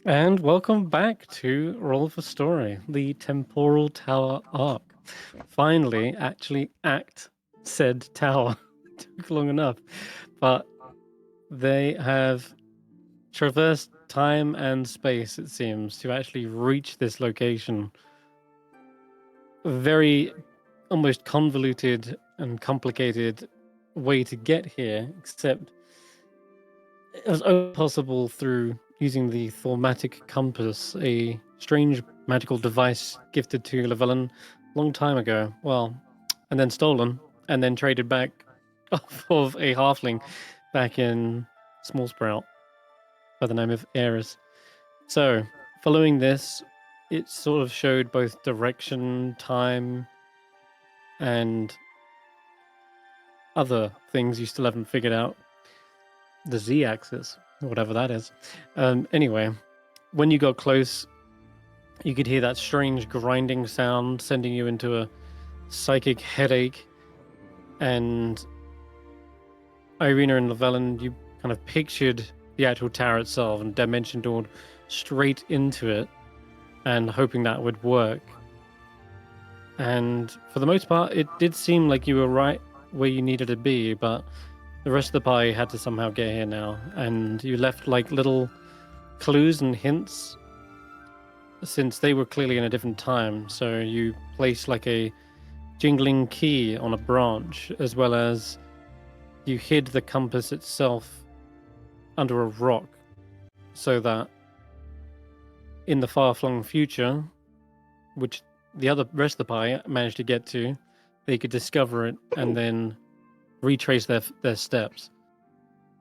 And welcome back to Roll for Story, the Temporal Tower arc. Finally, actually act said tower. Took long enough, but they have traversed time and space, it seems, to actually reach this location. A very almost convoluted and complicated way to get here, except it was only possible through using the Thaumatic Compass, a strange magical device gifted to Llyvelin a long time ago. Well, and then stolen, and then traded back off of a halfling back in Small Sprout by the name of Eris. So, following this, it sort of showed both direction, time, and other things you still haven't figured out. The Z-axis, whatever that is. Anyway, when you got close, you could hear that strange grinding sound sending you into a psychic headache. And Eirina and Llyvelin, you kind of pictured the actual tower itself and dimension doored straight into it and hoping that would work. And for the most part, it did seem like you were right where you needed to be, but the rest of the party had to somehow get here now. And you left like little clues and hints since they were clearly in a different time. So you placed like a jingling key on a branch, as well as you hid the compass itself under a rock so that in the far-flung future, which the rest of the pie managed to get to, they could discover it and then retrace their steps.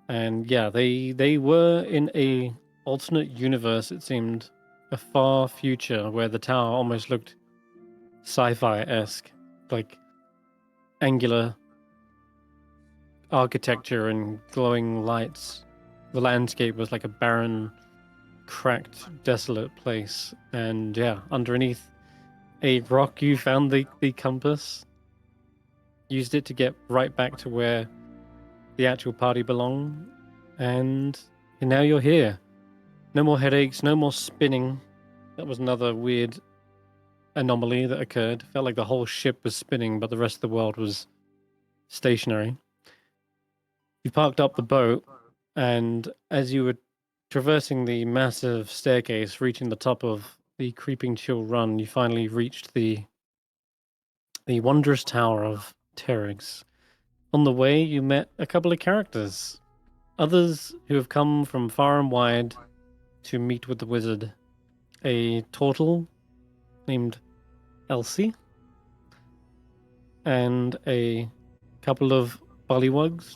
And yeah, they were in a alternate universe, it seemed, a far future where the tower almost looked sci-fi-esque, like angular architecture and glowing lights. The landscape was like a barren, cracked, desolate place. And yeah, underneath a rock, you found the compass, used it to get right back to where the actual party belonged, and now you're here. No more headaches, no more spinning. That was another weird anomaly that occurred. Felt like the whole ship was spinning, but the rest of the world was stationary. You parked up the boat, and as you were traversing the massive staircase, reaching the top of the creeping chill run, you finally reached the wondrous tower of Terrix. On the way, you met a couple of characters, others who have come from far and wide to meet with the wizard. A turtle named Elsie, and a couple of bullywugs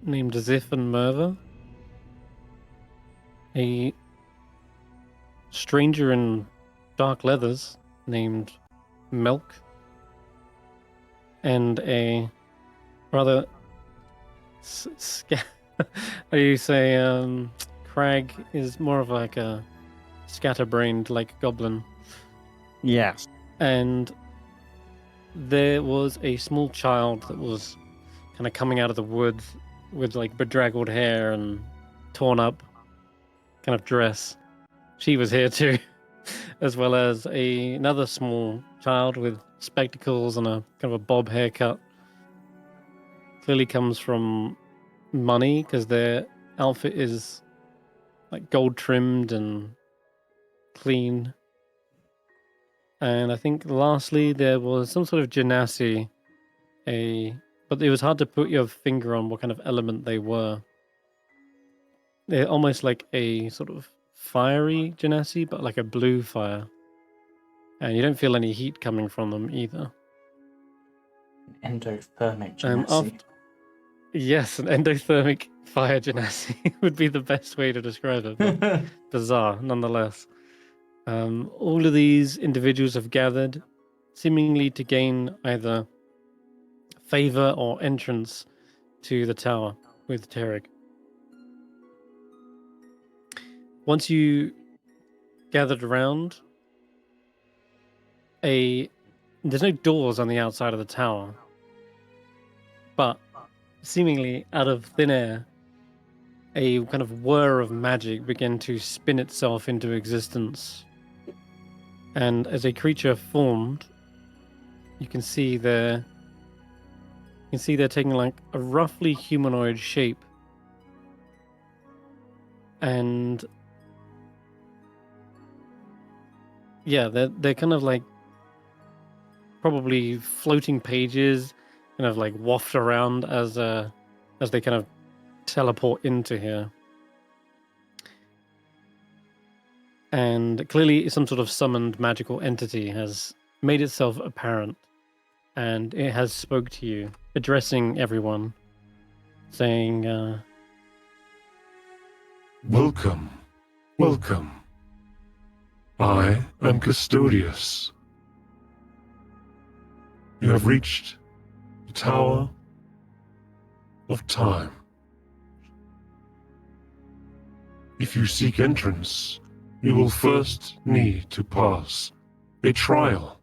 named Zif and Merva. A stranger in dark leathers named Melk, and a rather you say Krag is more of like a scatterbrained like goblin. Yes. And there was a small child that was kind of coming out of the woods with like bedraggled hair and torn up kind of dress. She was here too, as well as another small child with spectacles and a kind of a bob haircut. Clearly comes from money because their outfit is like gold trimmed and clean. And I think lastly there was some sort of genasi, but it was hard to put your finger on what kind of element they were. They're almost like a sort of fiery genasi, but like a blue fire. And you don't feel any heat coming from them either. Endothermic genasi. Yes, an endothermic fire genasi would be the best way to describe it, but bizarre nonetheless. All of these individuals have gathered, seemingly to gain either favor or entrance to the tower with Tarek. Once you gathered around, there's no doors on the outside of the tower, but seemingly out of thin air, a kind of whir of magic begin to spin itself into existence. And as a creature formed, you can see they're taking like a roughly humanoid shape. And yeah, they're kind of like probably floating pages, kind of like waft around as they kind of teleport into here. And clearly some sort of summoned magical entity has made itself apparent, and it has spoke to you, addressing everyone, saying, Welcome, welcome. I am Custodius. You have reached the Tower of Time. If you seek entrance, you will first need to pass a trial.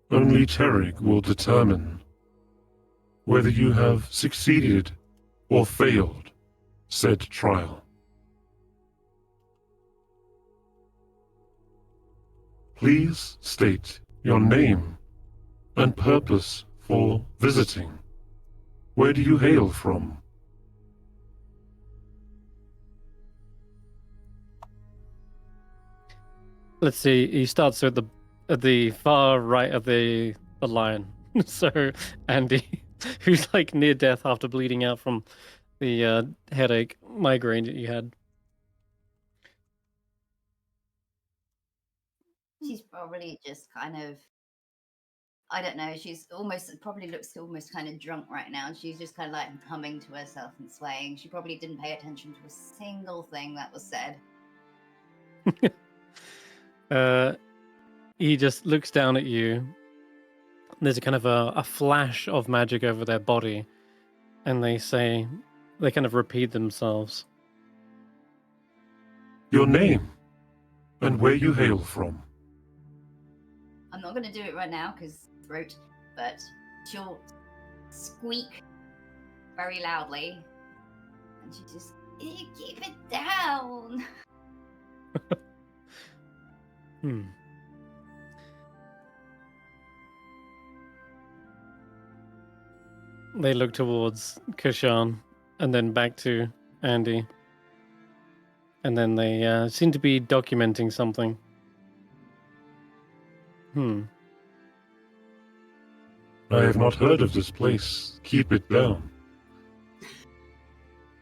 Only Terig will determine whether you have succeeded or failed said trial. Please state your name and purpose for visiting. Where do you hail from? let's see, he starts at the far right of the line. So Andy, who's like near death after bleeding out from the headache migraine that you had. She's probably just kind of, I don't know, she's probably looks almost kind of drunk right now. She's just kind of like humming to herself and swaying. She probably didn't pay attention to a single thing that was said. He just looks down at you. There's a kind of a flash of magic over their body, and they kind of repeat themselves. Your name and where you hail from. I'm not going to do it right now because throat, but she'll squeak very loudly, and she just, keep it down. They look towards Kesh'an and then back to Andy. And then they seem to be documenting something. I have not heard of this place. Keep it down.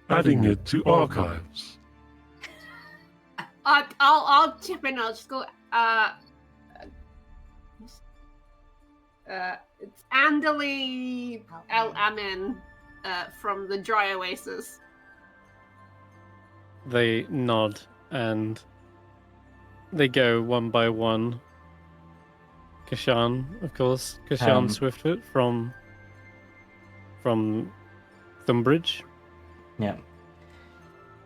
Adding it to archives. I'll chip in. I'll just go. It's Andalee El Amin from the Dry Oasis. They nod and they go one by one. Kesh'an, of course. Kesh'an Swiftfoot from Thumbridge. Yeah.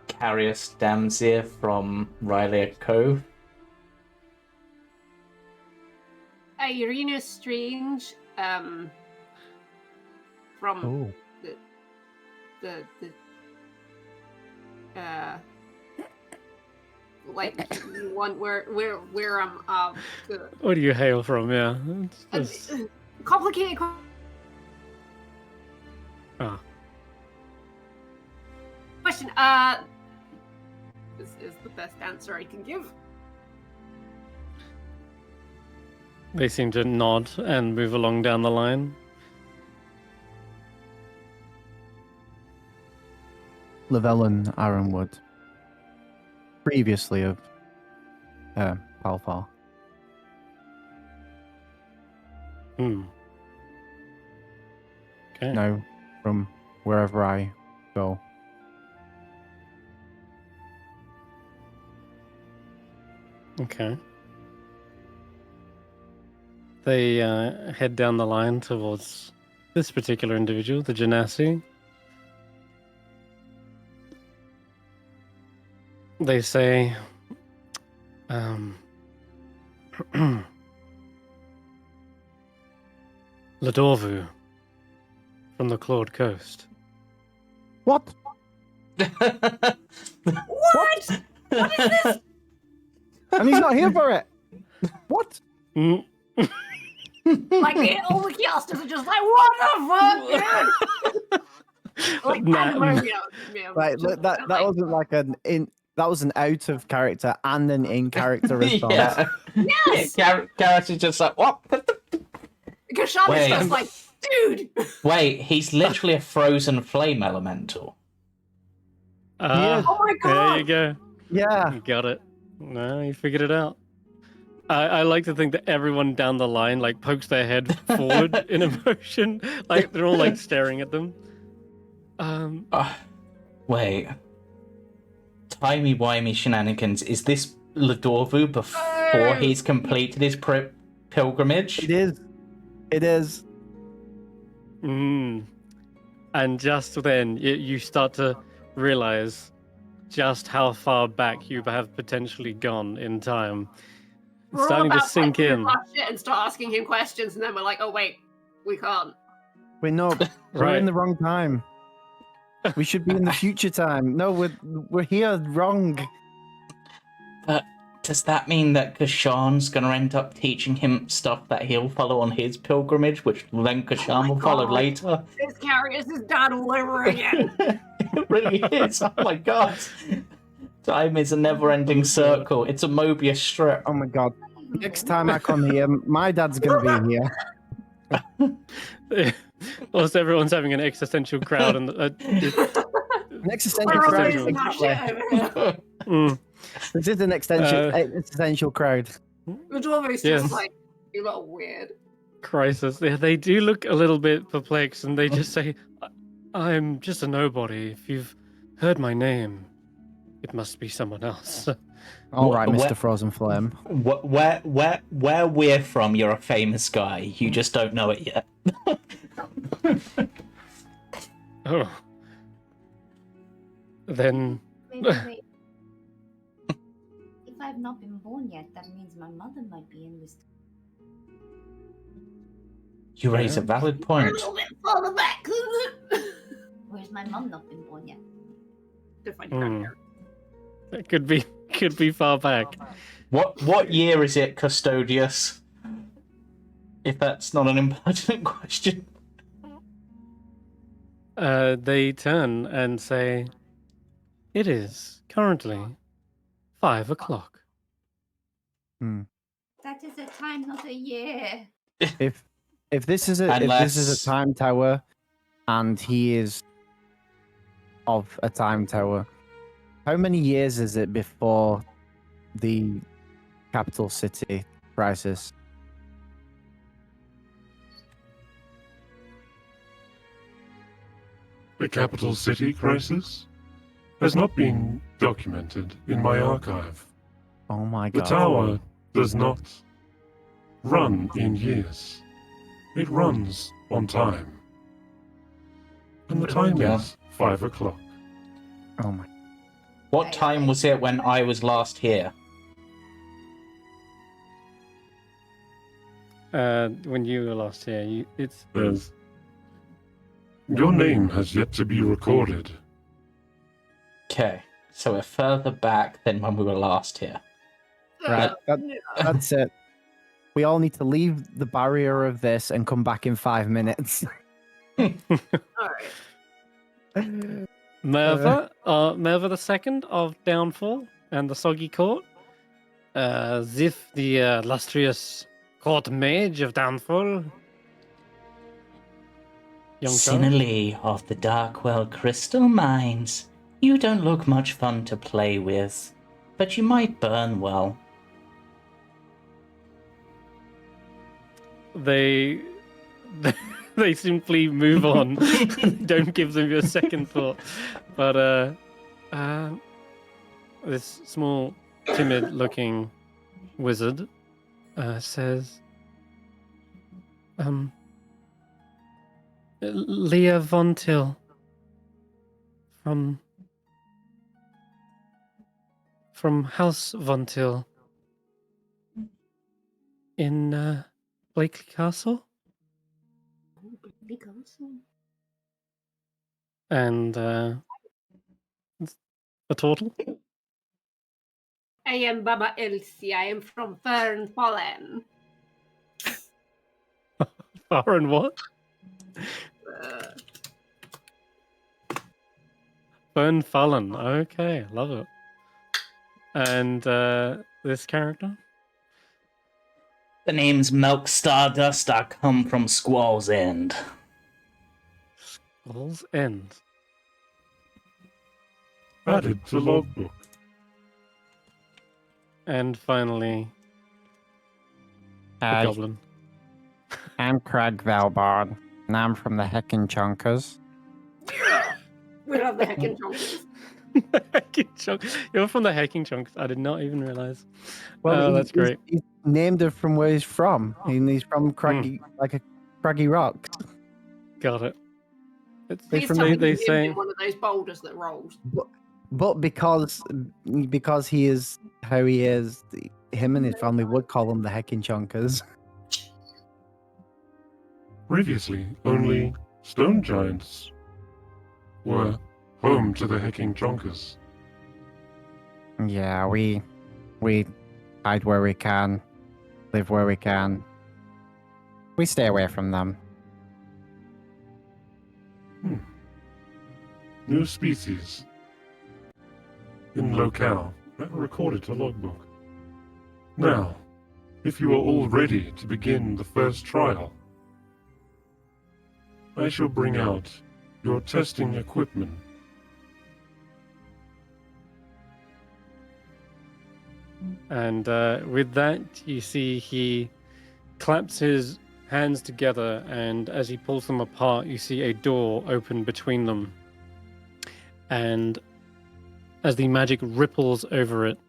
Karius Damsir from Riley Cove. Eirina Strange from the like one where where do you hail from? Yeah, complicated. Question. This is the best answer I can give. They seem to nod and move along down the line. Llyvelin Ironwood. Previously of Palfar. Okay. No, from wherever I go. Okay. They head down the line towards this particular individual, the Genasi. They say, Ladorvu, from the Clawed Coast. What? What? What is this? And he's not here for it. What? Mm. Like all the Kiasters are just like, what the fuck, dude? Like Nah, pandemonium. Like that wasn't like that was an out of character and an in character response. Yeah. Yes! Garrett is just like, what? Kesh'an is Wait. just like, dude. Wait, he's literally a frozen flame elemental. Ah, Oh my there god. you go. Yeah. You got it. No, you figured it out. I like to think that everyone down the line like pokes their head forward in emotion, like they're all like staring at them. Wait. Timey-wimey shenanigans. Is this Ladorvu before he's completed his pilgrimage? It is. It is. And just then you start to realize just how far back you have potentially gone in time. It's We're all starting to about sink to in. rush it and start asking him questions, and then we're like, oh wait, we can't. We're not. We're Right. in the wrong time. We should be in the future time. No, we're here wrong. But does that mean that Kesh'an's going to end up teaching him stuff that he'll follow on his pilgrimage, which then Kesh'an will follow God. later? This Karius is dad all over again. It really is. Oh my god. Time is a never-ending circle. It's a Mobius strip. Oh my god. Next time I come here, my dad's gonna be here. Whilst everyone's having an existential crowd and An existential We're all crowd. losing our shit over here. This is an existential crowd. The Dwarves Yes. just like, you look weird. crisis. They do look a little bit perplexed, and they just say, "I'm just a nobody. If you've heard my name, it must be someone else." All right, Where- Mr. Frozen Flame. Where we're from, you're a famous guy. You just don't know it yet. Oh. Then Wait. If I've not been born yet, that means my mother might be in this. You raise a valid A point. little bit further back. Where's my mum not been born yet? Define Hmm. character. it could be far back. What year is it, Custodius? If that's not an impertinent question. They turn and say, "It is currently 5 o'clock." That is a time, not a year. If this is a Unless- time tower, and he is of a time tower, how many years is it before the capital city crisis? The capital city crisis has not been documented in my archive. Oh my The god. tower does not run in years. It runs on time. And the time Yeah. is 5 o'clock. Oh my. What time was it when I was last here? When you were last here, it's There's... Your name has yet to be recorded. Okay, so we're further back than when we were last here. Right. That's it. We all need to leave the barrier of this and come back in 5 minutes. Alright. Merva the second of Downfall and the Soggy Court. Zif the illustrious Court Mage of Downfall. Young child. Sinali of the Darkwell Crystal Mines. You don't look much fun to play with, but you might burn well. They simply move on. Don't give them a second thought. But this small, timid-looking wizard says, Leah Von Till from House Von Till in Blakely Castle. Big castle. And a turtle. I am Baba Elsie. I am from Fern Fallen. Foreign what? Fern Fallen. Okay, love it. And this character? The name's Melk Stardust. I come from Squall's End. Squall's End. Added to logbook. And finally, the goblin. I'm Krag Valbard, and I'm from the Heckin' Chunkers. We love the heckin' chonkers. Hecking chunk. You're from the Hecking Chunks. I did not even realize. Well, That's great. He's named it from where he's from. He's from Craggy, like a Craggy Rocks. Got it. Please From tell me they you say lived in one of those boulders that rolls. But because he is how he is, him and his family would call him the Heckin' Chunkers. Previously, only stone giants were home to the Hecking Jonkers. Yeah, we hide where we can, live where we can. We stay away from them. New species. In locale, recorded to logbook. Now, if you are all ready to begin the first trial, I shall bring out your testing equipment. And with that, you see he claps his hands together, and as he pulls them apart, you see a door open between them. And as the magic ripples over it,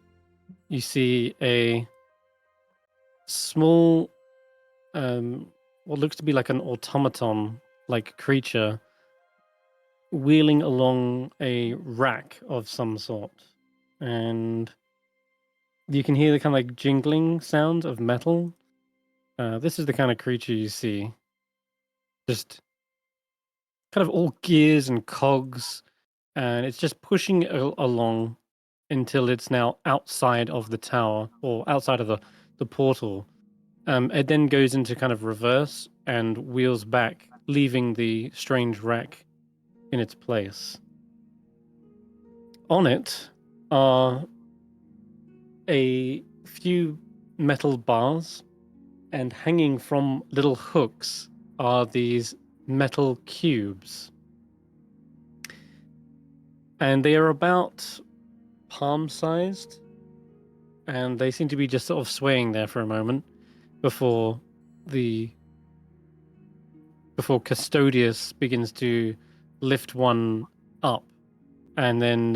you see a small, what looks to be like an automaton-like creature wheeling along a rack of some sort. And you can hear the kind of like jingling sound of metal. This is the kind of creature you see. Just kind of all gears and cogs, and it's just pushing it along until it's now outside of the tower, or outside of the portal. It then goes into kind of reverse and wheels back, leaving the strange rack in its place. On it are a few metal bars, and hanging from little hooks are these metal cubes. And they are about palm-sized, and they seem to be just sort of swaying there for a moment before Custodius begins to lift one up. And then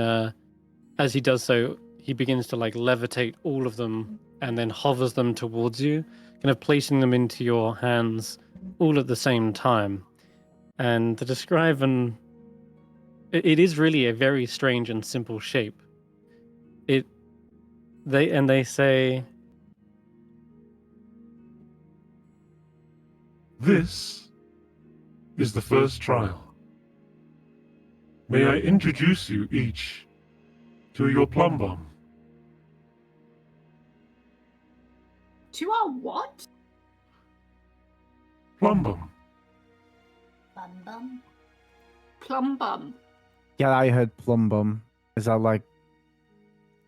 as he does so, he begins to like levitate all of them and then hovers them towards you, kind of placing them into your hands all at the same time. And to describe it is really a very strange and simple shape. They say, This is the first trial. May I introduce you each to your plum bomb? To our what? Plum bomb. Bum bum. Plum bum. Yeah, I heard plum bum. Is that like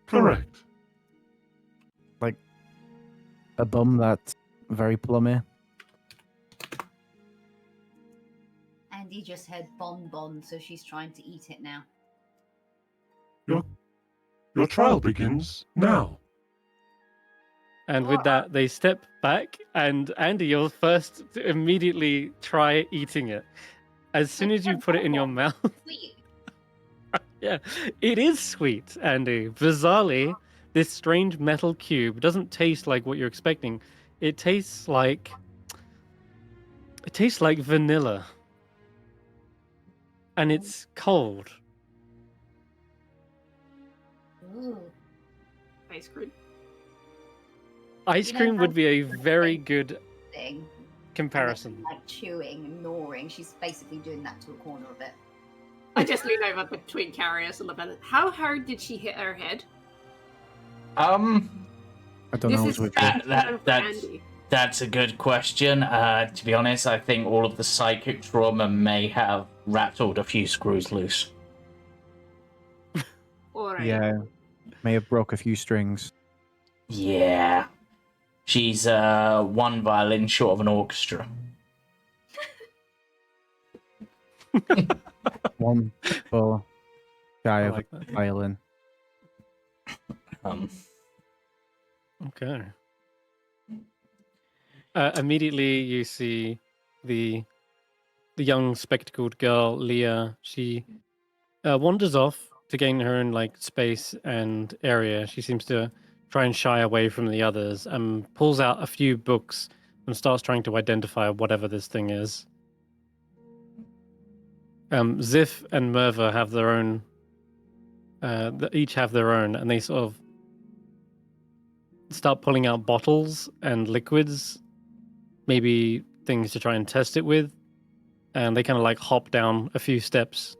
Correct. a bum that's very plummy? Andy just had bonbon, so she's trying to eat it now. Your trial begins now. and with that, they step back, and Andy, you're first to immediately try eating it. As soon as you put it in your mouth, Sweet. yeah, it is sweet, Andy. Bizarrely, this strange metal cube doesn't taste like what you're expecting. It tastes like vanilla. And it's cold. Ooh. Ice cream. Ice You know, cream would be a that's very like- good Thing. comparison. Like chewing and gnawing. She's basically doing that to a corner of it. I just lean over between Karius and Llyvelin. How hard did she hit her head? I don't This know is which Steph one. and for Andy. That's a good question. To be honest, I think all of the psychic trauma may have rattled a few screws loose. All right. Yeah, may have broke a few strings. Yeah. She's one violin short of an orchestra. One for guy I of like a that. violin. Okay. Immediately, you see the young spectacled girl, Leah. She wanders off to gain her own like space and area. She seems to try and shy away from the others and pulls out a few books and starts trying to identify whatever this thing is. Ziff and Merva have their own. Each have their own, and they sort of start pulling out bottles and liquids, maybe things to try and test it with, and they kind of like hop down a few steps.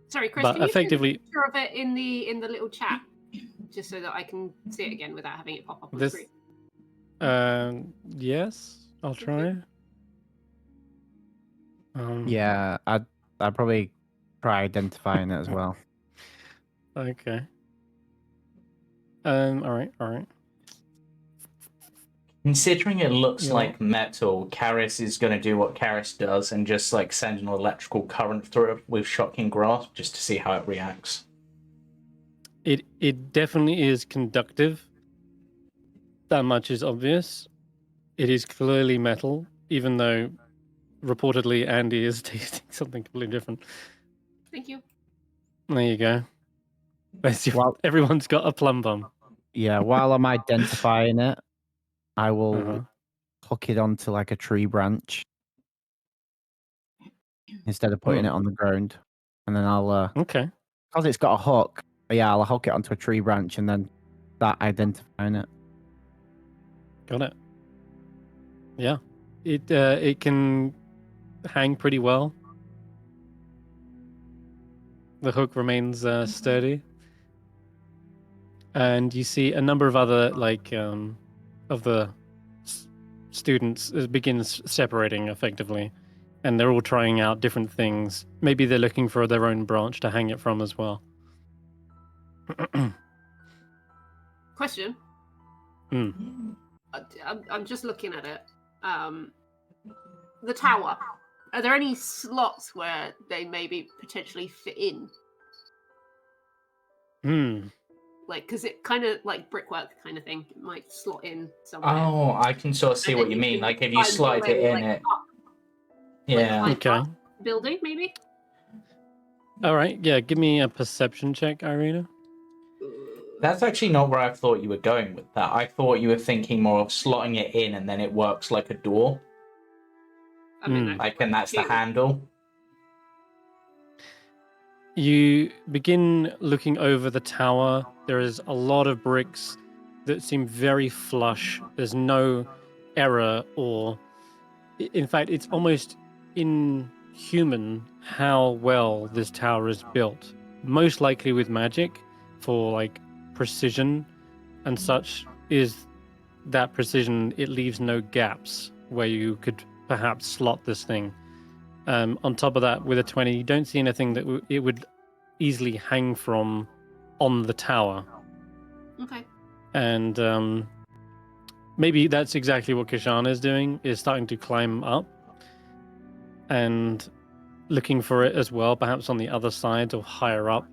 Sorry, Chris. But Can you effectively- send a picture of it in the little chat, just so that I can see it again without having it pop up on the This- screen? Yes, I'll try. Yeah, I'd probably try identifying it as well. Okay. All right. Considering it looks Yeah. like metal, Karius is going to do what Karius does and just like send an electrical current through it with shocking grasp just to see how it reacts. It definitely is conductive. That much is obvious. It is clearly metal, even though reportedly Andy is tasting something completely different. Thank you. There you go. Well- Everyone's got a plum bum. Yeah, while I'm identifying it, I will Uh-huh. hook it onto like a tree branch instead of putting it on the ground. And then I'll, Okay. because it's got a hook, yeah, I'll hook it onto a tree branch and then start identifying it. Got it. Yeah. It can hang pretty well. The hook remains sturdy. And you see a number of other of the students begins separating effectively, and they're all trying out different things. Maybe they're looking for their own branch to hang it from as well. Question. Hmm. I'm just looking at it. The tower. Are there any slots where they maybe potentially fit in? Like, because it kind of like brickwork kind of thing. It might slot in somewhere. Oh, I can sort of see And what then you mean. can Like if you climb slide your it way, in like, it. up, Yeah. climb Okay. up building, maybe? All right. Yeah. Give me a perception check, Eirina. That's actually not where I thought you were going with that. I thought you were thinking more of slotting it in and then it works like a door. I mean, Like, and that's the cute. handle. You begin looking over the tower. There is a lot of bricks that seem very flush. There's no error, or in fact, it's almost inhuman how well this tower is built. Most likely with magic for like precision and such. Is that precision, it leaves no gaps where you could perhaps slot this thing. On top of that, with a 20, you don't see anything that it would easily hang from on the tower. Okay. And maybe that's exactly what Kesh'an is doing, is starting to climb up and looking for it as well, perhaps on the other side or higher up.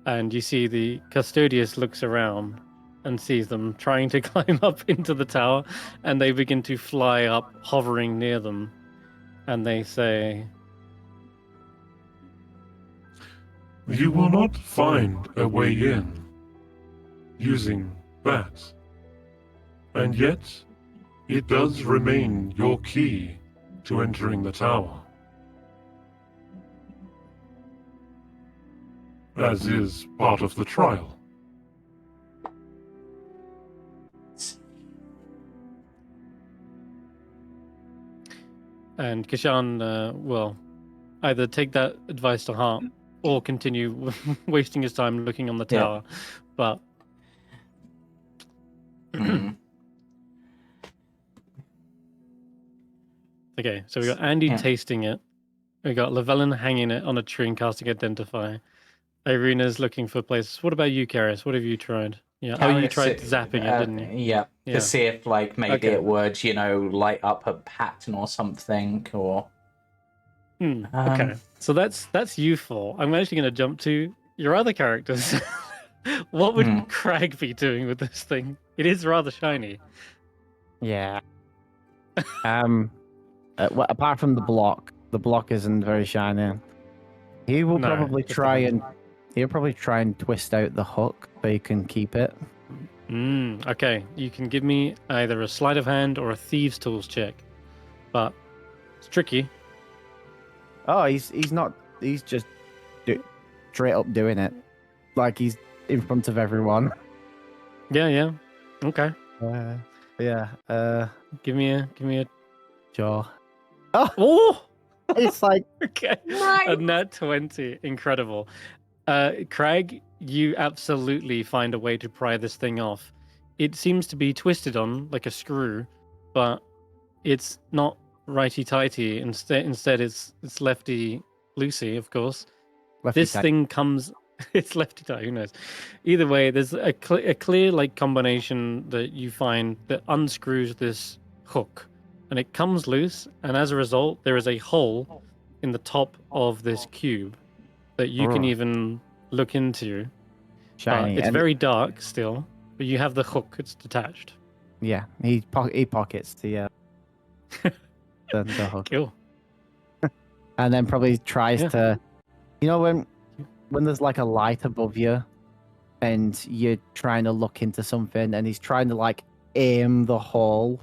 And you see the custodius looks around and sees them trying to climb up into the tower, and they begin to fly up, hovering near them. And they say, You will not find a way in using that. And yet, it does remain your key to entering the tower. As is part of the trial. And Kesh'an will either take that advice to heart or continue wasting his time looking on the Yeah. tower. But okay, so we got Andy tasting it. We got Llyvelin hanging it on a tree and casting Identify. Eirina's looking for places. What about you, Karius? What have you tried? Yeah. Oh, you tried zapping it, didn't you? Yeah. To see if like maybe Okay. it would, light up a pattern or something, or. Okay. So that's you four. I'm actually going to jump to your other characters. What would Krag be doing with this thing? It is rather shiny. Yeah. Well, apart from the block isn't very shiny. He will No, probably just the try handle. he'll probably try and twist out the hook so he can keep it. Okay. You can give me either a sleight of hand or a thieves' tools check, but it's tricky. Oh, he's just straight up doing it, like he's in front of everyone. Yeah. Okay. Yeah. Give me a. Sure. Oh. It's like Okay. Nice. A nat 20. Incredible. Krag, you absolutely find a way to pry this thing off. It seems to be twisted on like a screw, but it's not righty-tighty. Instead it's lefty loosey, of course. lefty This side. thing comes it's lefty-tighty, who knows. Either way, there's a clear like combination that you find that unscrews this hook, and it comes loose, and as a result there is a hole in the top of this cube that you can Oh. even look into. Shiny. It's and very dark still, but you have the hook. It's detached. yeah, he pockets the the hook, Cool. and then probably tries Yeah. to, when there's like a light above you, and you're trying to look into something, and he's trying to like aim the hole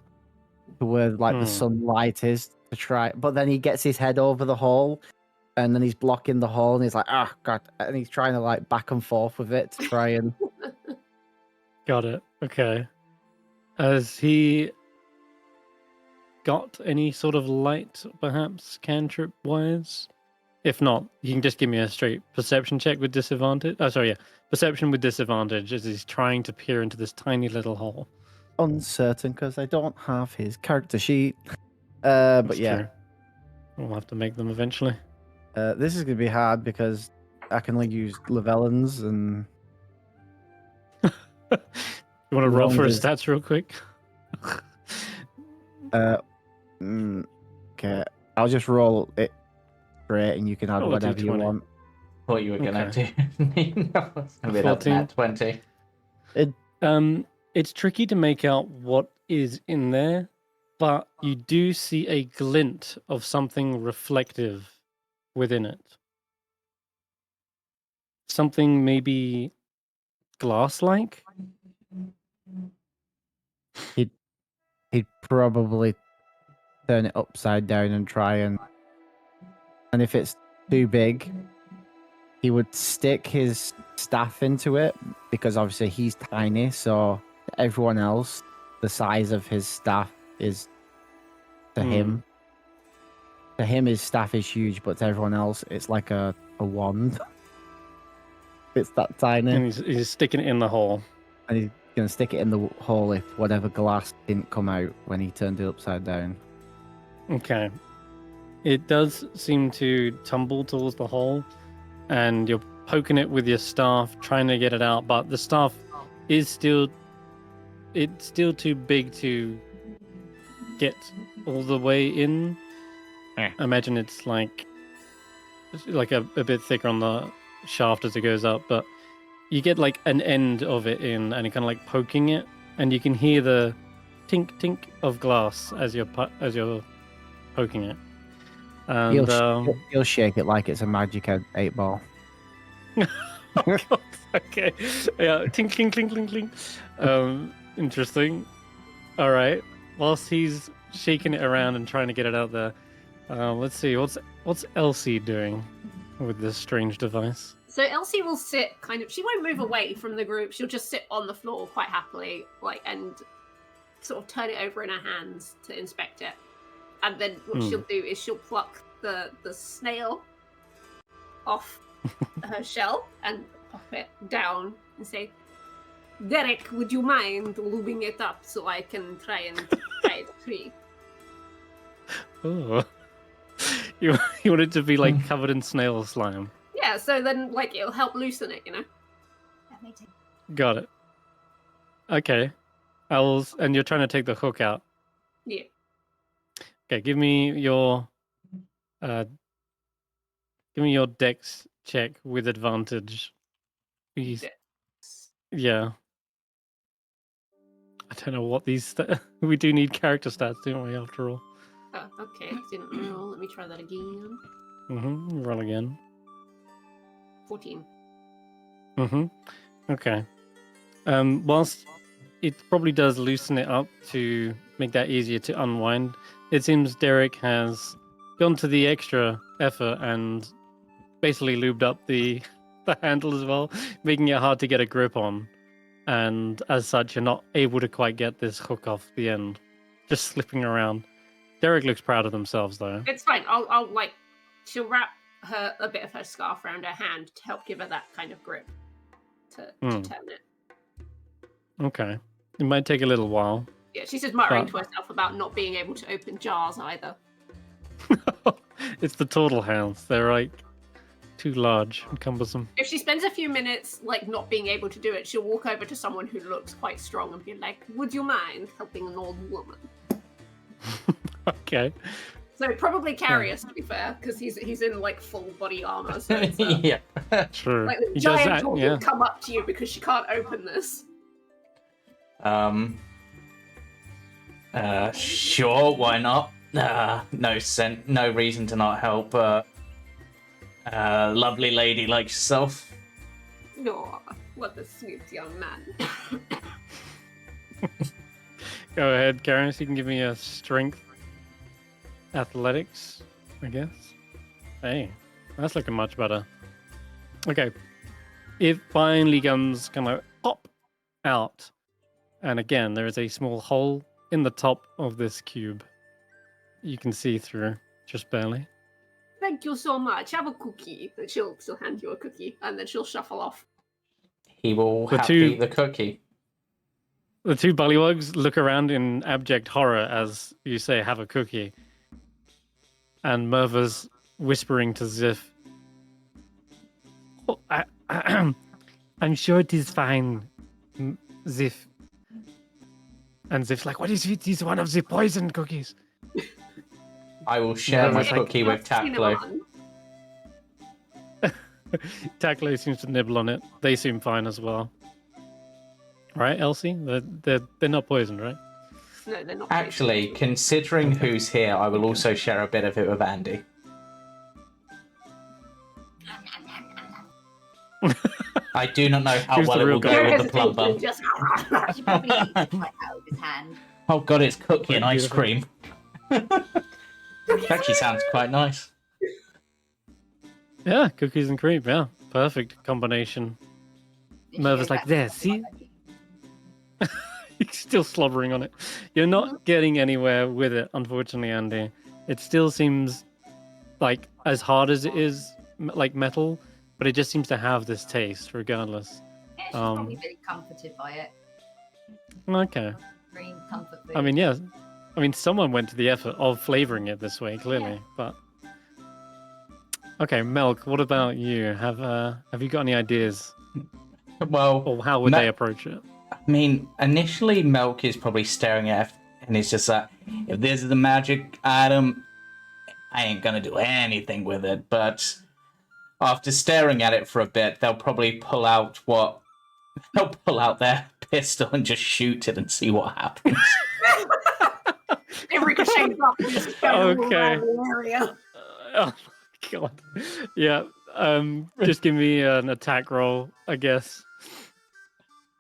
to where like the sunlight is to try, but then he gets his head over the hole. And then he's blocking the hole, and he's like, "Ah, God!" And he's trying to like back and forth with it to try and. Got it. Okay. Has he got any sort of light, perhaps, cantrip-wise? If not, you can just give me a straight perception check with disadvantage. Oh, sorry, yeah. Perception with disadvantage as he's trying to peer into this tiny little hole. Uncertain because I don't have his character sheet. But That's yeah, true. We'll have to make them eventually. this is gonna be hard because I can only use Llyvelin's and. You want to roll Long for his as- stats real quick? Okay, I'll just roll it straight, and you can add Roll a whatever you D20. want. Thought you were gonna Okay. do. No, it's gonna be that 14. nat 20. It's tricky to make out what is in there, but you do see a glint of something reflective within it. Something maybe glass-like? He'd probably turn it upside down and try and if it's too big, he would stick his staff into it because obviously he's tiny, so everyone else, the size of his staff is to him. To him, his staff is huge, but to everyone else, it's like a wand. It's that tiny. And he's sticking it in the hole. And he's going to stick it in the hole if whatever glass didn't come out when he turned it upside down. Okay. It does seem to tumble towards the hole, and you're poking it with your staff, trying to get it out, but the staff is still too big to get all the way in. I imagine it's like a bit thicker on the shaft as it goes up, but you get like an end of it in, and you're kind of like poking it, and you can hear the tink tink of glass as you're poking it. And He'll shake it like it's a magic 8-ball. oh God, okay, yeah, tink clink clink clink clink. Interesting. All right. Whilst he's shaking it around and trying to get it out there, let's see what's Elsie doing with this strange device. So Elsie will sit she won't move away from the group. She'll just sit on the floor quite happily, and sort of turn it over in her hands to inspect it. and then what she'll do is she'll pluck the snail off her shell and pop it down and say, Derek, would you mind lubing it up so I can try and tie it free? Oh. You want it to be like covered in snail slime. Yeah, so then like it'll help loosen it, you know? That makes sense. Got it. Okay. And you're trying to take the hook out. Yeah. Okay, give me your dex check with advantage. Please. Yeah. I don't know what these we do need character stats, don't we, after all? Oh, okay. Didn't roll. Let me try that again. Roll again. 14. Okay. Whilst it probably does loosen it up to make that easier to unwind, it seems Derek has gone to the extra effort and basically lubed up the handle as well, making it hard to get a grip on. And as such, you're not able to quite get this hook off the end, just slipping around. Derek looks proud of themselves, though. It's fine. I'll like, she'll wrap a bit of her scarf around her hand to help give her that kind of grip to turn it. Okay. It might take a little while. Yeah, she's just muttering to herself about not being able to open jars either. It's the turtle hands. They're like too large and cumbersome. If she spends a few minutes like not being able to do it, she'll walk over to someone who looks quite strong and be like, would you mind helping an old woman? Okay. So probably Karius, to be fair, because he's in like full body armor. So it's, Yeah. True. like the He giant does turtle will come up to you because she can't open this. Sure, why not? No reason to not help lovely lady like yourself. No, what a sweet young man. Go ahead, Karius. You can give me a strength athletics, I guess. Hey, that's looking much better. Okay. It finally comes kind of pop out. And again, there is a small hole in the top of this cube. You can see through, just barely. Thank you so much. Have a cookie. And she'll hand you a cookie, and then she'll shuffle off. He will The have two- to eat the cookie. The two bullywugs look around in abject horror as you say, have a cookie. And Merva's whispering to Ziff, oh, I'm sure it is fine, Ziff. And Ziff's like, what is it? It's one of the poison cookies. I will share my Merva's like, cookie with Taklo. Taklo seems to nibble on it. They seem fine as well. Right, Elsie? They're not poisoned, right? No, they're not. Actually, considering who's here, I will also share a bit of it with Andy. I do not know how Who's well the it real will guy? go with the plumber. Just... She probably eats it right out of his hand. Oh god, it's cookie and ice Beautiful. cream. Actually sounds quite nice. Yeah, cookies and cream. Yeah, perfect combination. Merva's like, there, see? He's still slobbering on it. You're not getting anywhere with it, unfortunately, Andy. It still seems like as hard as it is, like metal, but it just seems to have this taste regardless. Yeah, she's probably really comforted by it. Okay. Green comfort food. I mean, yeah. I mean, someone went to the effort of flavoring it this way, clearly. Yeah. But okay, Melk, what about you? Have you got any ideas, Well, or how would they approach it? I mean, initially Melk is probably staring at it, and it's just like, if this is a magic item, I ain't gonna do anything with it. But after staring at it for a bit, they'll probably pull out their pistol and just shoot it and see what happens. It ricochets off and just goes Okay. around the area. Oh my god. Yeah. Just give me an attack roll, I guess.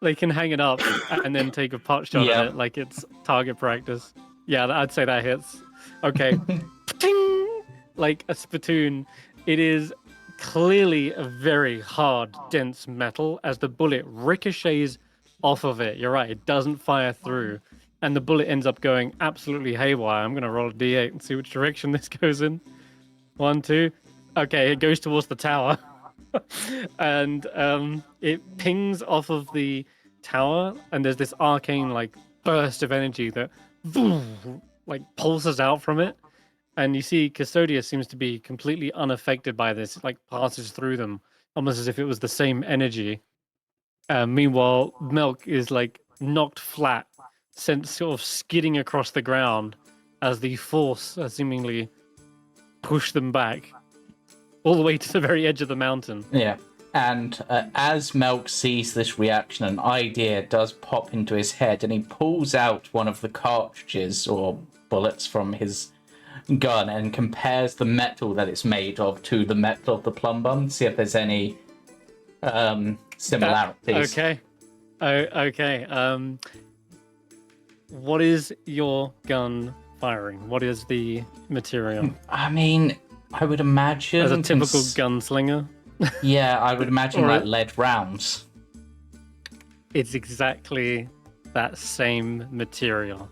They can hang it up and then take a pot shot Yeah. at it like it's target practice. Yeah, I'd say that hits. Okay. Ting! Like a spittoon. It is clearly a very hard, dense metal as the bullet ricochets off of it. You're right, it doesn't fire through. and the bullet ends up going absolutely haywire. I'm gonna roll a d8 and see which direction this goes in. 1, 2. Okay, it goes towards the tower, and it pings off of the tower, and there's this arcane like burst of energy that like pulses out from it, and you see Custodia seems to be completely unaffected by this. It, like, passes through them almost as if it was the same energy. Meanwhile, Melk is like knocked flat, sent sort of skidding across the ground as the force seemingly pushed them back all the way to the very edge of the mountain. Yeah. And as Melk sees this reaction, an idea does pop into his head, and he pulls out one of the cartridges or bullets from his gun and compares the metal that it's made of to the metal of the plum bum, see if there's any similarities. Okay. Okay. What is your gun firing? What is the material? I mean, I would imagine... As a typical gunslinger? Yeah, I would imagine Or- like lead rounds. It's exactly that same material.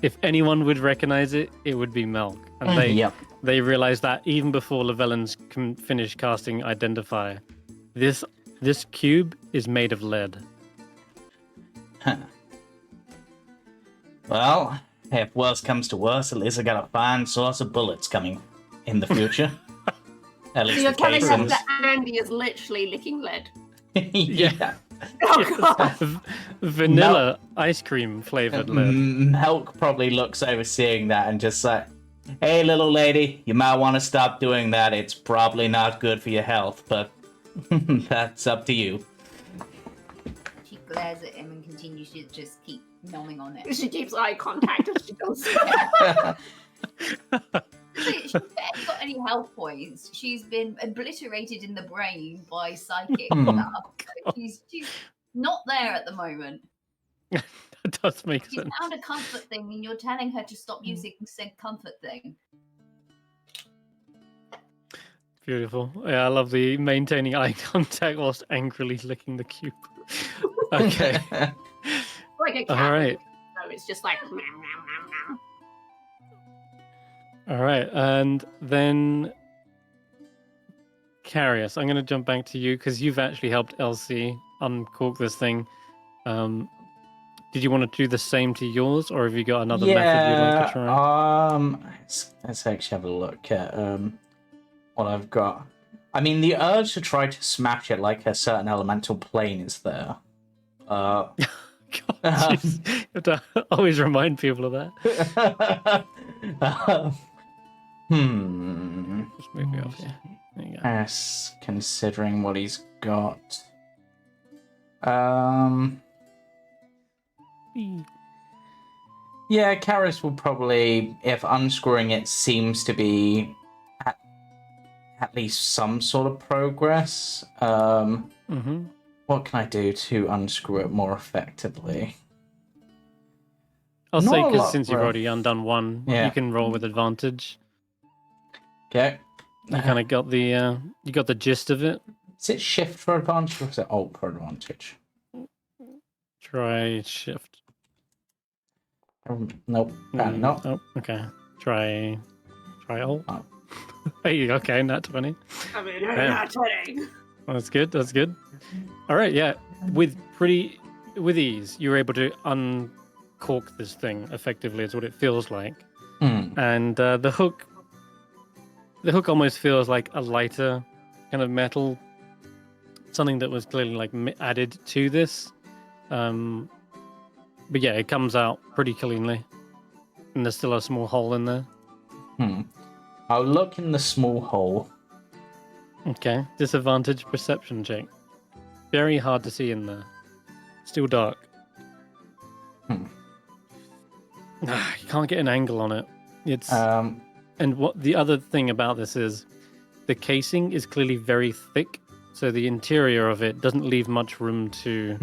If anyone would recognize it, it would be Melk. And Yep. they realized that even before Llyvelin's finished casting Identify. This cube is made of lead. Well, if worse comes to worse, at least I got a fine source of bullets coming in the future. At So least you're the telling us casings. that Andy is literally licking lead. Yeah. Oh god. Vanilla ice cream flavored lead. Melk probably looks over seeing that and just like, hey, little lady, you might want to stop doing that. It's probably not good for your health, but that's up to you. She glares at him and continues to just keep gnawing on it. She keeps eye contact as she does. She's barely got any health points. She's been obliterated in the brain by psychic stuff. She's not there at the moment. That does make She's sense. found a comfort thing, and you're telling her to stop using said comfort thing. Beautiful. Yeah, I love the maintaining eye contact whilst angrily licking the cube. Okay. Like a cat. All right. So it's just like. Meow, meow, meow, meow. All right. And then Karius, I'm going to jump back to you because you've actually helped Elsie uncork this thing. Did you want to do the same to yours, or have you got another method you'd like to try? Let's actually have a look at what I've got. I mean, the urge to try to smash it like a certain elemental plane is there. God, jeez. You have to always remind people of that. Just move me off here. There you go. Yes, considering what he's got. Yeah, Karius will probably, if unscrewing it seems to be at least some sort of progress, what can I do to unscrew it more effectively? I'll Not say a because lot, since you've bro. already undone one, Yeah. you can roll with advantage. Okay. You kind of got the you got the gist of it. Is it shift for advantage or is it alt for advantage? Try shift. Nope, apparently not. Oh, okay. Try alt. Oh. Hey, okay, not 20. I mean, Yeah. I'm not kidding. That's good. That's good. All right, yeah. With ease, you're able to uncork this thing effectively. Is what it feels like. And the hook almost feels like a lighter kind of metal, something that was clearly like added to this. But yeah, it comes out pretty cleanly, and there's still a small hole in there. I'll look in the small hole. Okay, disadvantage perception check. Very hard to see in there. Still dark. You can't get an angle on it. It's and what the other thing about this is, the casing is clearly very thick, so the interior of it doesn't leave much room for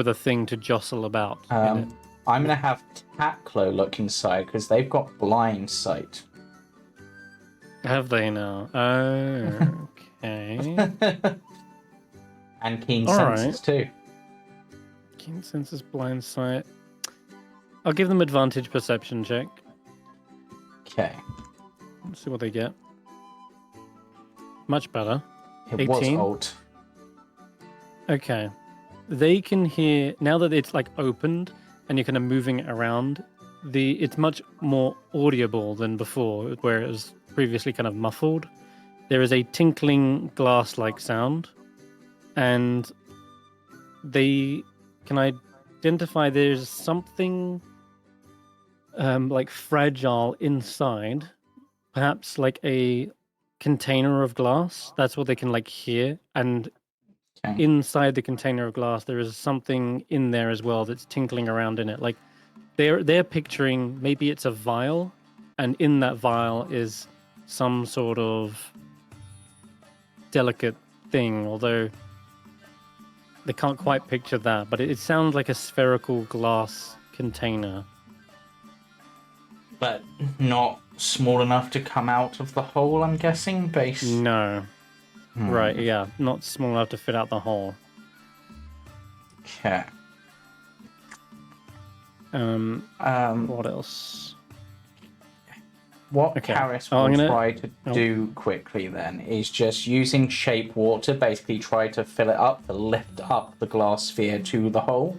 the thing to jostle about. in it. I'm gonna have Taklo look inside because they've got blind sight. Have they now? Oh, okay. And keen All senses too. Keen senses blind sight. I'll give them advantage perception check. Okay. Let's see what they get. Much better. It was 18. old. Okay. They can hear now that it's like opened and you're kind of moving it around. It's much more audible than before, where it was previously kind of muffled. There is a tinkling glass-like sound, and they can identify there's something like fragile inside, perhaps like a container of glass. That's what they can like hear, and Okay. inside the container of glass there is something in there as well that's tinkling around in it. Like they're picturing maybe it's a vial, and in that vial is some sort of delicate thing, although they can't quite picture that, but it sounds like a spherical glass container. But not small enough to come out of the hole, I'm guessing, based... No. Right, yeah. Not small enough to fit out the hole. Okay. What else? What Okay. Karius I'm will gonna- try to do quickly then is just using shape water, basically try to fill it up, to lift up the glass sphere to the hole.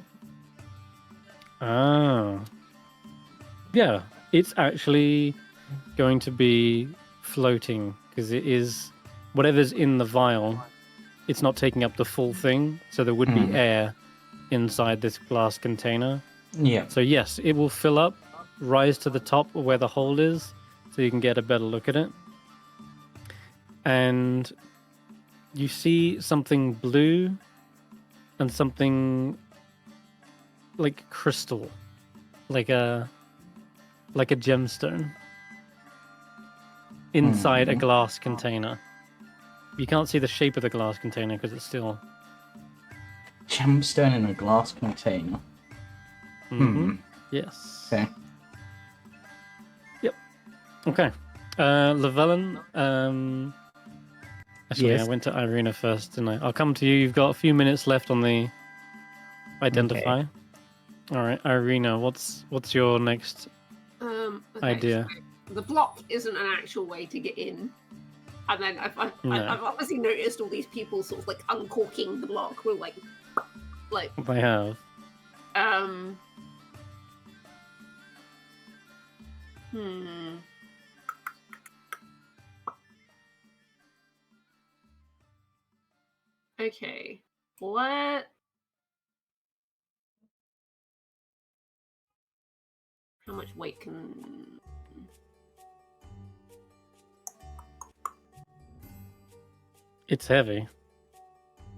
Ah. Yeah, it's actually going to be floating, because it is whatever's in the vial, it's not taking up the full thing, so there would be air inside this glass container. Yeah. So yes, it will fill up, rise to the top of where the hole is, so you can get a better look at it. And you see something blue and something like crystal, like a gemstone inside a glass container. You can't see the shape of the glass container because it's still... Gemstone in a glass container. Yes. Okay. Yep. Okay. Llyvelin, actually, Yes. I went to Eirina first, didn't I? I'll come to you. You've got a few minutes left on the identify. All right, Eirina, what's your next Okay, idea? so the block isn't an actual way to get in. And then I've obviously noticed all these people sort of like uncorking the block with like They have. Okay. What? How much weight can... It's heavy.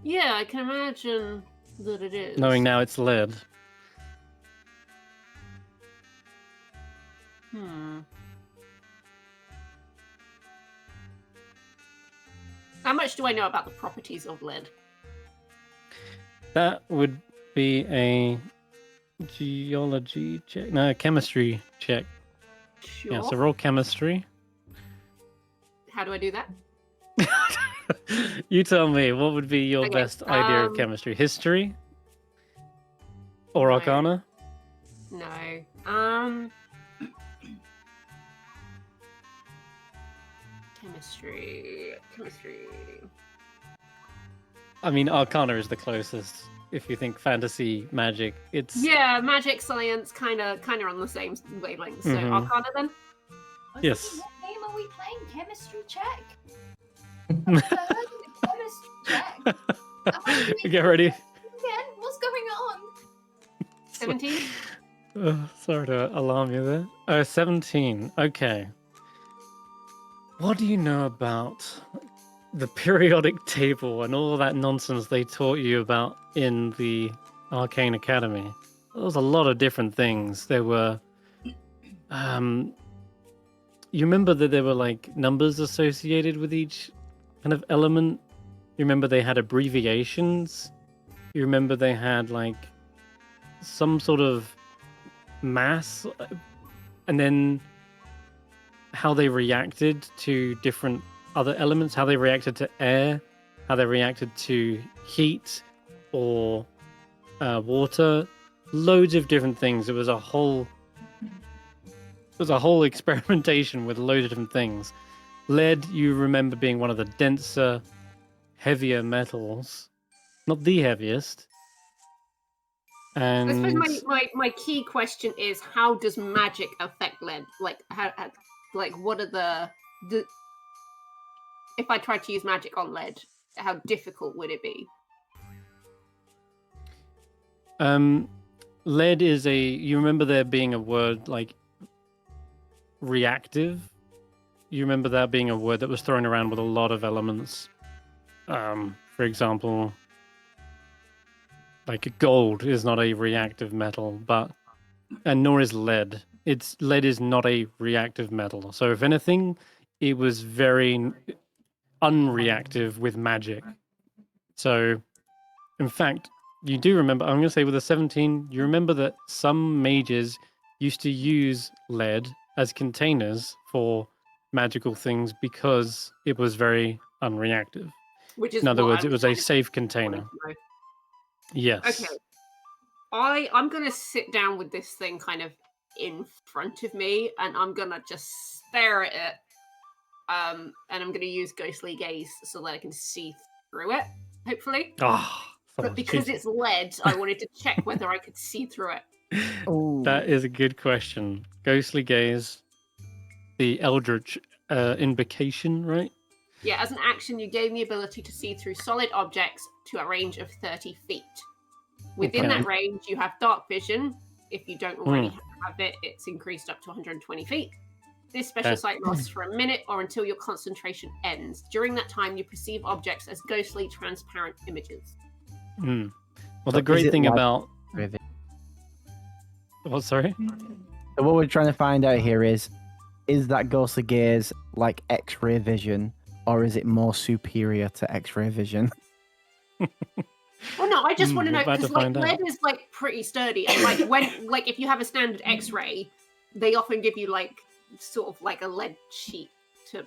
Yeah, I can imagine that it is. Knowing now it's lead. How much do I know about the properties of lead? That would be a geology check. No, chemistry check. Sure. Yeah, so roll chemistry. How do I do that? You tell me, what would be your Okay, best idea of chemistry? History? Or No. Arcana? No. Chemistry. I mean, Arcana is the closest. If you think fantasy, magic, it's... Yeah, magic, science, kind of on the same wavelength. So Arcana then? Yes. What game are we playing? Chemistry check? Chemistry check? Am I doing Get ready. again? What's going on? 17? Sorry to alarm you there. 17. Okay. What do you know about the periodic table and all that nonsense they taught you about in the Arcane Academy? There was a lot of different things. There were... you remember that there were like numbers associated with each kind of element? You remember they had abbreviations? You remember they had like some sort of mass, and then how they reacted to different other elements, how they reacted to air, how they reacted to heat or water, loads of different things. It was a whole experimentation with loads of different things. Lead, you remember being one of the denser, heavier metals, not the heaviest. And I suppose my key question is, how does magic affect lead? Like, what are the if I tried to use magic on lead, how difficult would it be? Lead is you remember there being a word like reactive? You remember that being a word that was thrown around with a lot of elements. For example, like gold is not a reactive metal, and nor is lead. Lead is not a reactive metal. So if anything, it was very unreactive with magic. So, in fact, you do remember, I'm going to say with a 17, you remember that some mages used to use lead as containers for magical things because it was very unreactive. Which is, in other words, it was a safe container. Yes. Okay. I'm going to sit down with this thing kind of in front of me, and I'm going to just stare at it. And I'm going to use ghostly gaze so that I can see through it, hopefully. But because it's lead, I wanted to check whether I could see through it. Ooh. That is a good question. Ghostly gaze, the eldritch invocation, right? Yeah, as an action, you gain the ability to see through solid objects to a range of 30 feet. Within that range, you have dark vision. If you don't already have it, it's increased up to 120 feet. This special sight lasts for a minute or until your concentration ends. During that time, you perceive objects as ghostly, transparent images. Well, the great thing about... What, sorry? So what we're trying to find out here is that ghostly gaze like X-ray vision, or is it more superior to X-ray vision? Well, no, I just want to know, because find lead out. is pretty sturdy, and if you have a standard X-ray, they often give you sort of a lead sheet to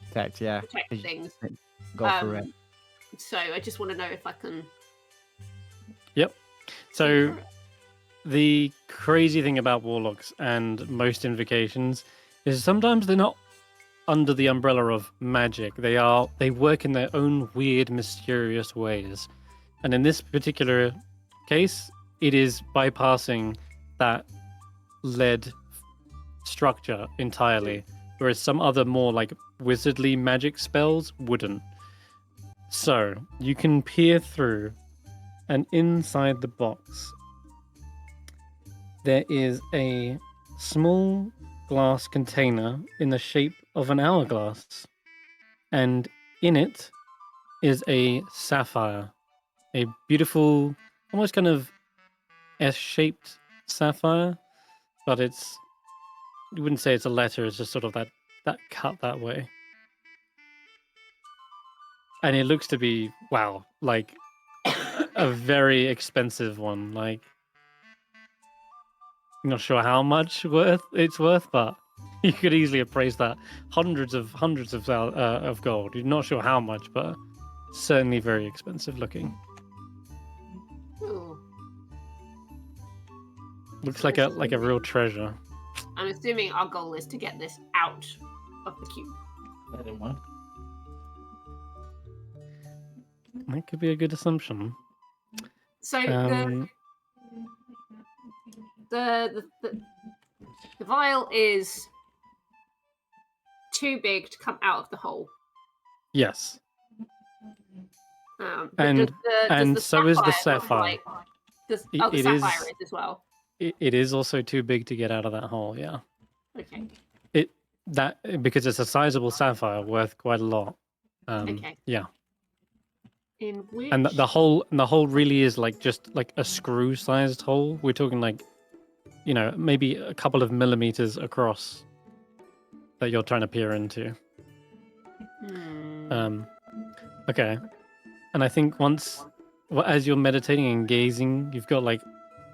Protect, yeah. protect things. Go through it. So I just want to know if I can. Yep. So the crazy thing about warlocks and most invocations is sometimes they're not under the umbrella of magic. They work in their own weird, mysterious ways. And in this particular case, it is bypassing that lead structure entirely, whereas some other more wizardly magic spells wouldn't. So you can peer through, and inside the box there is a small glass container in the shape of an hourglass, and in it is a sapphire, a beautiful, almost kind of S-shaped sapphire, but you wouldn't say it's a letter, it's just sort of that cut that way. And it looks to be, wow, a very expensive one. I'm not sure how much it's worth, but you could easily appraise that hundreds of gold. You're not sure how much, but certainly very expensive looking. Ooh. Looks like a real treasure. I'm assuming our goal is to get this out of the cube. I didn't want. That could be a good assumption. So the vial is too big to come out of the hole. Yes. And so is the sapphire. The sapphire is as well. It is also too big to get out of that hole. Yeah. Okay. Because it's a sizable sapphire worth quite a lot. Okay. Yeah. In which... And the hole really is just a screw-sized hole. We're talking maybe a couple of millimeters across that you're trying to peer into. Okay. And I think as you're meditating and gazing, you've got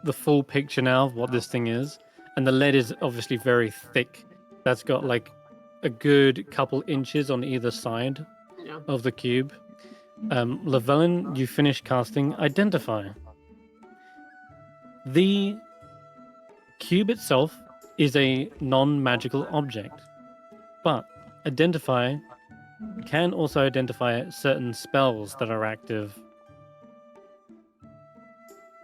the full picture now of what this thing is. And the lead is obviously very thick. That's got a good couple inches on either side of the cube. Llyvelin, you finish casting Identify. The cube itself is a non-magical object, but Identify can also identify certain spells that are active.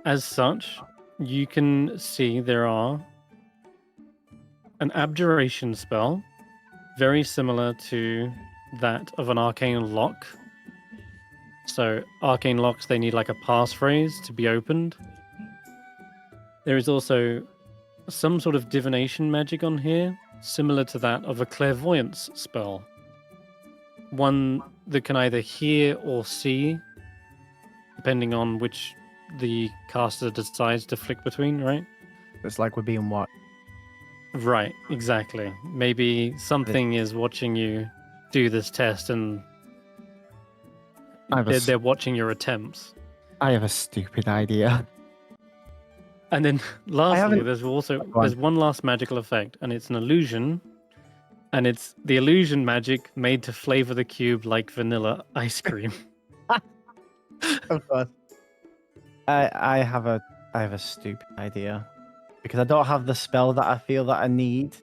As such, you can see there are an abjuration spell, very similar to that of an arcane lock. So arcane locks, they need like a passphrase to be opened. There is also some sort of divination magic on here, similar to that of a clairvoyance spell. One that can either hear or see, depending on which the caster decides to flick between, right? It's like we're being watched. Right, exactly. Maybe something is watching you do this test and they're watching your attempts. I have a stupid idea. And then lastly, there's Go on. one last magical effect, and it's an illusion. And it's the illusion magic made to flavor the cube like vanilla ice cream. Of course. I have a stupid idea. Because I don't have the spell that I feel that I need.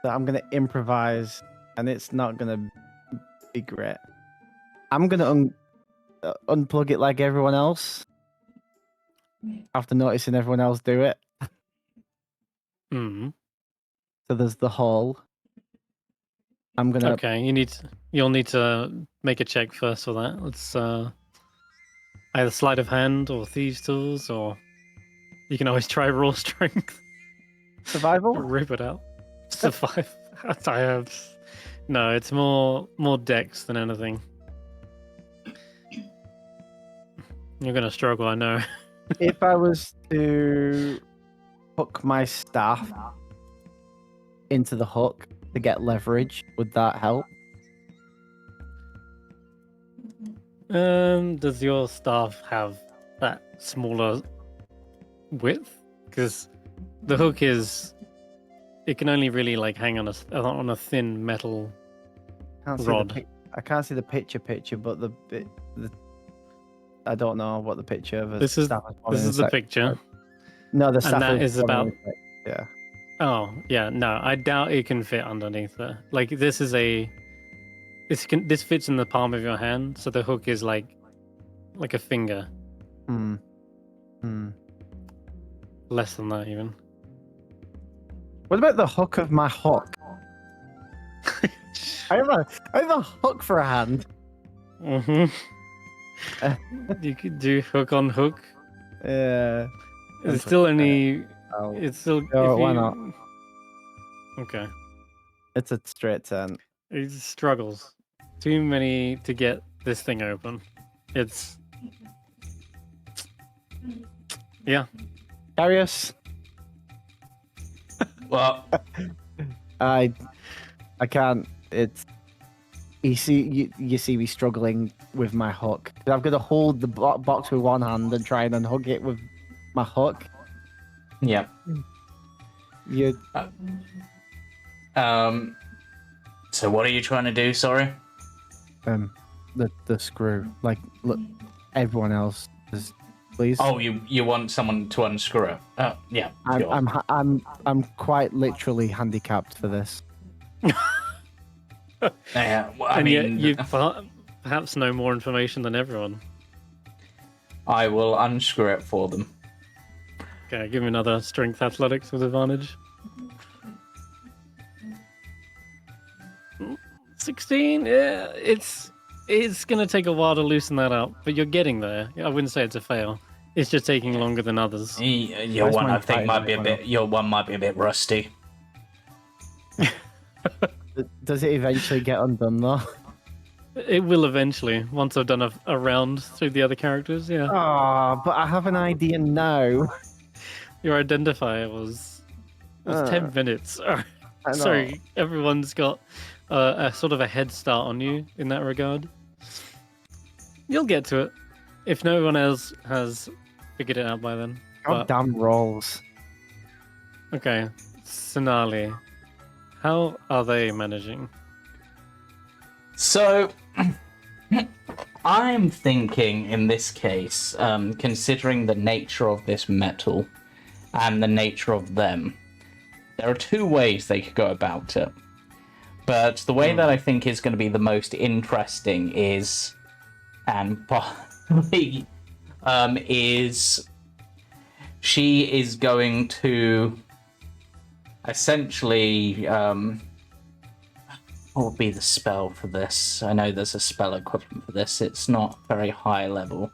So I'm gonna improvise, and it's not gonna be great. I'm gonna unplug it like everyone else. After noticing everyone else do it. Hmm. So there's the hole. I'm gonna. Okay, you'll need to make a check first for that. Let's either sleight of hand or thieves' tools, or you can always try raw strength. Survival? Rip it out. Survive. I have. No, it's more dex than anything. You're gonna struggle, I know. If I was to hook my staff into the hook to get leverage, would that help? Does your staff have that smaller width? Because the hook it can only really like hang on a thin metal rod. I can't see the picture, but the I don't know what the picture of This is the picture. No, the And staff that is about. Yeah. Oh yeah, no, I doubt it can fit underneath it. Like this fits in the palm of your hand, so the hook is like a finger. Less than that even. What about the hook of my hook? I have a hook for a hand. Mm-hmm. You could do hook on hook. Yeah. It's still only. Oh, It's still. why not? Okay. It's a straight 10. It struggles. Too many to get this thing open. It's. Yeah. Karius, Well, I can't. It's you see me struggling with my hook. I've got to hold the box with one hand and try and unhook it with my hook. yeah. You So what are you trying to do? Sorry. the screw. Like, look, everyone else is. Please. Oh, you want someone to unscrew it? Oh, yeah. Sure. I'm quite literally handicapped for this. Yeah, well, I And mean, yet you perhaps know more information than everyone. I will unscrew it for them. Okay, give me another strength athletics with advantage. 16? Yeah, it's gonna take a while to loosen that up, but you're getting there. I wouldn't say it's a fail. It's just taking longer than others. Your Where's one, my I think, fight might be a everyone bit. Your one might be a bit rusty. Does it eventually get undone though? It will eventually, once I've done a round through the other characters, yeah. Oh, but I have an idea now. Your identifier was 10 minutes. I know. Sorry, everyone's got a sort of a head start on you in that regard. You'll get to it. If no one else has figured it out by then. But, Damn rolls. okay, Sinali. How are they managing? So, I'm thinking in this case, considering the nature of this metal, and the nature of them. There are two ways they could go about it. But the way that I think is going to be the most interesting is, and possibly, is she is going to essentially, what would be the spell for this? I know there's a spell equivalent for this. It's not very high level,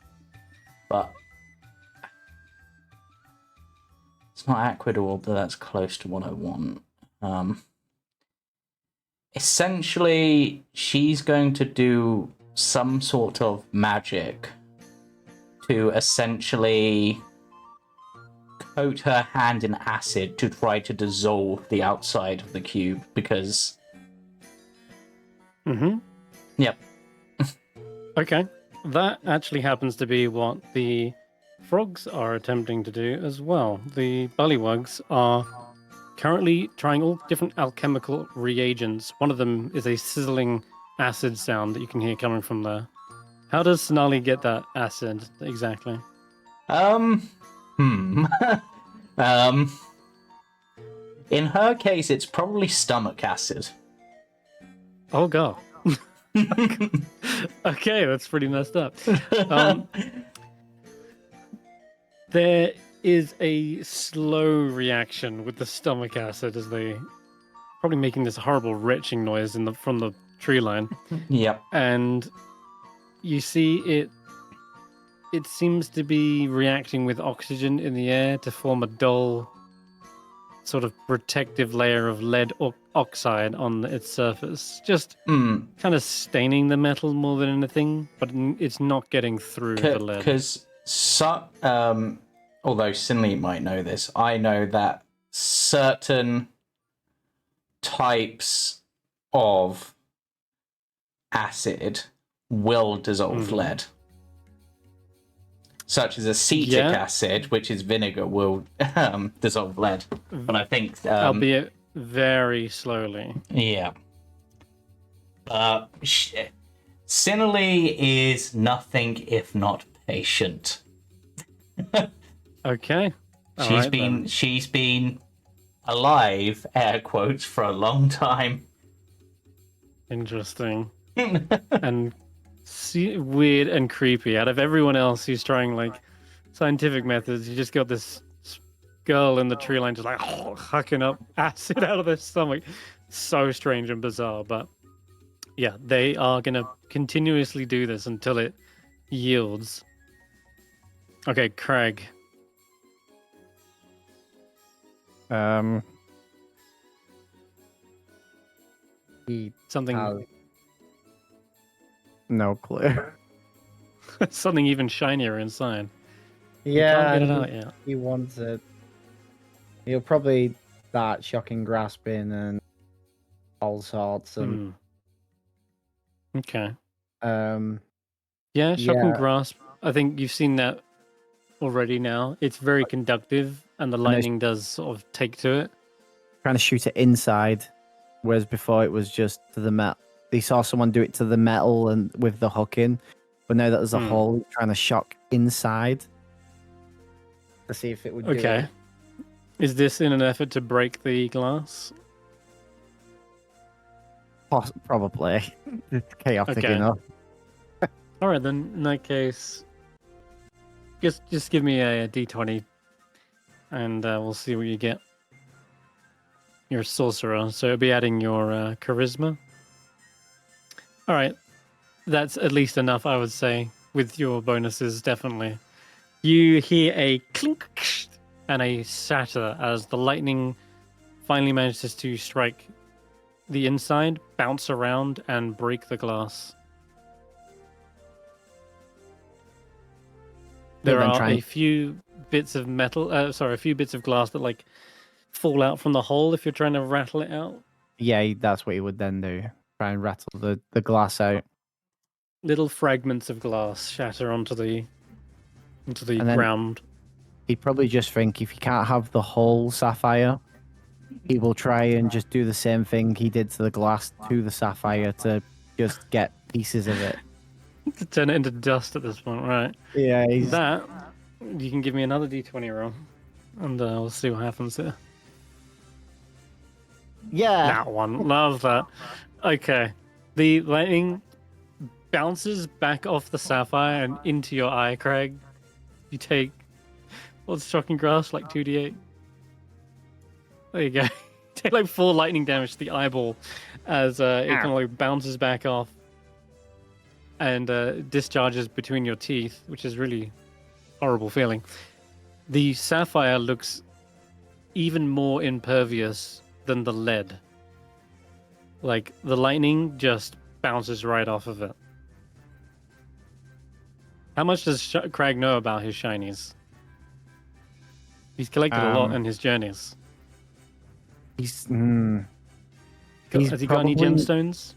but it's not Aquidor, but that's close to what I want. Essentially, she's going to do some sort of magic to essentially coat her hand in acid to try to dissolve the outside of the cube, because... Yep. Okay. That actually happens to be what the frogs are attempting to do as well. The bullywugs are currently trying all different alchemical reagents. One of them is a sizzling acid sound that you can hear coming from there. How does Sinali get that acid exactly? In her case, it's probably stomach acid. Oh god. Okay, that's pretty messed up. There is a slow reaction with the stomach acid as they probably making this horrible retching noise from the tree line. Yep. And you see it seems to be reacting with oxygen in the air to form a dull sort of protective layer of lead oxide on its surface, just kind of staining the metal more than anything, but it's not getting through the lead. Because although Sinali might know this, I know that certain types of acid will dissolve lead. Such as acetic acid, which is vinegar, will dissolve lead. But I think... albeit very slowly. Yeah. Sinali is nothing if not patient. Okay. She's been alive, air quotes, for a long time. Interesting. And weird and creepy. Out of everyone else who's trying like scientific methods, you just got this girl in the tree line just like hucking up acid out of their stomach. So strange and bizarre, but yeah, they are gonna continuously do this until it yields. Okay, Krag. Something. No clue. Something even shinier inside. Yeah, can't get it out yet. He wants it. He'll probably start shocking, grasping, and all sorts. And okay. Yeah, shock and grasp. I think you've seen that already now. It's very conductive, and the lightning does sort of take to it. Trying to shoot it inside, whereas before it was just to the metal. They saw someone do it to the metal and with the hook in, but now that there's a hole, trying to shock inside to see if it would do it. Is this in an effort to break the glass? Probably. It's chaotic enough. All right, then. In that case, just give me a d20, and we'll see what you get. You're a sorcerer, so it'll be adding your charisma. All right, that's at least enough, I would say, with your bonuses, definitely. You hear a clink and a shatter as the lightning finally manages to strike the inside, bounce around, and break the glass. There are a few bits of metal, a few bits of glass that like fall out from the hole if you're trying to rattle it out. Yeah, that's what he would then do. Try and rattle the glass out. Little fragments of glass shatter onto the ground. He'd probably just think if he can't have the whole sapphire, he will try and just do the same thing he did to the glass to the sapphire to just get pieces of it. To turn it into dust at this point, right? Yeah, That, you can give me another d20 roll. and we'll see what happens here. Yeah. That one, love that. Okay, the lightning bounces back off the sapphire and into your eye, Krag. You take what's shocking grass, like 2d8. There you go. Take like 4 lightning damage to the eyeball as it kind of like bounces back off and discharges between your teeth, which is really horrible feeling. The sapphire looks even more impervious than the lead. Like the lightning just bounces right off of it. How much does Krag know about his shinies? He's collected a lot in his journeys. He's Has he got any gemstones?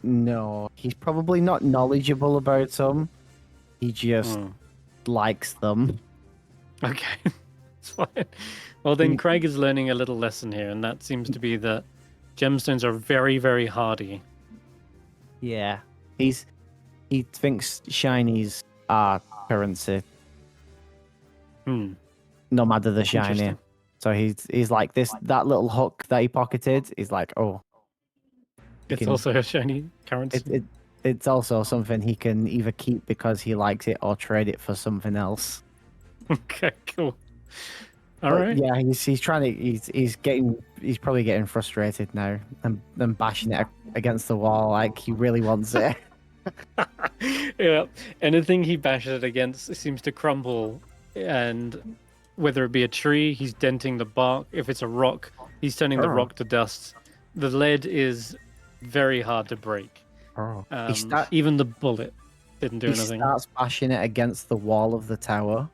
No, he's probably not knowledgeable about them. He just likes them. Okay, it's fine. Well, then Krag is learning a little lesson here, and that seems to be that gemstones are very, very hardy. Yeah, he thinks shinies are currency, no matter the shiny. Interesting. So he's like that little hook that he pocketed. He's like, oh, It's also a shiny currency. It's also something he can either keep because he likes it or trade it for something else. Okay, cool. All right. Yeah, he's trying to. He's probably getting frustrated now and bashing it against the wall like he really wants it. Yeah, anything he bashes it against seems to crumble, and whether it be a tree, he's denting the bark. If it's a rock, he's turning the rock to dust. The lead is very hard to break. Even the bullet didn't do anything. He starts bashing it against the wall of the tower.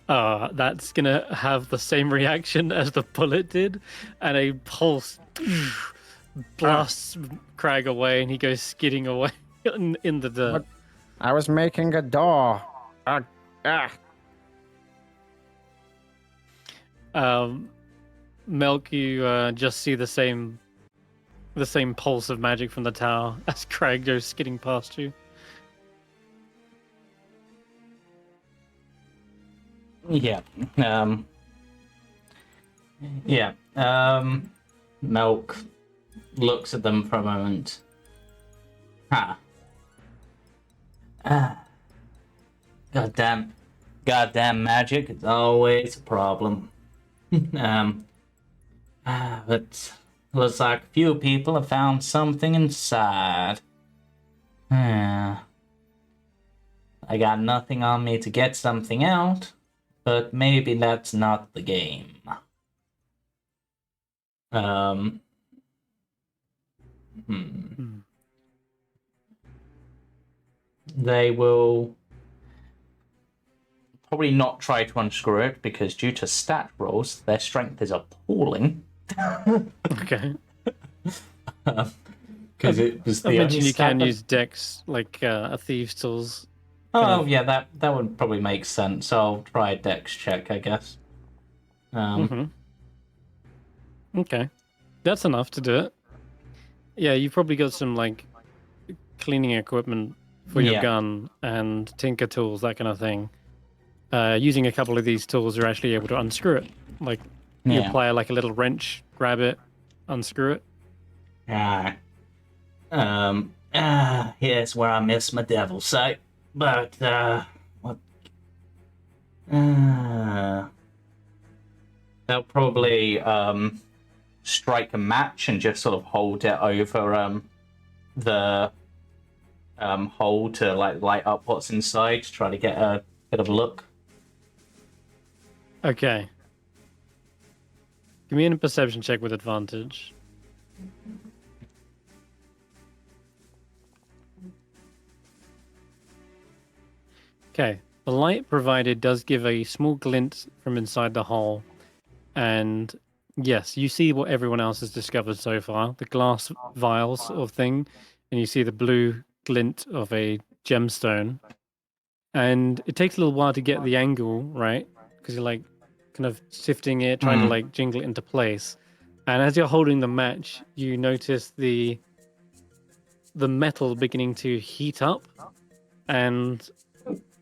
That's gonna have the same reaction as the bullet did, and a pulse blasts Krag away, and he goes skidding away in the dirt. I was making a door. Melk, you just see the same pulse of magic from the tower as Krag goes skidding past you. Yeah. Melk looks at them for a moment. Goddamn magic. It's always a problem. But looks like a few people have found something inside. I got nothing on me to get something out, but maybe that's not the game. They will probably not try to unscrew it because due to stat rolls, their strength is appalling. Okay. Because it was the I imagine only you stat can that- use dex like a thieves' tools. Oh yeah, that would probably make sense. I'll try a dex check, I guess. Okay, that's enough to do it. Yeah, you've probably got some like cleaning equipment for your gun and tinker tools, that kind of thing. Using a couple of these tools, you're actually able to unscrew it. Like you apply like a little wrench, grab it, unscrew it. Here's where I miss my devil sight. But what? They'll probably strike a match and just sort of hold it over the hole to like light up what's inside to try to get a bit of a look. Okay. Give me a perception check with advantage. Okay. The light provided does give a small glint from inside the hole. And yes, you see what everyone else has discovered so far. The glass vials of thing. And you see the blue glint of a gemstone. And it takes a little while to get the angle right. Because you're like kind of sifting it, trying to like jingle it into place. And as you're holding the match, you notice the metal beginning to heat up. And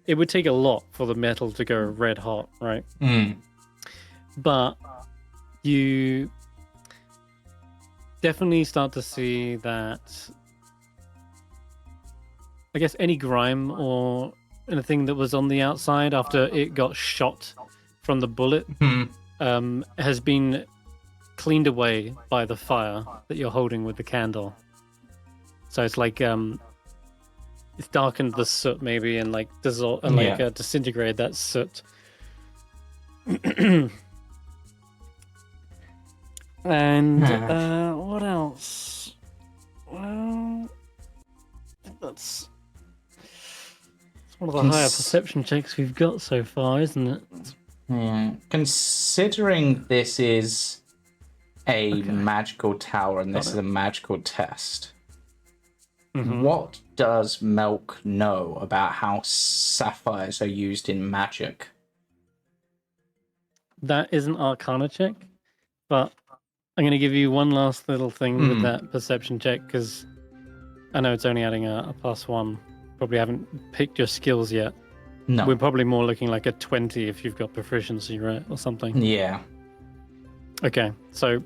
it would take a lot for the metal to go red hot, right? Mm. But you definitely start to see that, I guess, any grime or anything that was on the outside after it got shot from the bullet has been cleaned away by the fire that you're holding with the candle. So it's like it's darkened the soot maybe and like disintegrated that soot. And what else? Well, I think that's one of the higher perception checks we've got so far, isn't it? Yeah. Considering this is a magical tower and this is a magical test, what does Melk know about how sapphires are used in magic? That is an Arcana check, but I'm going to give you one last little thing with that perception check, because I know it's only adding a +1. Probably haven't picked your skills yet. No. We're probably more looking like a 20 if you've got proficiency, right? Or something. Yeah. Okay, so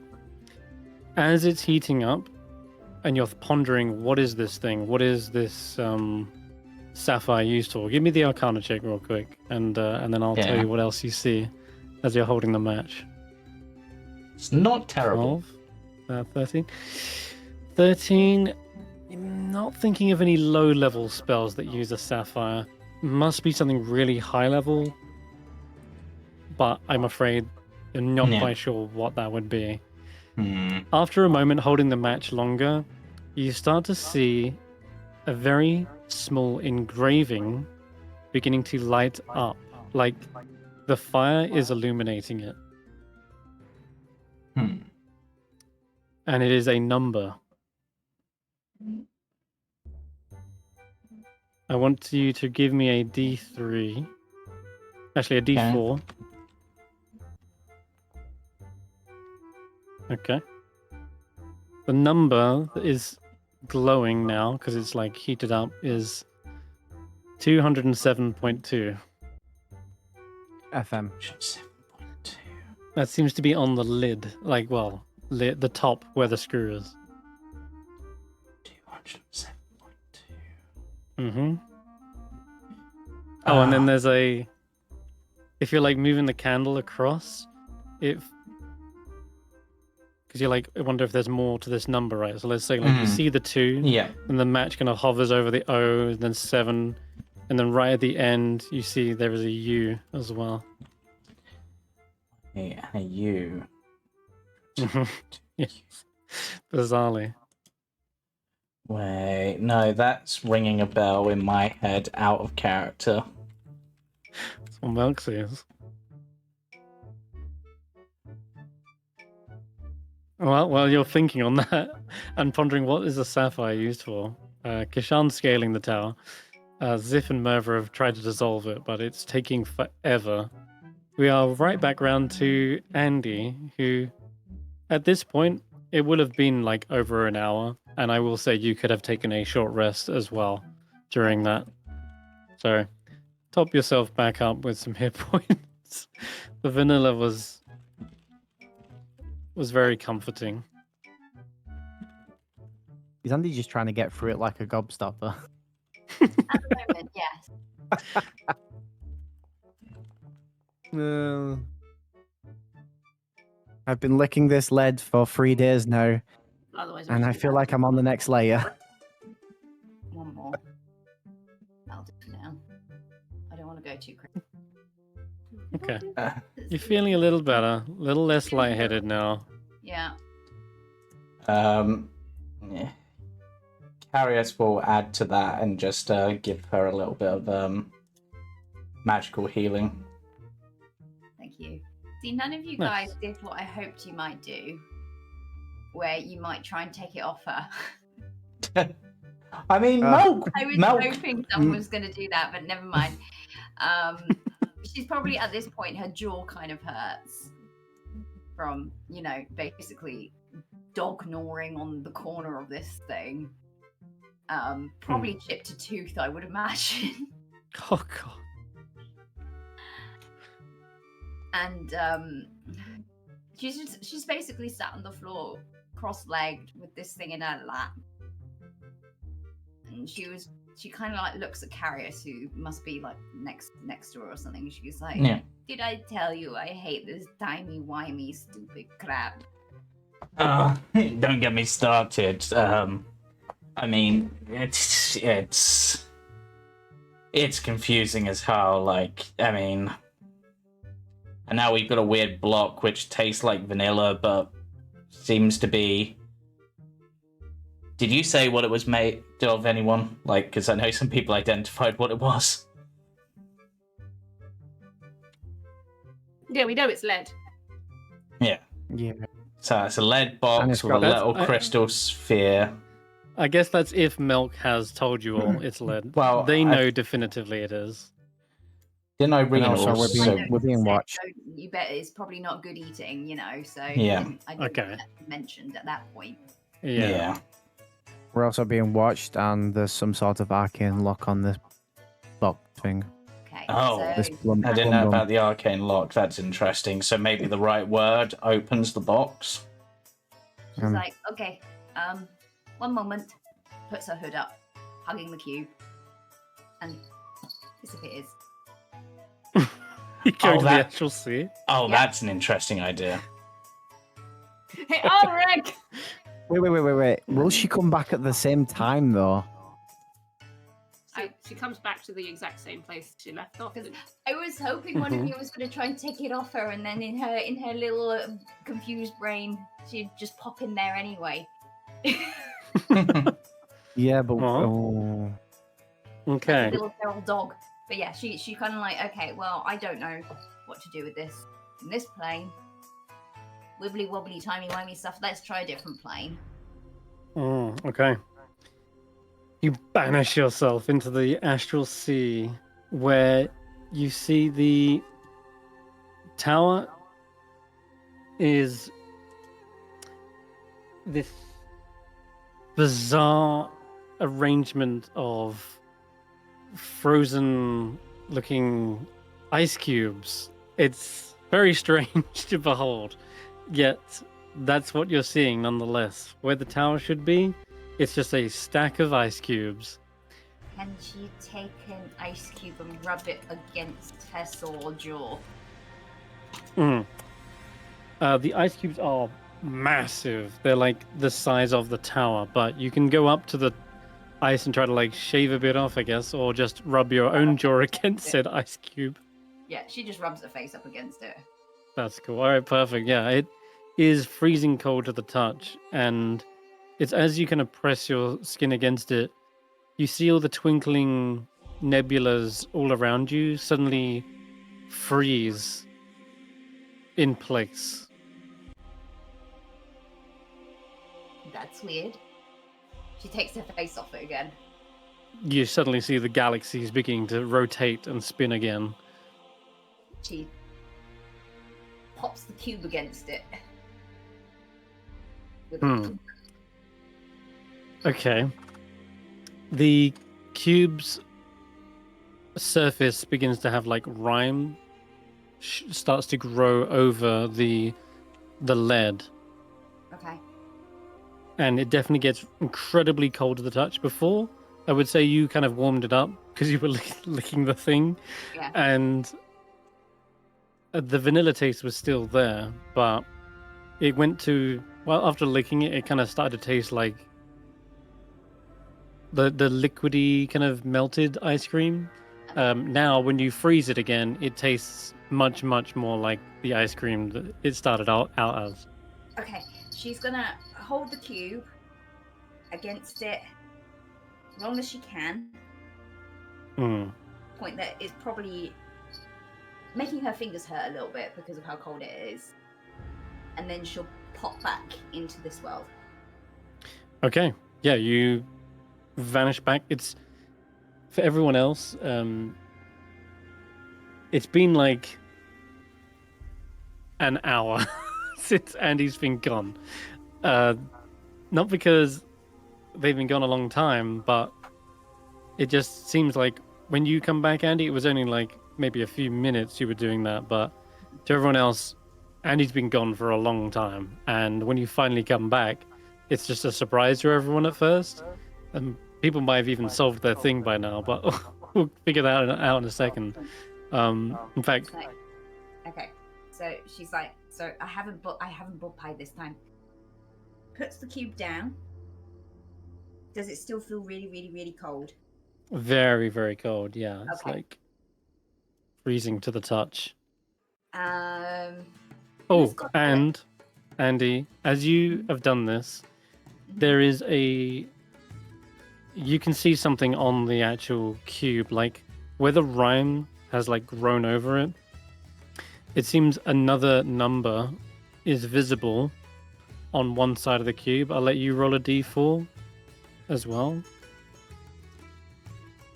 as it's heating up and you're pondering, what is this thing? What is this sapphire used for? Give me the Arcana check real quick, and then I'll tell you what else you see as you're holding the match. It's not terrible. 12, 13. 13. Not thinking of any low-level spells that use a sapphire. Must be something really high-level, but I'm afraid you're not quite sure what that would be. After a moment holding the match longer, you start to see a very small engraving beginning to light up, like the fire is illuminating it. And it is a number. I want you to give me a D3. Actually, a D4. Okay. The number that is glowing now, because it's like heated up, is 207.2. FM. 7.2. That seems to be on the lid. Like, well, the top where the screw is. 207.2. Oh, and then there's a... If you're like moving the candle across, because you're like, I wonder if there's more to this number, right? So let's say like you see the 2, and the match kind of hovers over the O, and then 7, and then right at the end you see there is a U as well. Yeah, a U. Yes. Bizarrely. Wait, no, that's ringing a bell in my head, out of character. That's what Melk says. Well, while you're thinking on that and pondering what is a sapphire used for, Kesh'an's scaling the tower. Ziff and Merva have tried to dissolve it, but it's taking forever. We are right back round to Andy, who, at this point, it would have been like over an hour, and I will say you could have taken a short rest as well during that. So, top yourself back up with some hit points. The vanilla was very comforting. Is Andy just trying to get through it like a gobstopper? At the moment, yes. I've been licking this lead for 3 days now, Otherwise, and I feel like I'm on the next layer. One more. I'll do it now. I don't want to go too crazy. Okay. You're feeling a little better, a little less lightheaded now. Yeah. Yeah. Karius will add to that and just give her a little bit of magical healing. Thank you. See, none of you guys did what I hoped you might do, where you might try and take it off her. I mean, Melk. I was hoping someone was going to do that, but never mind. She's probably at this point, her jaw kind of hurts from, basically dog gnawing on the corner of this thing. Probably chipped a tooth, I would imagine. Oh, God. And she's basically sat on the floor, cross-legged, with this thing in her lap. And she kind of like looks at Karius, who must be like next to her or something. She's like, Yeah. "Did I tell you I hate this timey-wimey stupid crap?" Don't get me started. I mean, it's confusing as hell. Like, I mean, and now we've got a weird block which tastes like vanilla, but seems to be. Did you say what it was made of, anyone? Like, because I know some people identified what it was. Yeah, we know it's lead. Yeah. Yeah. So it's a lead And box it's with a got- little crystal sphere. I guess that's if Melk has told you all it's lead. Well, they I- know definitively it is. Didn't Eirina also also? we're being Said, watched. "Don't- You bet it's probably not good eating, you know." So Yeah. I didn't Okay. mentioned at that point. Yeah. We're also being watched, and there's some sort of arcane lock on this lock thing. Okay. Oh. This so plum, I didn't plum know bum. about the arcane lock. That's interesting. So maybe the right word opens the box. she's Um, like, "Okay, one moment." Puts her hood up, hugging the cube, and disappears. You go Oh, to that- the actual sea. Oh, Yeah. that's an interesting idea. Hey, Ulrich! Wait. Will she come back at the same time, though? She comes back to the exact same place she left off. Because I was hoping one of you was going to try and take it off her, and then in her little confused brain, she'd just pop in there anyway. Yeah, but Oh. Like Okay. a little feral dog. But yeah, she kind of like, okay, well, I don't know what to do with this. In this plane, wibbly wobbly, timey wimey stuff. Let's try a different plane. Okay. You banish yourself into the astral sea, where you see the tower is this bizarre arrangement of frozen looking ice cubes. It's very strange to behold, yet that's what you're seeing nonetheless. Where the tower should be, it's just a stack of ice cubes. Can she take an ice cube and rub it against her sore jaw? The ice cubes are massive. They're like the size of the tower, but you can go up to the ice and try to like shave a bit off, I guess, or just rub your own jaw against said ice cube. Yeah, she just rubs her face up against it. That's cool. All right, perfect. Yeah, it is freezing cold to the touch, and it's as you kind of press your skin against it, you see all the twinkling nebulas all around you suddenly freeze in place. That's weird. She takes her face off it again. You suddenly see the galaxies beginning to rotate and spin again. She pops the cube against it. With Hmm. Okay. The cube's surface begins to have like rime, starts to grow over the lead, Okay. and it definitely gets incredibly cold to the touch. Before, I would say you kind of warmed it up because you were licking the thing, Yeah. and the vanilla taste was still there, but it went to, well, after licking it, it kind of started to taste like the liquidy kind of melted ice cream. Now, when you freeze it again, it tastes much, much more like the ice cream that it started out as. Okay. She's gonna hold the cube against it as long as she can. Mm. Point that is probably making her fingers hurt a little bit because of how cold it is. And then she'll pop back into this world. Okay, yeah, you vanish back. It's for everyone else. It's been like an hour since Andy's been gone. Not because they've been gone a long time, but it just seems like when you come back, Andy, it was only like maybe a few minutes you were doing that, but to everyone else, Andy's been gone for a long time, and when you finally come back, it's just a surprise to everyone at first. And people might have even solved their thing by now, but we'll figure that out in a second. In fact, So, okay. So she's like, so I haven't bought pie this time. Puts the cube down. Does it still feel really, really, really cold? very, very cold. Yeah, it's Okay. like freezing to the touch. Who's Oh, got and Andy, as you have done this, there is a. You can see something on the actual cube, like where the rime has like grown over it. It seems another number is visible on one side of the cube. I'll let you roll a d4 as well.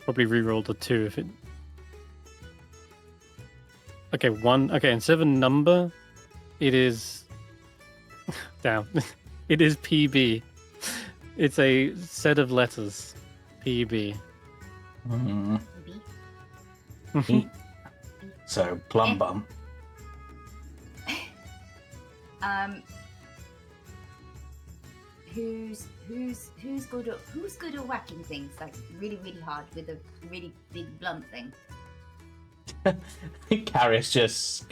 Probably re-roll the 2 if it. Okay, 1. Okay, instead of a number, it is. Damn. It is PB. It's a set of letters. PB. Mm. Maybe? So plum bum. Who's good at whacking things like really, really hard with a really big blunt thing? Karius just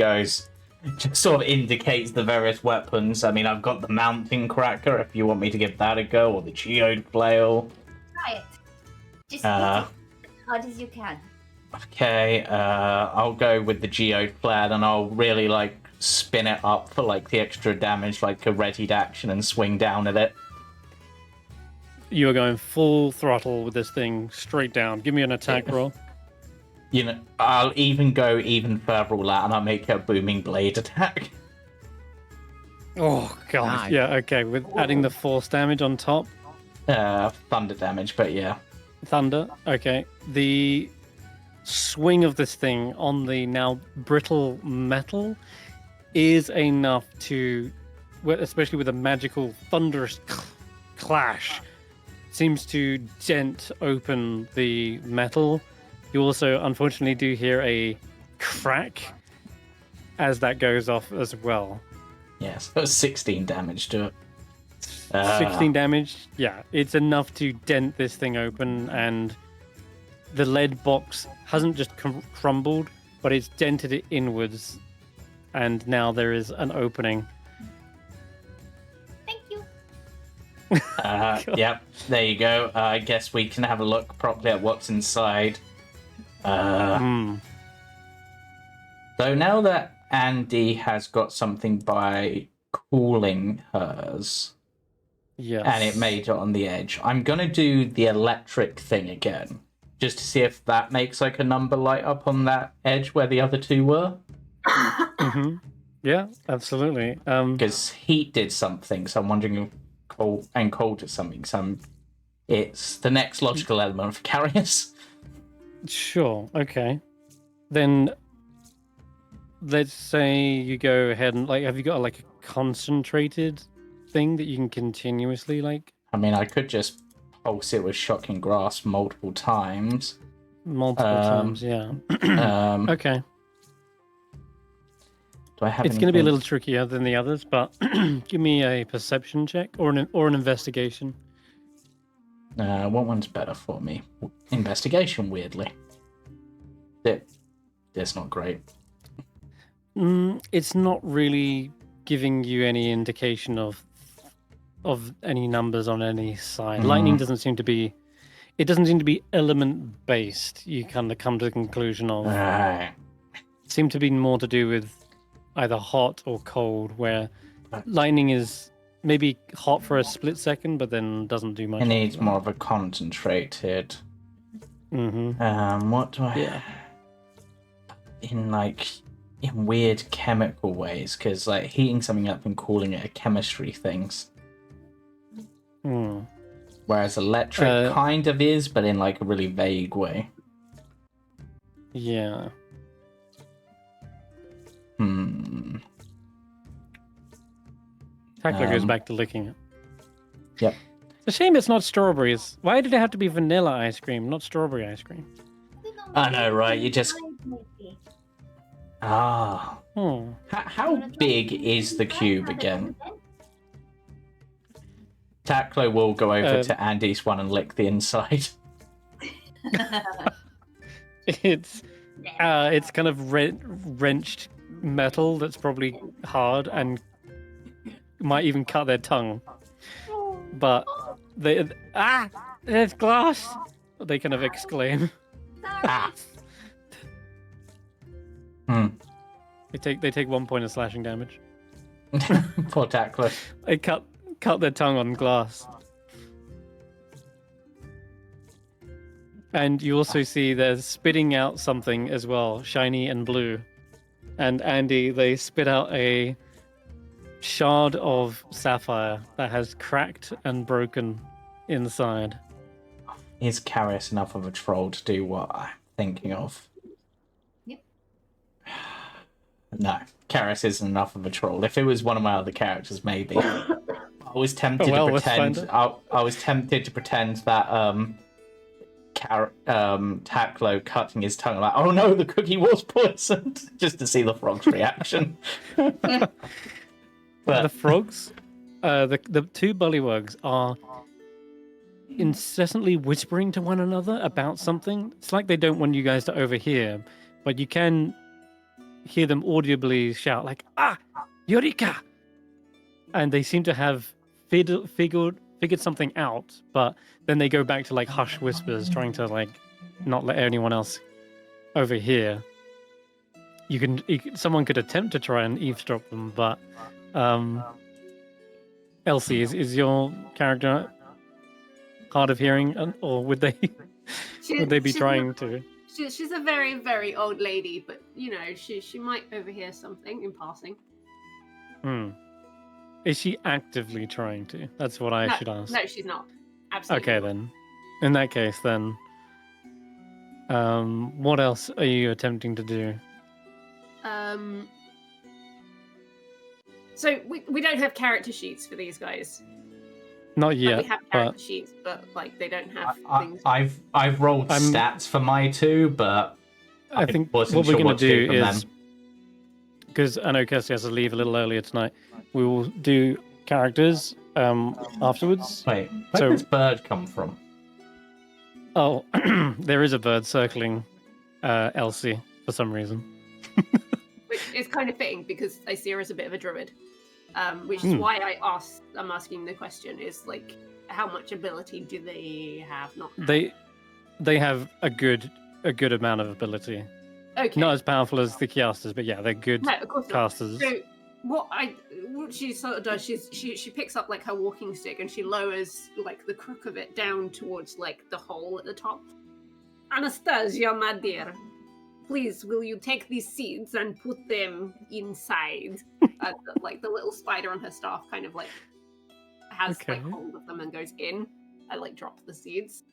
sort of indicates the various weapons. I mean, I've got the mounting cracker if you want me to give that a go, or the geode flail. Try it. Just hit it as hard as you can. Okay, I'll go with the geode flail, and I'll really like spin it up for like the extra damage, like a readied action, and swing down at it. You are going full throttle with this thing straight down. Give me an attack roll. You know, I'll even go even further all out, and I'll make a booming blade attack. Oh god. Nice. Yeah, okay, with adding the force damage on top. Thunder damage, but yeah. Thunder. Okay. The swing of this thing on the now brittle metal is enough to, especially with a magical thunderous clash, seems to dent open the metal. You also unfortunately do hear a crack as that goes off as well. Yes, that was 16 damage to it. 16 damage. Yeah, it's enough to dent this thing open, and the lead box hasn't just crumbled, but it's dented it inwards, and now there is an opening. Thank you. Yep, there you go. I guess we can have a look properly at what's inside. So now that Andy has got something by cooling hers, Yes. and it made it on the edge, I'm gonna do the electric thing again, just to see if that makes like a number light up on that edge where the other two were. Mm-hmm. Yeah, absolutely. Because heat did something, so I'm wondering if cold did something. So it's the next logical element for Karius. Sure. Okay. Then let's say you go ahead and have you got like a concentrated thing that you can continuously I mean, I could just pulse it with shocking grasp multiple times. multiple times? Yeah. Okay. Do I have? It's going to be a little trickier than the others, but give me a perception check or an investigation. What one's better for me? Investigation, weirdly. That's not great. It's not really giving you any indication of any numbers on any side. Lightning doesn't seem to be. It doesn't seem to be element based. You kind of come to the conclusion of. Right. It seemed to be more to do with either hot or cold, where lightning is maybe hot for a split second, but then doesn't do much. It needs more of a concentrated. Mm-hmm. What do I? Yeah. In weird chemical ways, because like heating something up and cooling it are chemistry things. Whereas electric kind of is, but in like a really vague way. Yeah. Tackler goes back to licking it. Yep. It's a shame it's not strawberries. Why did it have to be vanilla ice cream, not strawberry ice cream? I know, right? You just Oh, How big is the cube again? Taklo will go over to Andy's one and lick the inside. it's kind of wrenched metal that's probably hard and might even cut their tongue. But there's glass! They kind of exclaim. Ah. They take 1 point of slashing damage. Poor Taklo. They cut their tongue on glass. And you also see they're spitting out something as well, shiny and blue. And Andy, they spit out a shard of sapphire that has cracked and broken inside. Is Karius enough of a troll to do what I'm thinking of? Yep. No, Karius isn't enough of a troll. If it was one of my other characters, maybe. I was tempted to pretend. I was tempted to pretend that Taklo cutting his tongue, like, oh no, the cookie was poisoned, just to see the frog's reaction. But the frogs, the two bullywugs are incessantly whispering to one another about something. It's like they don't want you guys to overhear, but you can hear them audibly shout like, Eureka! And they seem to have figured something out, but then they go back to like hush whispers, trying to like not let anyone else overhear. Someone could attempt to try and eavesdrop them, but Elsie, is your character hard of hearing, or would they be trying to? She's a very, very old lady, but you know, she might overhear something in passing. Is she actively trying to? That's what I should ask. No, she's not. Absolutely. Okay, then. In that case, then, what else are you attempting to do? So we don't have character sheets for these guys. Not yet. Like, we have character sheets, but like they don't have things. I've rolled stats for my two, but I think what we're going to do is, because I know Kirstie has to leave a little earlier tonight, we will do characters afterwards. Wait, where did this bird come from? Oh, there is a bird circling Elsie for some reason. Which is kind of fitting because I see her as a bit of a druid. Which is why I'm asking the question is like, how much ability do they have? Not have? They have a good amount of ability. Okay. Not as powerful as the Kiasters, but yeah, they're good casters. So what she sort of does, she picks up like her walking stick and she lowers like the crook of it down towards like the hole at the top. Anastasia, my dear, please will you take these seeds and put them inside? Like the little spider on her staff kind of like has like hold of them and goes in. I like drop the seeds.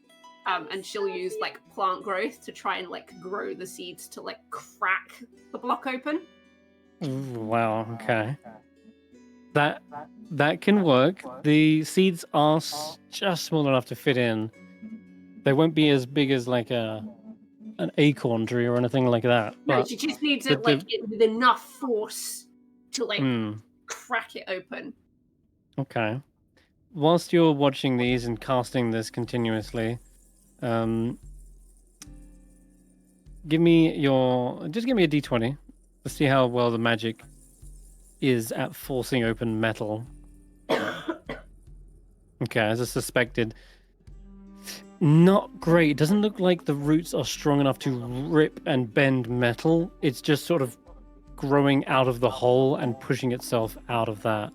And she'll use like plant growth to try and like grow the seeds to like crack the block open. Wow, okay. That can work. The seeds are just small enough to fit in. They won't be as big as like an acorn tree or anything like that. No, she just needs it like with enough force to like crack it open. Okay. Whilst you're watching these and casting this continuously, give me a d20. Let's see how well the magic is at forcing open metal. Okay, as I suspected, not great. It doesn't look like the roots are strong enough to rip and bend metal. It's just sort of growing out of the hole and pushing itself out of that.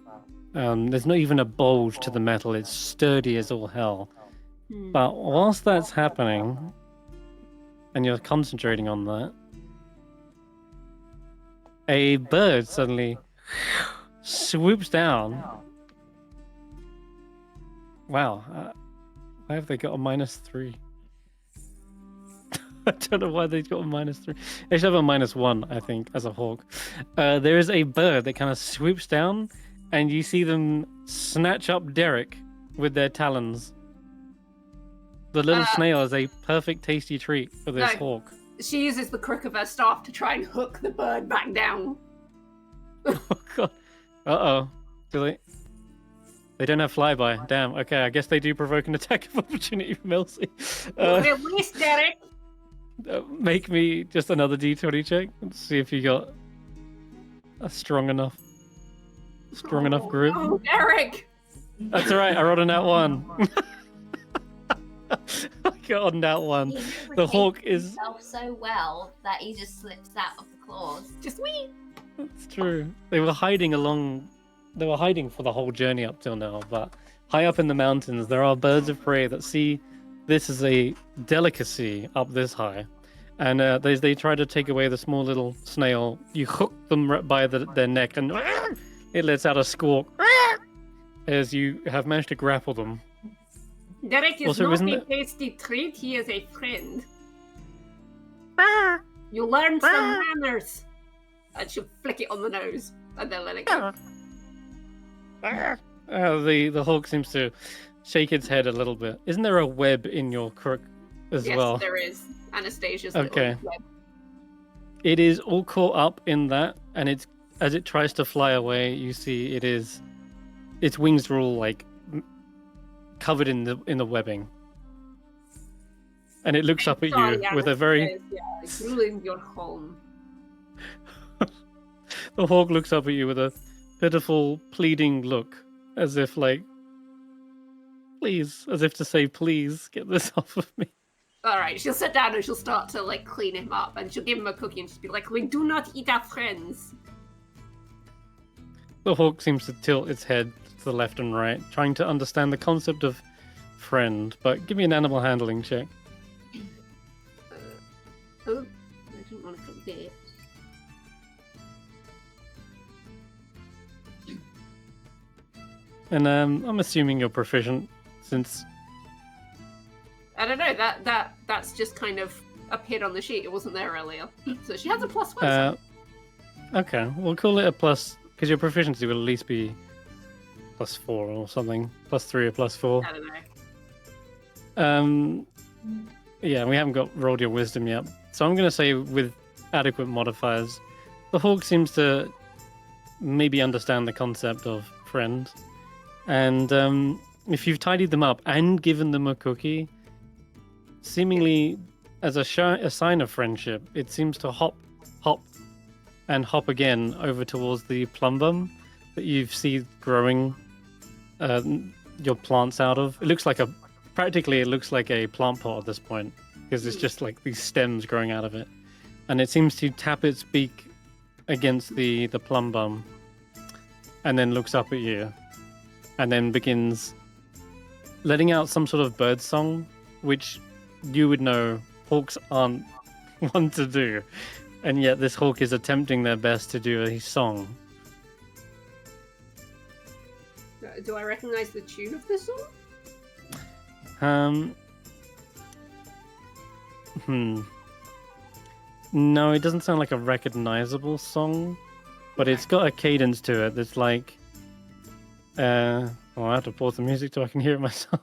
There's not even a bulge to the metal. It's sturdy as all hell. But whilst that's happening, and you're concentrating on that, a bird suddenly swoops down. Wow. Why have they got a -3? I don't know why they've got a -3. They should have a -1, I think, as a hawk. There is a bird that kind of swoops down, and you see them snatch up Derek with their talons. The little snail is a perfect tasty treat for this hawk. She uses the crook of her staff to try and hook the bird back down. Oh god. Uh-oh. Do they? They don't have flyby. Damn. Okay, I guess they do provoke an attack of opportunity from Elsie. Release, Derek. Make me just another d20 check and see if you got a strong enough grip. Oh, Derek. That's all right. I rolled a nat 1. I got on that one. He The hawk protects is. himself so well that he just slips out of the claws. Just wee. That's true. They were hiding for the whole journey up till now, but high up in the mountains, there are birds of prey that see this as a delicacy up this high. And they try to take away the small little snail. You hook them right by their neck, and it lets out a squawk as you have managed to grapple them. Derek is Also, not isn't a it- tasty treat, he is a friend. You learn some manners. And she'll flick it on the nose, and then let it go. The hawk seems to shake its head a little bit. Isn't there a web in your crook as Yes, well? there is. Anastasia's Okay. little web. It is all caught up in that, and it's as it tries to fly away, you see its wings are all like covered in the webbing, and it looks up at Sorry, you with a very. Anastasia, it's ruined your home. The hawk looks up at you with a pitiful, pleading look, as if like, please, as if to say, please get this off of me. Alright, she'll sit down and she'll start to like clean him up, and she'll give him a cookie and just be like, we do not eat our friends. The hawk seems to tilt its head to the left and right, trying to understand the concept of friend. But give me an animal handling check. Oh, I didn't want to put there. And I'm assuming you're proficient, since I don't know, that's just kind of appeared on the sheet. It wasn't there earlier. So she has a +1. okay, we'll call it a plus, because your proficiency will at least be +4 or something, +3 or +4. I don't know. Yeah, we haven't got rolled your wisdom yet, so I'm gonna say with adequate modifiers, the hawk seems to maybe understand the concept of friend, and if you've tidied them up and given them a cookie, seemingly as a sign of friendship, it seems to hop, and hop again over towards the plumbum that you see growing your plants out of. It looks like a plant pot at this point, because it's just like these stems growing out of it, and it seems to tap its beak against the plumbum, and then looks up at you, and then begins letting out some sort of bird song, which you would know hawks aren't one to do, and yet this hawk is attempting their best to do a song. Do I recognize the tune of this song? No, it doesn't sound like a recognizable song, but it's got a cadence to it that's like, I have to pause the music so I can hear it myself.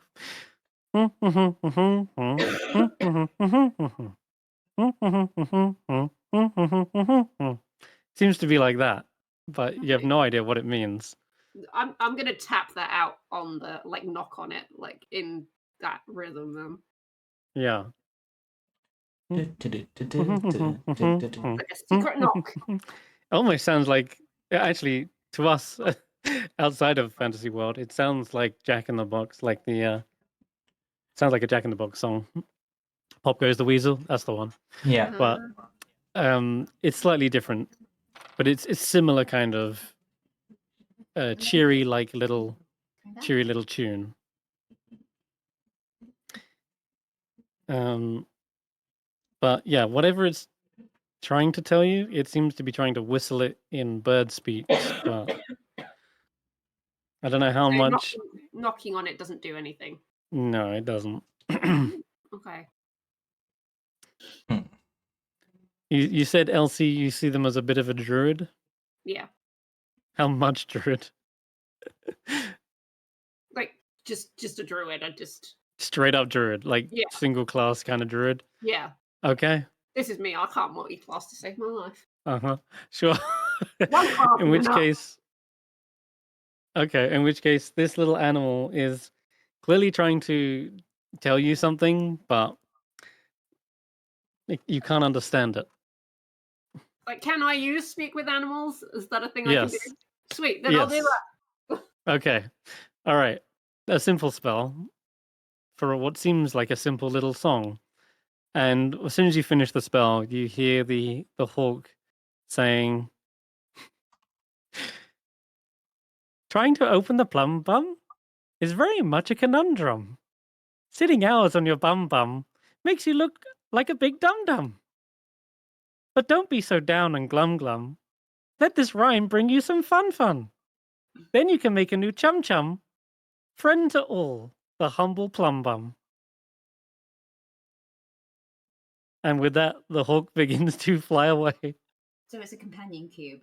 Seems to be like that, but you have no idea what it means. I'm gonna tap that out on the like knock on it, like in that rhythm. Yeah. Like a secret knock. Almost sounds like, actually, to us outside of fantasy world, it sounds like Jack in the Box, like the sounds like a Jack in the Box song. Pop Goes the Weasel, that's the one. Yeah. But it's slightly different, but it's similar kind of cheery little tune. But yeah, whatever it's trying to tell you, it seems to be trying to whistle it in bird speech. But I don't know how So much. knocking on it doesn't do anything. No, it doesn't. Okay. You said, Elsie, you see them as a bit of a druid? Yeah. How much druid? Like just a druid. I just Straight up druid, like Yeah. single class kind of druid. yeah. Okay. This is me. I can't multi-class to save my life. Sure. One half in which enough. case, okay, in which case, this little animal is clearly trying to tell you something, but you can't understand it. Like, can I use speak with animals? Is that a thing I can do? Yes. Sweet, then I'll do that. Okay. All right. A simple spell for what seems like a simple little song. And as soon as you finish the spell, you hear the hawk saying, "Trying to open the plum bum is very much a conundrum. Sitting hours on your bum bum makes you look like a big dum-dum. But don't be so down and glum. Let this rhyme bring you some fun. Then you can make a new chum, friend to all, the humble plum bum." And with that, the hawk begins to fly away. So it's a companion cube.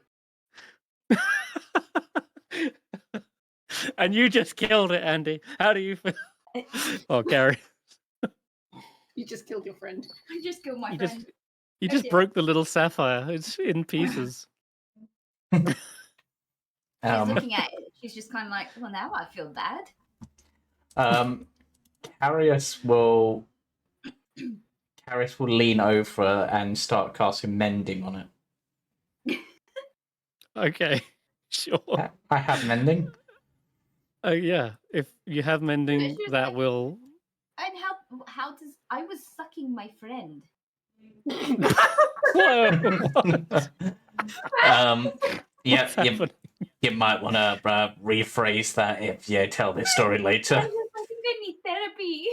And you just killed it, Andy. How do you feel? Oh, Gary. You just killed your friend. I just killed my You friend. just did. broke the little sapphire. It's in pieces. She's looking at it. She's just kind of like, well, now I feel bad. Karius will lean over and start casting mending on it. Okay, sure. I have mending. Yeah, if you have mending, She's that like- will. And how does I was sucking my friend? Yeah, What's happening? you might want to rephrase that if you tell this story later. I think I need therapy.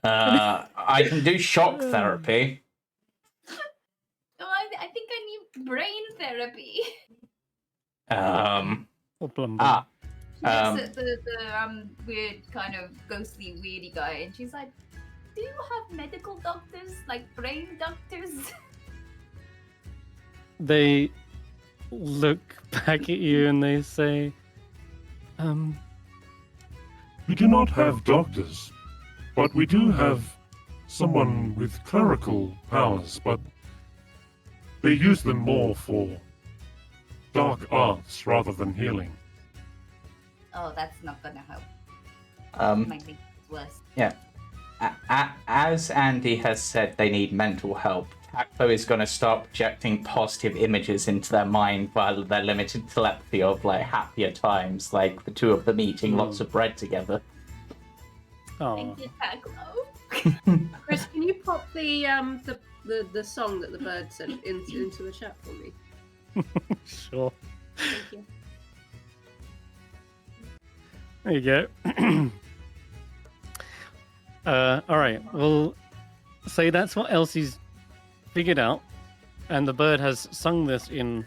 I can do shock therapy. Oh, I think I need brain therapy. Or plum bum. She looks at the weird kind of ghostly weirdy guy, and she's like, "Do you have medical doctors, like brain doctors?" They look back at you and they say, We do not have doctors, but we do have someone with clerical powers, but they use them more for dark arts rather than healing. Oh, that's not gonna help. Might make it worse. Yeah. As Andy has said, they need mental help. Takpo is going to start projecting positive images into their mind while their limited telepathy of like happier times, like the two of them eating lots of bread together. "Oh, Thank you, Taklo. Chris, can you pop the song that the bird said into the chat for me? sure." Thank you. There you go. All right. Well, say that's what Elsie's figured out, and the bird has sung this in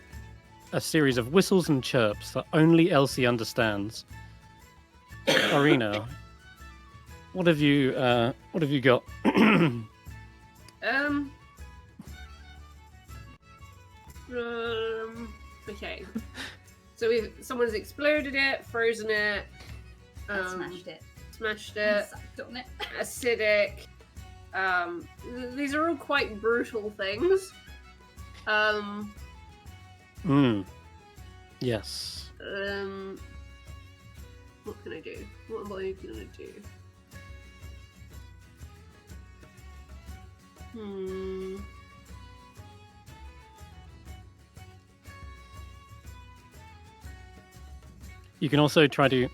a series of whistles and chirps that only Elsie understands. Eirina, what have you got? Okay. So someone's exploded it, frozen it, Smashed it. smashed it, Sucked on it. acidic. These are all quite brutal things. Yes. What can I do? What am I gonna do? You can also try to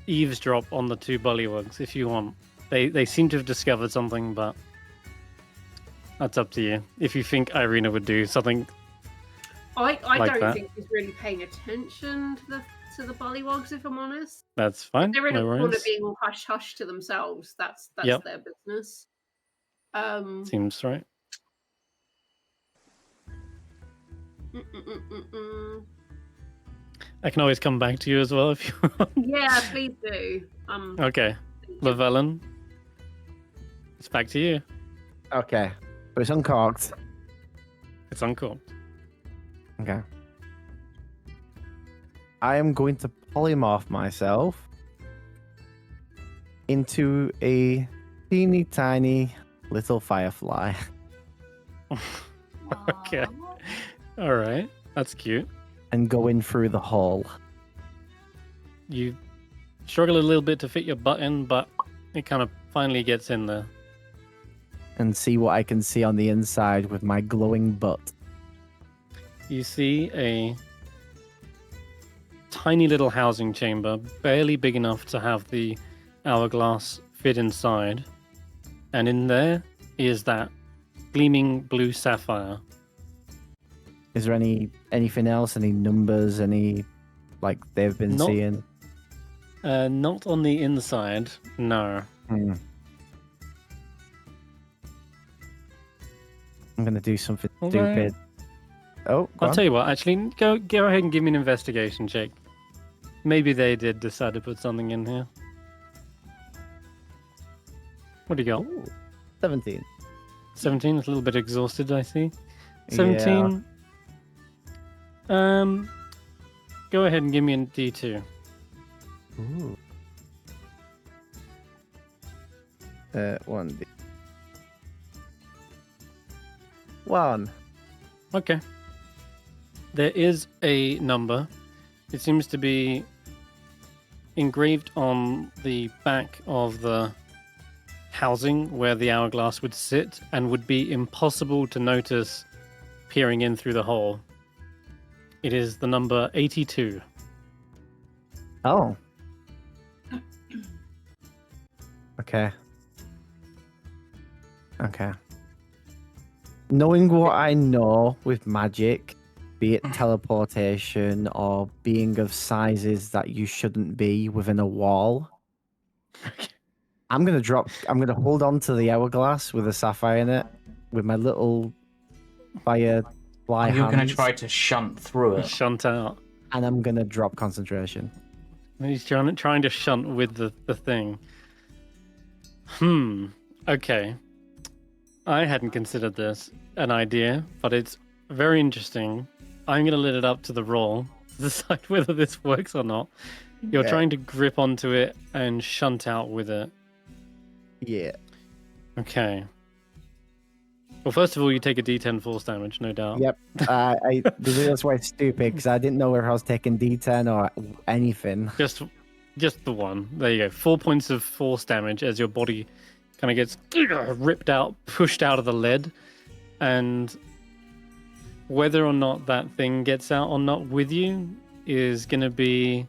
eavesdrop on the two bullywugs if you want. They seem to have discovered something, but that's up to you. If you think Eirina would do something, I like don't that. think he's really paying attention to the bullywugs, if I'm honest. that's fine. They're in No a corner worries. being all hush hush to themselves. That's Yep. their business. Seems right. I can always come back to you as well if you want. Yeah, please do. Okay. Llyvelin, it's back to you. Okay. So it's uncorked. It's uncorked. Okay. I am going to polymorph myself into a teeny tiny little firefly. Okay. All right. That's cute. and go in through the hall. You struggle a little bit to fit your butt in, but it kind of finally gets in there. And see what I can see on the inside with my glowing butt. You see a tiny little housing chamber, barely big enough to have the hourglass fit inside. And in there is that gleaming blue sapphire. Is there anything else? Any numbers? Any like they've been Not- seeing? Not on the inside, no. Hmm. I'm gonna do something Although- stupid. Oh, go I'll on. tell you what, actually, go ahead and give me an investigation check. Maybe they did decide to put something in here. What do you got? Ooh, 17. 17, a little bit exhausted, I see. 17. Go ahead and give me a D2. Ooh. 1D. 1. Okay. There is a number. It seems to be engraved on the back of the housing where the hourglass would sit and would be impossible to notice peering in through the hole. It is the number 82. Oh. Okay. Okay. Knowing what I know with magic, be it teleportation or being of sizes that you shouldn't be within a wall, I'm gonna hold on to the hourglass with a sapphire in it with my little firefly You're going to hands, try to shunt through it. Shunt out. and I'm gonna drop concentration. He's trying to shunt with the thing. Okay. I hadn't considered this an idea, but it's very interesting. I'm going to let it up to the roll to decide whether this works or not. You're Yeah. trying to grip onto it and shunt out with it. Yeah. Okay. Well, first of all, you take a D10 force damage, no doubt. Yep. That's why it's stupid, because I didn't know whether I was taking D10 or anything. Just the one. There you go. 4 points of force damage as your body kind of gets ripped out, pushed out of the lead. And whether or not that thing gets out or not with you is going to be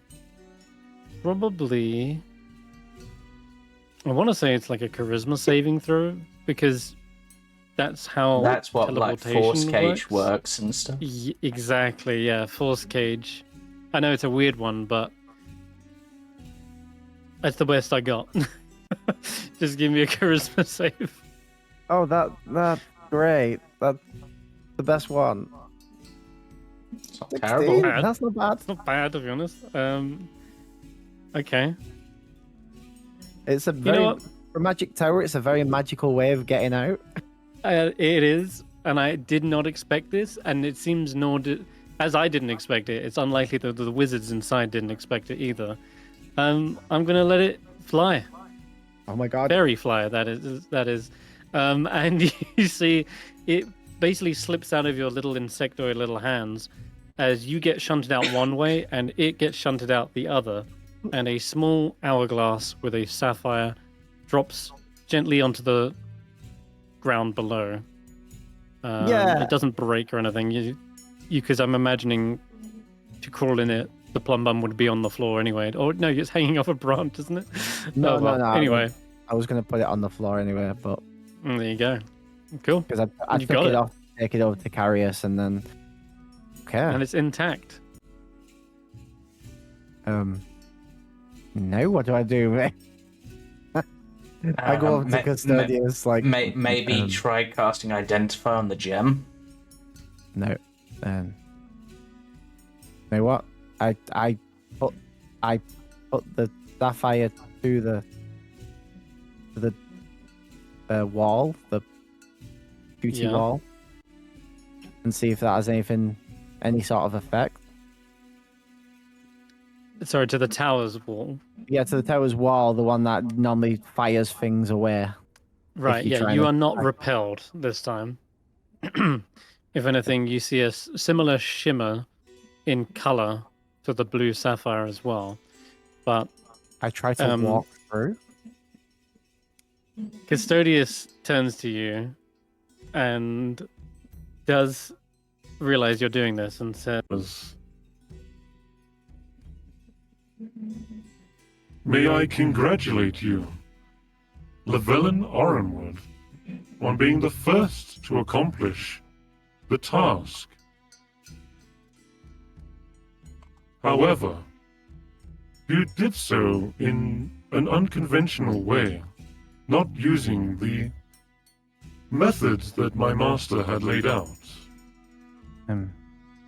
probably... I want to say it's like a charisma saving throw, because that's how That's what like force teleportation cage works and stuff. Exactly, yeah. Force cage. I know it's a weird one, but that's the best I got. Just give me a charisma save. Oh, that's great. That's the best one. It's not 16? terrible. Bad. That's not bad. It's not bad, to be honest. Okay. It's a You very know what? for Magic Tower. It's a very magical way of getting out. It is, and I did not expect this, and it seems as I didn't expect it. It's unlikely that the wizards inside didn't expect it either. I'm gonna let it fly. Oh my god! Fairy fly, that is. And you see it basically slips out of your little insectoid little hands as you get shunted out one way and it gets shunted out the other, and a small hourglass with a sapphire drops gently onto the ground below. Yeah. It doesn't break or anything. You because I'm imagining to crawl in it, the plum bum would be on the floor anyway. Or no, it's hanging off a branch, isn't it? No, Oh, well. no. Anyway, I was gonna put it on the floor anyway, but there you go. Cool. because I You took got it it. off, take it over to Karius, and then And it's intact. now what do I do? I go over to Custodius like Maybe try casting Identify on the gem. no. You know what? I put the sapphire to the wall, the beauty Yeah. wall, and see if that has any sort of effect. Sorry, to the tower's wall. Yeah, to the tower's wall, the one that normally fires things away. Right, you yeah, try you to- are not repelled this time. If anything, you see a similar shimmer in color to the blue sapphire as well. But I try to walk through. Custodius turns to you and does realize you're doing this and says, May I congratulate you, Llyvelin Orenwood, on being the first to accomplish the task. However, you did so in an unconventional way, not using the methods that my master had laid out.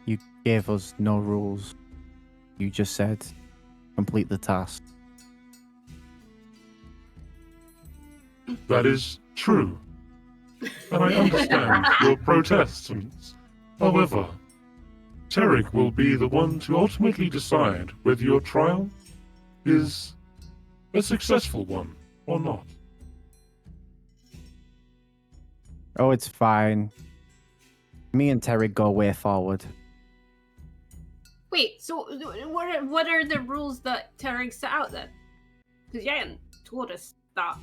You gave us no rules. You just said, complete the task. That is true, and I understand your protests. However, Tarek will be the one to ultimately decide whether your trial is a successful one or not. Oh, it's fine. Me and Terry go way forward. Wait, so what are the rules that Tarek set out then? Because you hadn't told us that.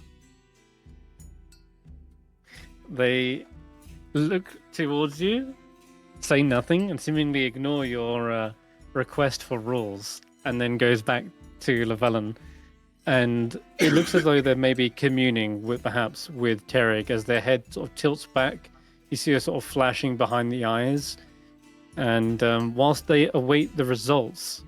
they look towards you, say nothing, and seemingly ignore your request for rules, and then goes back to Llyvelin. And it looks as though they're maybe communing with Tarek as their head sort of tilts back. You see her sort of flashing behind the eyes. And whilst they await the results,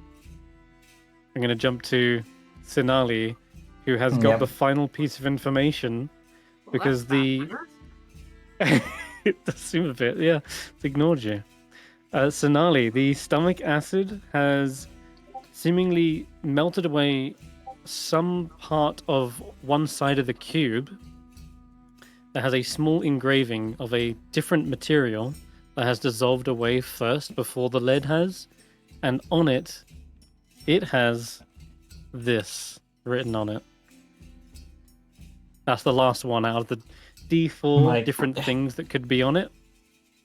I'm going to jump to Sinali, who has got the final piece of information, because the... it does seem a bit, yeah, it's ignored you. Sinali, the stomach acid has seemingly melted away some part of one side of the cube that has a small engraving of a different material that has dissolved away first before the lead has, and on it, it has this written on it. That's the last one out of the D4 different things that could be on it.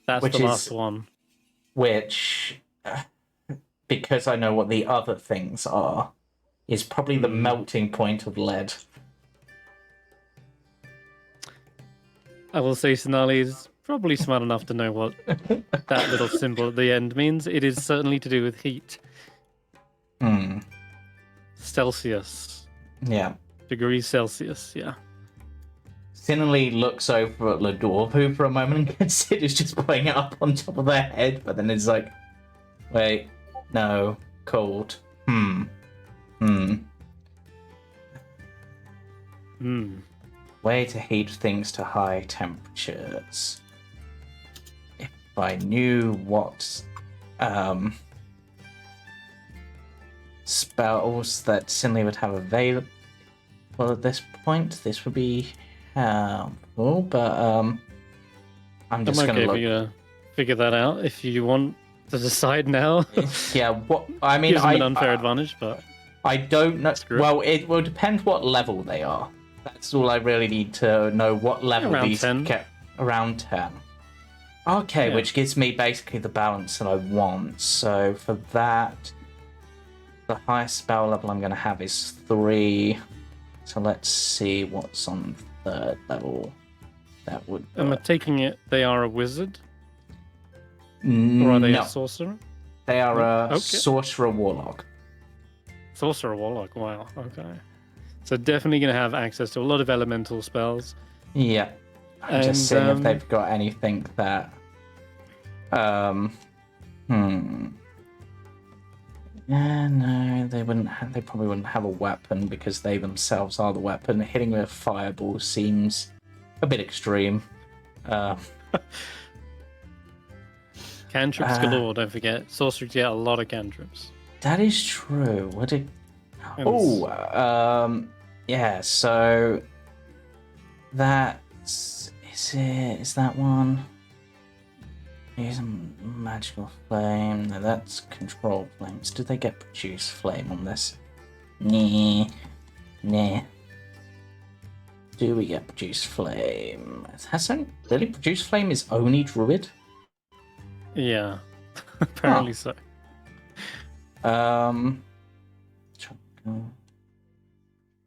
That's the last one. Which, because I know what the other things are, is probably the melting point of lead. I will say Sinali is probably smart enough to know what that little symbol at the end means. It is certainly to do with heat. Celsius. Yeah. Degrees Celsius, yeah. Sinali looks over at Ladorpu for a moment and considers just putting it up on top of their head, but then it's like, wait, no, cold. Way to heat things to high temperatures. If I knew what spells that Sinali would have available at this point, this would be helpful, but I'm just going to look. You to figure that out if you want to decide now. Yeah, what I mean, gives them an unfair advantage, but I don't know. Well, it will depend what level they are. That's all I really need to know. What level around these 10. Around 10. Okay, Yeah. which gives me basically the balance that I want. So for that, the highest spell level I'm going to have is 3. So let's see what's on third level. That would. Am I taking it they are a wizard? Or are they No, a sorcerer? they are a Okay. sorcerer warlock. Sorcerer warlock, wow, okay. So definitely going to have access to a lot of elemental spells. Yeah. I'm just seeing if they've got anything that. Yeah, no, they wouldn't. They probably wouldn't have a weapon because they themselves are the weapon. Hitting with a fireball seems a bit extreme. Cantrips galore, don't forget. Sorcery get a lot of cantrips. That is true. What did? And Yeah. So that's is that one? Use a magical flame. No, that's control flames. Did they get produce flame on this? Nah. Do we get produce flame? Hasn't really produce flame is only druid. Yeah, apparently so.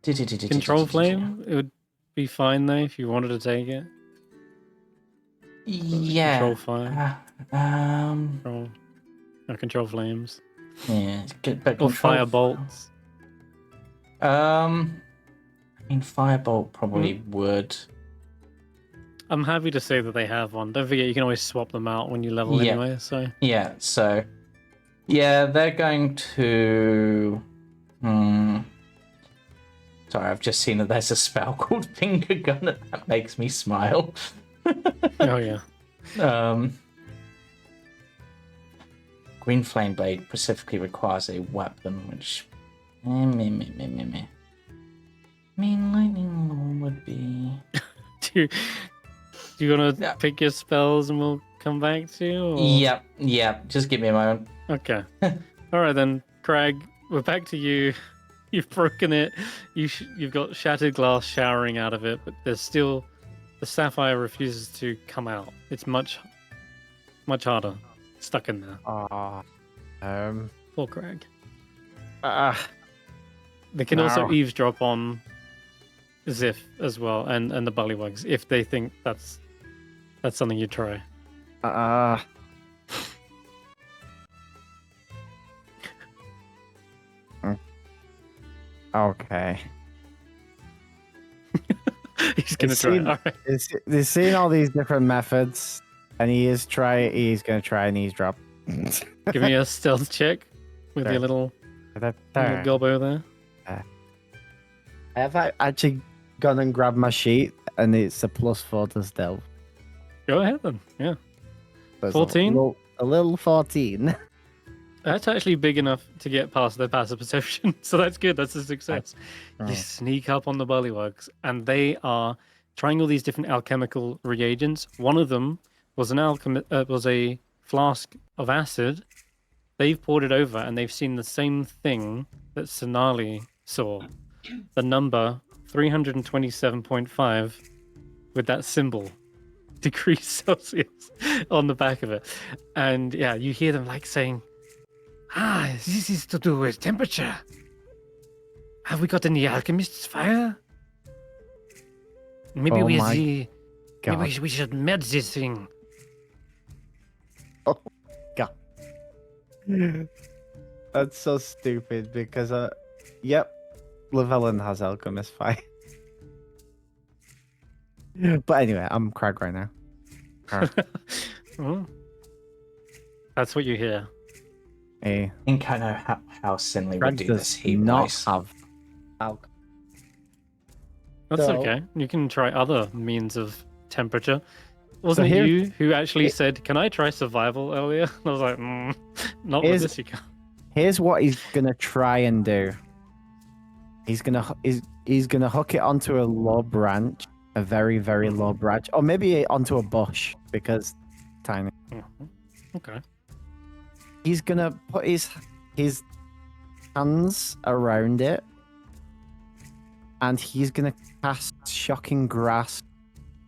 Control flame, it would be fine though if you wanted to take it. Yeah. Control fire. Control flames. Yeah. But Or fire bolts. I mean, firebolt probably would. I'm happy to say that they have one. Don't forget, you can always swap them out when you level anyway. So yeah, so yeah, they're going to. Sorry, I've just seen that there's a spell called Finger Gun, and that makes me smile. Oh yeah. Green Flame Blade specifically requires a weapon, which mean lightning would be. Do you want to pick your spells and we'll come back to you? Or... Yep. Just give me a moment. Okay. All right then, Krag. We're back to you. You've broken it. You've got shattered glass showering out of it, but there's still the sapphire refuses to come out. It's much harder, stuck in there. Poor Krag. They can also eavesdrop on Ziff as well, and the bullywugs if they think that's something you try. Okay. He's gonna try. All right. He's seen all these different methods, and he's gonna try an eavesdrop. Give me a stealth check with your little gobbo there. I have actually gone and grabbed my sheet, and it's a +4 to stealth. Go ahead then. Yeah. So 14. A little 14. That's actually big enough to get past their passive perception, so that's good. That's a success. You sneak up on the bullywugs, and they are trying all these different alchemical reagents. One of them was was a flask of acid. They've poured it over, and they've seen the same thing that Sinali saw. The number 327.5 with that symbol, degrees Celsius, on the back of it. And yeah, you hear them like saying, this is to do with temperature. Have we got any alchemist's fire? Maybe maybe we should melt this thing. Oh god. That's so stupid because Llyvelin has alchemist fire. But anyway, I'm Krag right now. That's what you hear. I think I know how Sinali would do this. He not have alcohol. That's okay. You can try other means of temperature. Wasn't it you who actually said, "Can I try survival?" earlier? I was like, "Not with this, you can't." Here's what he's gonna try and do. He's gonna hook it onto a low branch, a very very low branch, or maybe onto a bush because tiny. Okay. He's gonna put his hands around it, and he's gonna cast shocking grasp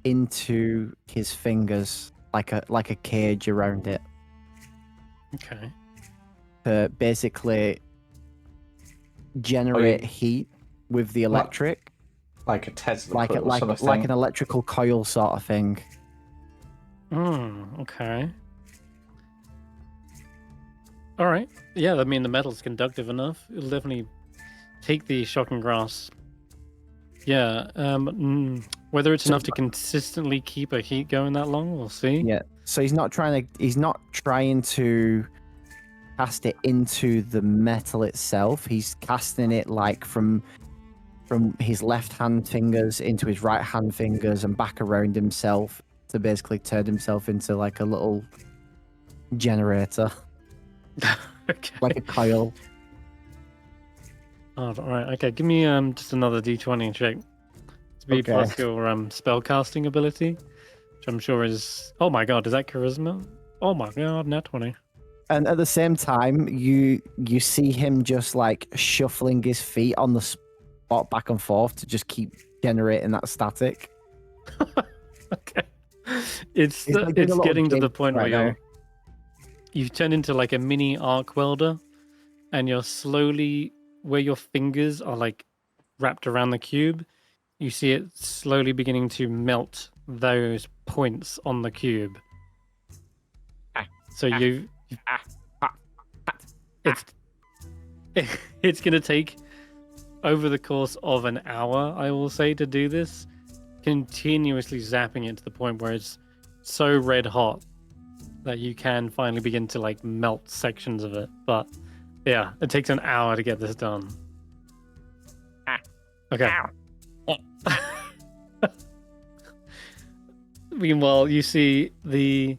into his fingers like a cage around it. Okay. To basically generate heat with the electric, like a Tesla, like an electrical coil sort of thing. Okay. All right. Yeah, I mean the metal's conductive enough. It'll definitely take the shocking grasp. Yeah. Whether it's enough to consistently keep a heat going that long, we'll see. Yeah. So he's not trying to cast it into the metal itself. He's casting it like from his left hand fingers into his right hand fingers and back around himself to basically turn himself into like a little generator. Okay. Like a coil. Oh, all right. Okay. Give me just another D20 check to be plus your spell casting ability, which I'm sure is. Oh my god, is that charisma? Oh my god, nat 20. And at the same time, you see him just like shuffling his feet on the spot back and forth to just keep generating that static. Okay. It's getting to the point where you're you've turned into like a mini arc welder, and you're slowly where your fingers are like wrapped around the cube. You see it slowly beginning to melt those points on the cube. So it's gonna take over the course of an hour, I will say, to do this, continuously zapping it to the point where it's so red hot that you can finally begin to like melt sections of it. But yeah, it takes an hour to get this done. Okay. Meanwhile, you see the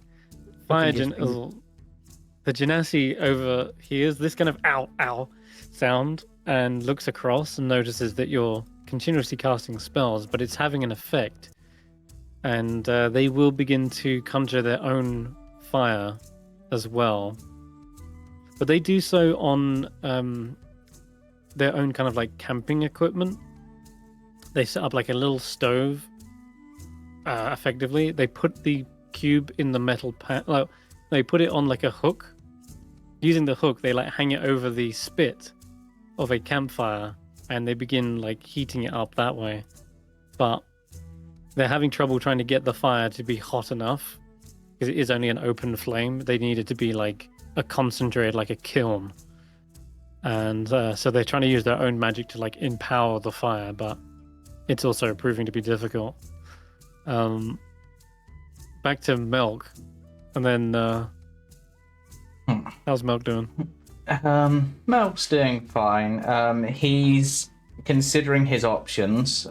fire the genasi overhears this kind of ow sound and looks across and notices that you're continuously casting spells, but it's having an effect. And they will begin to conjure their own fire as well. But they do so on their own kind of like camping equipment. They set up like a little stove, effectively. They put the cube in the metal pan. They put it on like a hook. Using the hook, they like hang it over the spit of a campfire, and they begin like heating it up that way. But they're having trouble trying to get the fire to be hot enough because it is only an open flame. They need it to be like a concentrate, like a kiln. And so they're trying to use their own magic to like empower the fire, but it's also proving to be difficult. Back to Melk, and then how's Melk doing? Melk's doing fine. He's considering his options,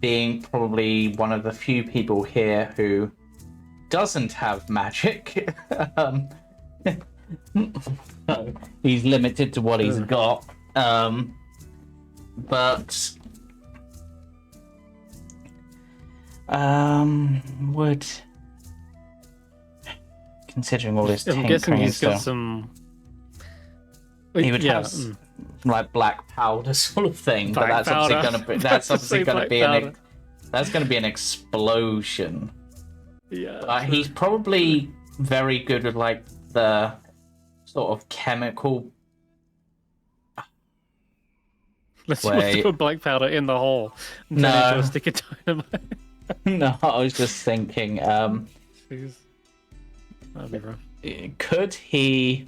being probably one of the few people here who doesn't have magic. He's limited to what he's got. But would, considering all this I'm guessing tinkering he's and got stuff, some. he would Yeah, have like black powder sort of thing, but Black that's obviously powder. going to be that's That's obviously so going to black be powder. that's going to be an explosion. Yeah. He's probably very good with like the sort of chemical. Let's Wait. put black powder in the hole and turn it No. into a stick of dynamite. No, I was just thinking, Jeez. That'd be rough. could he,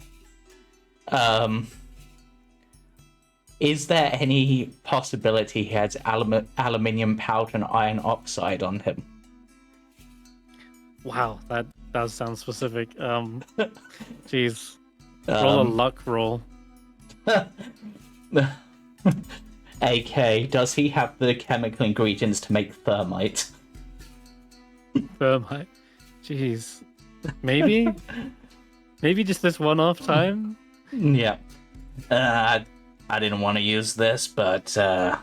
is there any possibility he has aluminium powder and iron oxide on him? Wow, that does sound specific. Jeez. Roll a luck roll. AK, does he have the chemical ingredients to make thermite? Thermite. Jeez. Maybe? Maybe just this one-off time? Yeah. I didn't want to use this, but if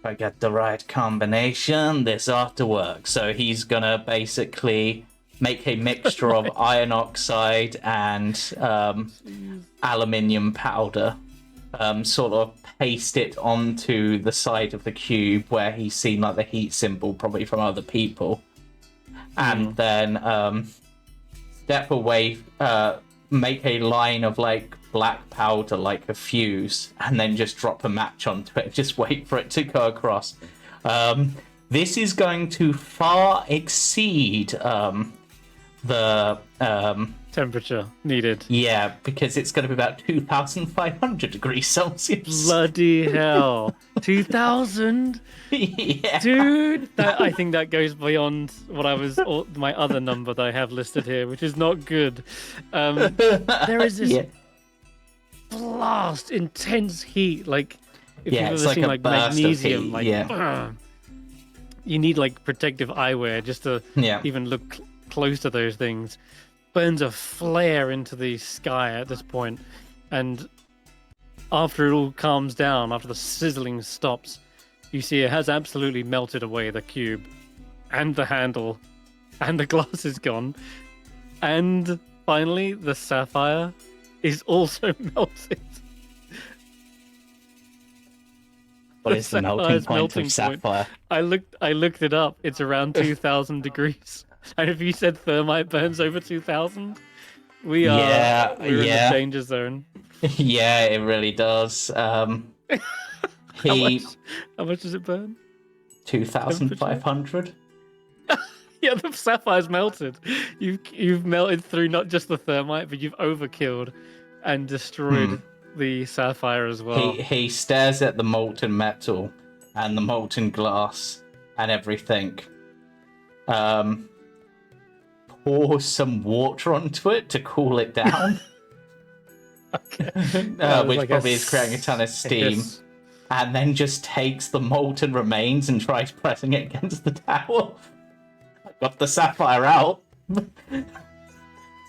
I get the right combination, this ought to work. So he's gonna basically make a mixture of iron oxide and aluminium powder, sort of paste it onto the side of the cube where he's seen like the heat symbol probably from other people, and then step away, make a line of like black powder like a fuse, and then just drop a match onto it, just wait for it to go across. This is going to far exceed the Temperature needed. yeah, because it's going to be about 2,500 degrees Celsius. Bloody hell. 2,000? Yeah. Dude, I think that goes beyond what my other number that I have listed here, which is not good. There is this Yeah. blast, intense heat. Like, if Yeah, you've it's ever like seen a like burst of magnesium, heat, like, yeah. You need like protective eyewear just to Yeah. even look close to those things. Burns a flare into the sky at this point, and after it all calms down, after the sizzling stops, you see it has absolutely melted away the cube and the handle, and the glass is gone, and finally the sapphire is also melted. What is the melting Sapphire's point melting of point. sapphire? I looked it up. It's around 2,000 degrees. And if you said thermite burns over 2,000, We are. Yeah, We're in yeah. the danger zone. Yeah, it really does. How much does it burn? 2,500. Yeah, the sapphire's melted. You've melted through not just the thermite, but you've overkilled and destroyed the sapphire as well. He stares at the molten metal and the molten glass and everything. Pours some water onto it to cool it down. Okay. Which like probably is creating a ton of steam. And then just takes the molten remains and tries pressing it against the tower. Got the sapphire out.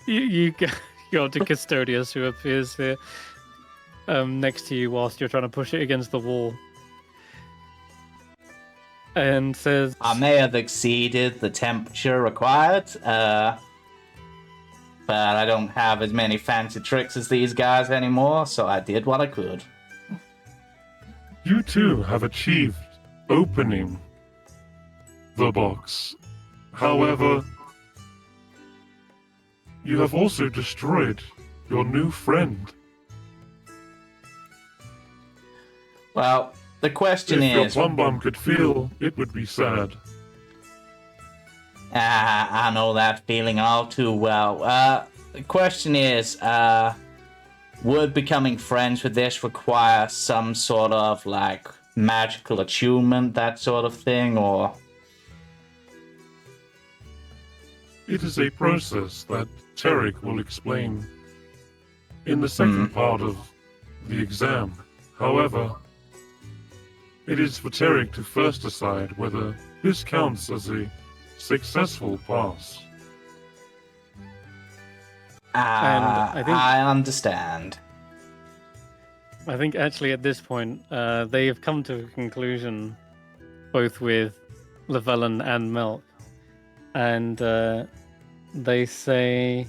You go to Custodius, who appears here next to you whilst you're trying to push it against the wall. And says, I may have exceeded the temperature required, but I don't have as many fancy tricks as these guys anymore, so I did what I could. You too have achieved opening the box. However, you have also destroyed your new friend. Well, the question If your is... plum bum could feel, it would be sad. I know that feeling all too well. The question is, would becoming friends with this require some sort of, like, magical attunement, that sort of thing, or... It is a process that Tarek will explain in the second part of the exam. However, it is for Tarek to first decide whether this counts as a successful pass. I understand. I think actually at this point, they have come to a conclusion, both with Llyvelin and Melk, and they say,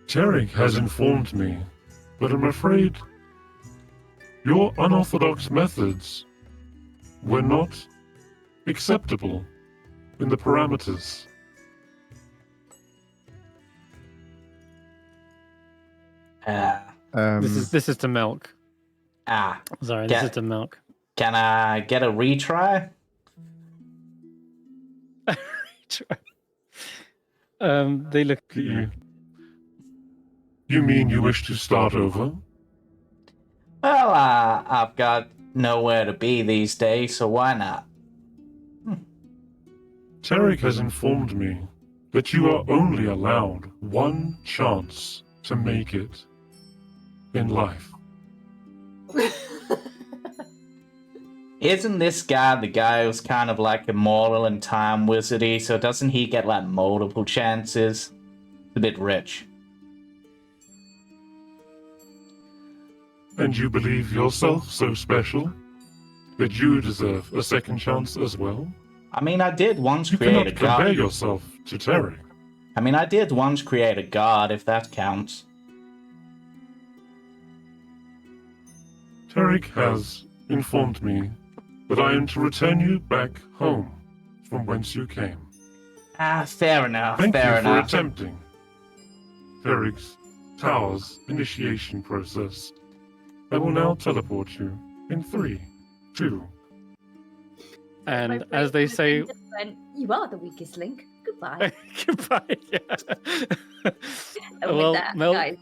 Tarek has informed me, but I'm afraid your unorthodox methods were not acceptable in the parameters. this is to Melk. Sorry, this is to Melk. Can I get a retry? They look at you. You mean you wish to start over? Well, I've got nowhere to be these days, so why not? Tarek has informed me that you are only allowed one chance to make it in life. Isn't this guy the guy who's kind of like immortal and time wizardy, so doesn't he get like multiple chances? It's a bit rich. And you believe yourself so special that you deserve a second chance as well? I mean, I did once you create a cannot god. compare yourself to Tarek. I mean, I did once create a god, if that counts. Tarek has informed me that I am to return you back home from whence you came. Fair enough. Thank fair you enough. for attempting Tarek's Tower's initiation process. I will now teleport you in 3, 2. And as they say, you are the weakest link. Goodbye. goodbye. Yeah. And Well, with that, Mel- guys,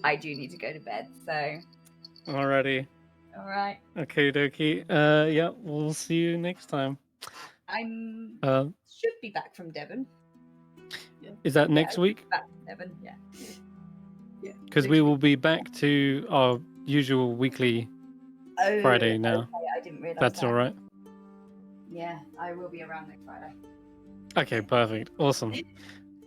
I do need to go to bed. So, Alrighty. all right, Okay, dokie. Yeah, we'll see you next time. I'm should be back from Devon. Is that next week? Back from Devon, yeah. Because we will be back to our usual weekly Friday now. Okay, I didn't realize That's that. all right. Yeah, I will be around next Friday. Okay, perfect. Awesome.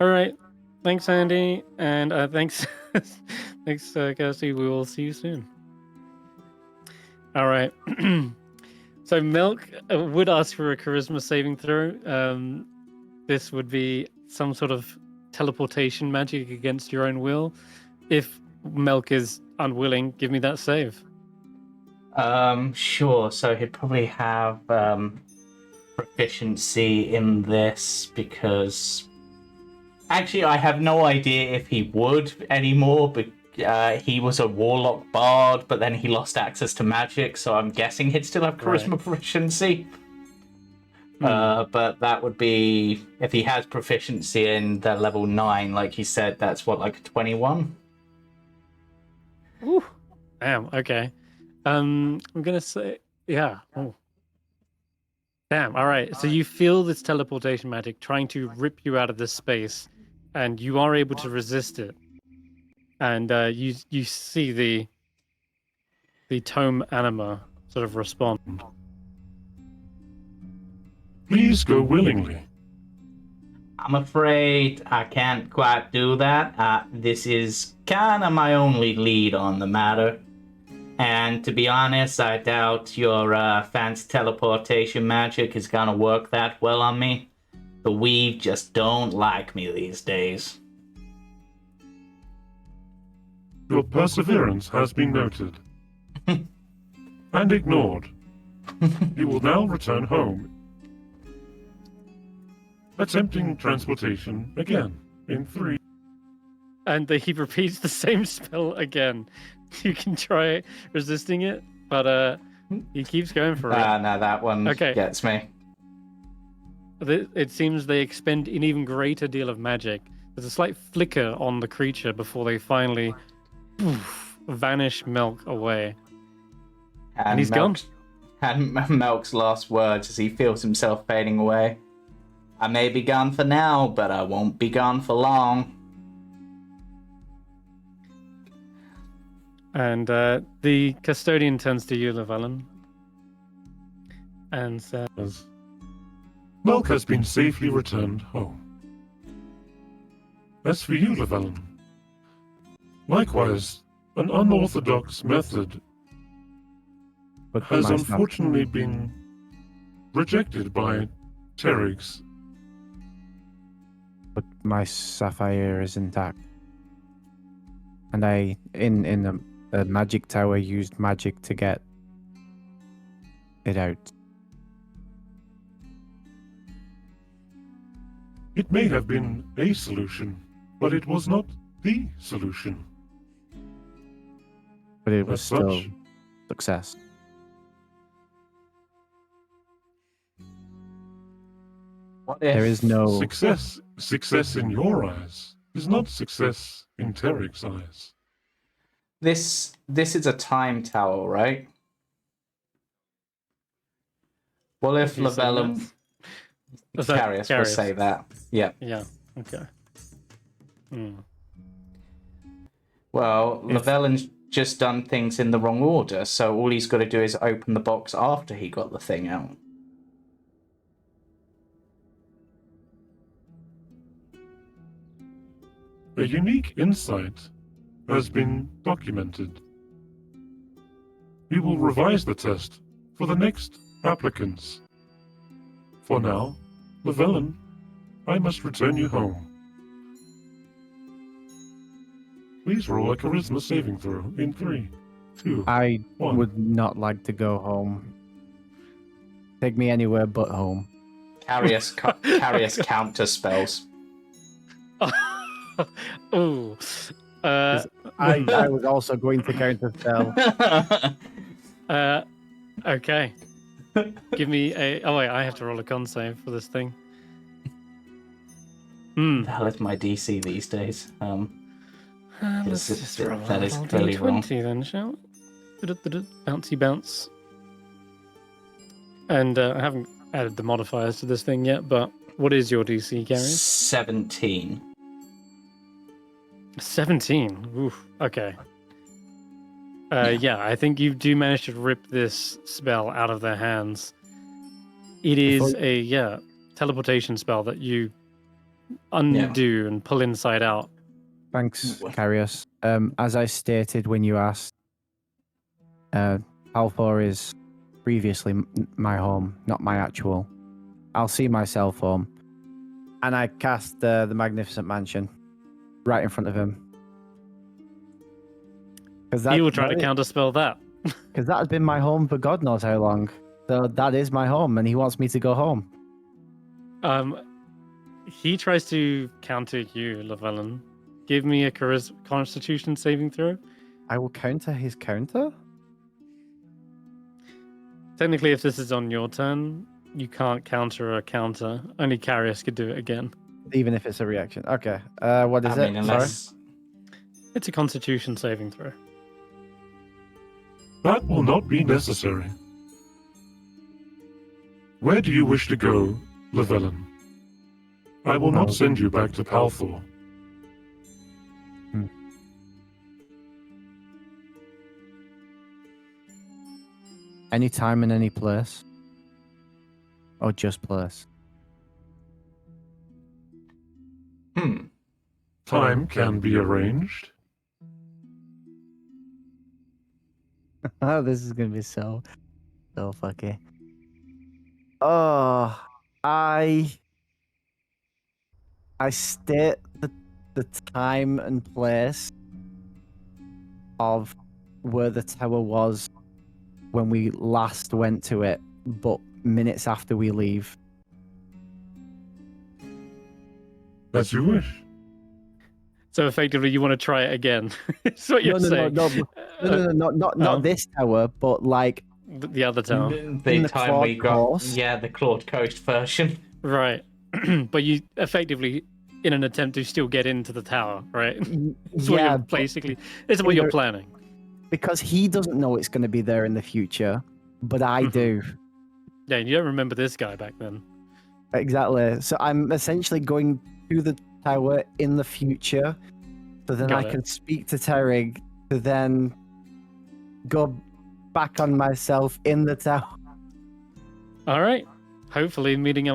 All right. Thanks, Andy. And thanks, thanks, Kirstie. We will see you soon. All right. So Melk would ask for a charisma saving throw. This would be some sort of teleportation magic against your own will. If Melk is unwilling, give me that save. Sure. So he'd probably have proficiency in this because actually I have no idea if he would anymore, but he was a warlock bard, but then he lost access to magic, so I'm guessing he'd still have charisma proficiency. But that would be, if he has proficiency in the level 9, like he said, that's what, like a 21? Ooh. Damn, okay. I'm gonna say, yeah. Oh. Damn, alright. So you feel this teleportation magic trying to rip you out of this space, and you are able to resist it. And you see the tome anima sort of respond. Please go willingly. I'm afraid I can't quite do that. This is kind of my only lead on the matter. And to be honest, I doubt your fancy teleportation magic is gonna work that well on me. The Weave just don't like me these days. Your perseverance has been noted. And ignored. You will now return home. Attempting transportation again in 3. And he repeats the same spell again. You can try resisting it, but he keeps going for it. No, that one gets me. It seems they expend an even greater deal of magic. There's a slight flicker on the creature before they finally vanish Melk away. And he's gone. And Melk's last words as he feels himself fading away. I may be gone for now, but I won't be gone for long. And the custodian turns to you, Llyvelin, and says, Melk has been safely returned home. As for you, Llyvelin, likewise, an unorthodox method has unfortunately been rejected by Terrigs. But my sapphire is intact. And I, in the magic tower, used magic to get it out. It may have been a solution, but it was not the solution. But it was As still such, success. What if There is no success in your eyes is not success in Terrig's eyes. This is a time tower, right? What if You say Llyvelin... Karius will say that. Yeah. Yeah, okay. Well, Llyvelin's just done things in the wrong order, so all he's got to do is open the box after he got the thing out. A unique insight has been documented. We will revise the test for the next applicants. For now, Llyvelin, I must return you home. Please roll a charisma saving throw in 3, 2, I 1. would not like to go home. Take me anywhere but home. Karius counter spells. Ooh. I was also going to counter spell. Okay. Give me a... Oh, wait, I have to roll a con save for this thing. The hell is my DC these days? Let's just roll that is roll clearly wrong. D20 then, shall we? Bouncy bounce. And I haven't added the modifiers to this thing yet, but what is your DC, Gary? 17. 17. Oof. Okay. Yeah, I think you do manage to rip this spell out of their hands. It is a teleportation spell that you undo and pull inside out. Thanks, Karius. As I stated when you asked, Alfor is previously my home, not my actual. I'll see myself home. And I cast the Magnificent Mansion right in front of him. He will try to counterspell that. Because that has been my home for God knows how long. So that is my home, and he wants me to go home. He tries to counter you, Llyvelin. Give me a Constitution saving throw. I will counter his counter? Technically, if this is on your turn, you can't counter a counter. Only Karius could do it again. Even if it's a reaction. Okay. What is I it? mean, unless It's a Constitution saving throw. That will not be necessary. Where do you wish to go, Llyvelin? I will not send you back to Palthor. Any time and any place? Or just place? Time can be arranged. Oh, this is gonna be so fucky. Oh, I state the time and place of where the tower was when we last went to it, but minutes after we leave. As you wish. So effectively, you want to try it again. That's what you're saying. Not this tower, but like the other tower. the time we got, the Claude Coast version. Right. But you effectively, in an attempt to still get into the tower, right? It's what you're basically, it's what you're planning. Because he doesn't know it's going to be there in the future, but I do. Yeah, you don't remember this guy back then. Exactly. So I'm essentially going to the tower in the future, so then I can speak to Terrig to then go back on myself in the tower. All right. Hopefully meeting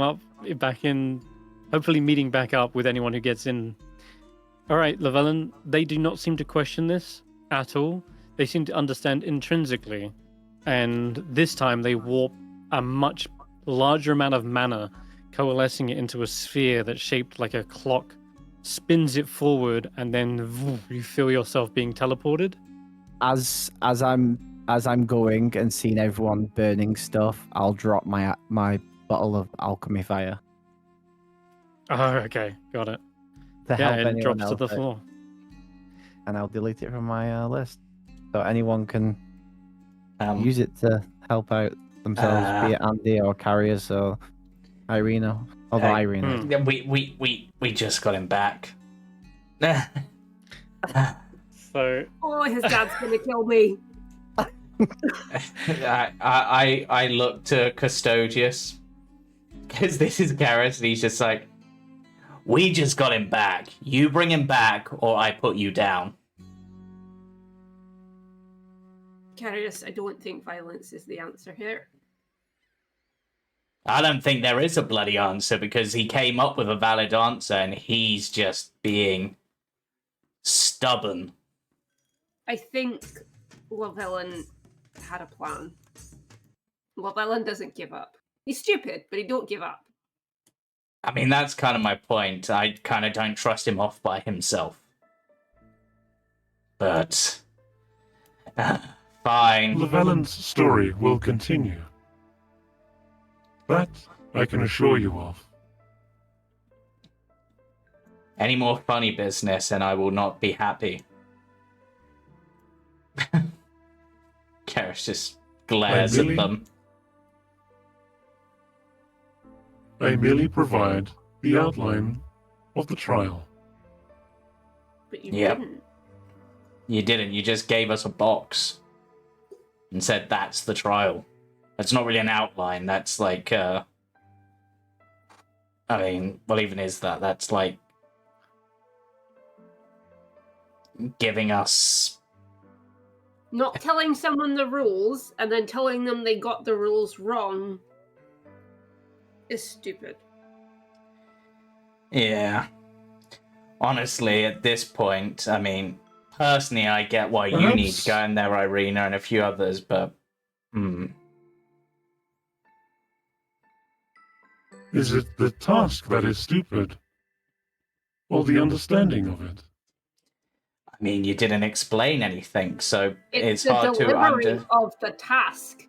back up with anyone who gets in. All right, Llyvelin, they do not seem to question this at all. They seem to understand intrinsically. And this time they warp a much larger amount of mana, coalescing it into a sphere that's shaped like a clock, spins it forward, and then you feel yourself being teleported. As I'm going and seeing everyone burning stuff, I'll drop my bottle of alchemy fire. Oh, okay, got it. To help and it anyone drops to the floor. And I'll delete it from my list, so anyone can use it to help out themselves, be it Andy or Karius or Eirina. Although Eirina. Yeah, we just got him back. So. Oh, his dad's gonna kill me. I look to Custodius because this is Garrett, and he's just like, we just got him back. You bring him back, or I put you down. Karius, I don't think violence is the answer here. I don't think there is a bloody answer, because he came up with a valid answer and he's just being stubborn. I think Llyvelin had a plan. Llyvelin doesn't give up. He's stupid, but he don't give up. I mean, that's kind of my point. I kind of don't trust him off by himself. But fine. Llyvelin's story will continue. That I can assure you of. Any more funny business and I will not be happy. Karius just glares at them. I merely provide the outline of the trial. But you didn't. You didn't. You just gave us a box and said that's the trial. That's not really an outline. That's like, I mean, what even is that? That's like giving us... Not telling someone the rules and then telling them they got the rules wrong is stupid. Yeah. Honestly, at this point, I mean, personally, I get why you need to go in there, Eirina, and a few others, but... Is it the task that is stupid? Or the understanding of it? I mean, you didn't explain anything, so it's the hard to delivery of the task.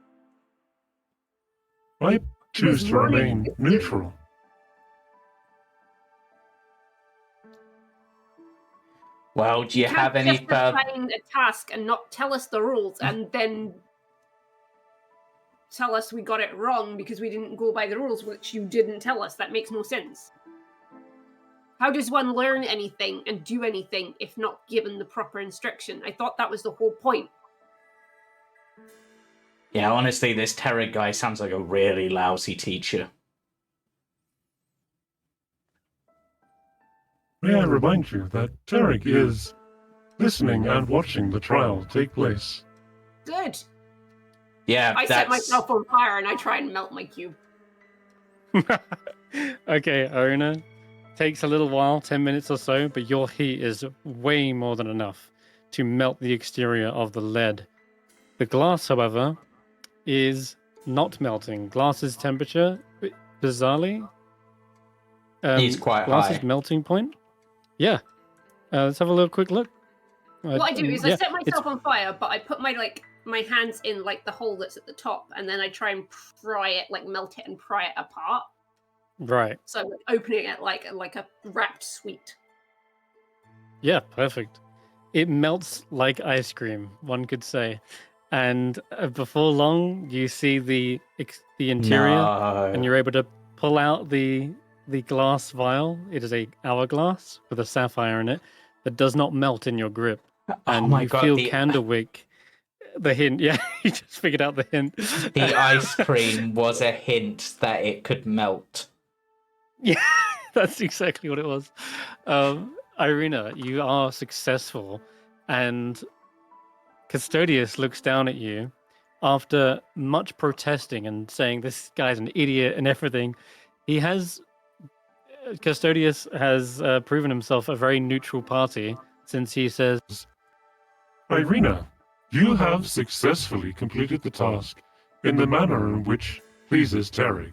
I choose to remain neutral. Well, do you have any can't just further? assign a task and not tell us the rules and then tell us we got it wrong because we didn't go by the rules, which you didn't tell us. That makes no sense. How does one learn anything and do anything if not given the proper instruction? I thought that was the whole point. Yeah, honestly, this Terry guy sounds like a really lousy teacher. May I remind you that Tarek is listening and watching the trial take place. Good. Yeah, I set myself on fire and I try and melt my cube. Okay, Eirina. Takes a little while, 10 minutes or so, but your heat is way more than enough to melt the exterior of the lead. The glass, however, is not melting. Glass's temperature, bizarrely, It's quite glass's high. melting point. Yeah. Let's have a little quick look. What I do is I set myself on fire, but I put my hands in like the hole that's at the top, and then I try and pry it, like melt it and pry it apart. Right. So I'm opening it like a wrapped sweet. Yeah, perfect. It melts like ice cream, one could say. And before long, you see the interior, and you're able to pull out the glass vial. It is a hourglass with a sapphire in it that does not melt in your grip. And my you God, feel Candlewick. The hint, yeah, you just figured out the hint. The ice cream was a hint that it could melt. Yeah, that's exactly what it was. Eirina, you are successful, and Custodius looks down at you after much protesting and saying this guy's an idiot and everything. Custodius has proven himself a very neutral party since he says, Eirina, you have successfully completed the task in the manner in which pleases Tarek.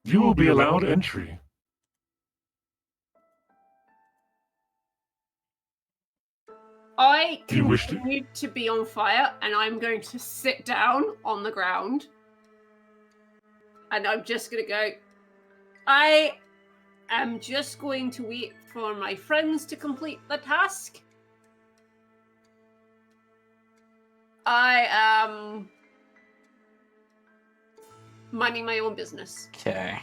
You will be allowed entry. I You wish to- continue to be on fire, and I'm going to sit down on the ground. And I'm just going to go, I am just going to wait for my friends to complete the task. I am minding my own business. Okay.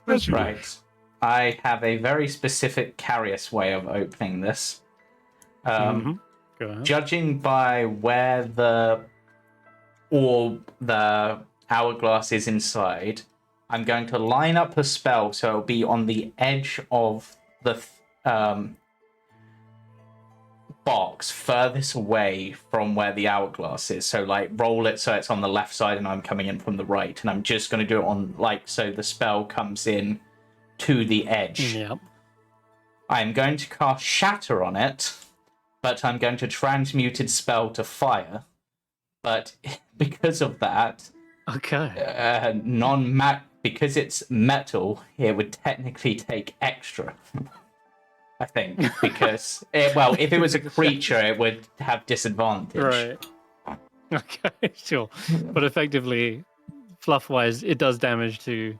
As you Right. wish. I have a very specific Karius way of opening this. Go ahead. Judging by where the hourglass is inside, I'm going to line up a spell so it'll be on the edge of the box furthest away from where the hourglass is. So like roll it so it's on the left side and I'm coming in from the right, and I'm just going to do it on like so the spell comes in to the edge. Yep. I'm going to cast Shatter on it, but I'm going to transmuted spell to fire. But because of that, Okay. because it's metal, it would technically take extra. I think because if it was a creature, it would have disadvantage. Right. Okay, sure. But effectively, fluff-wise, it does damage to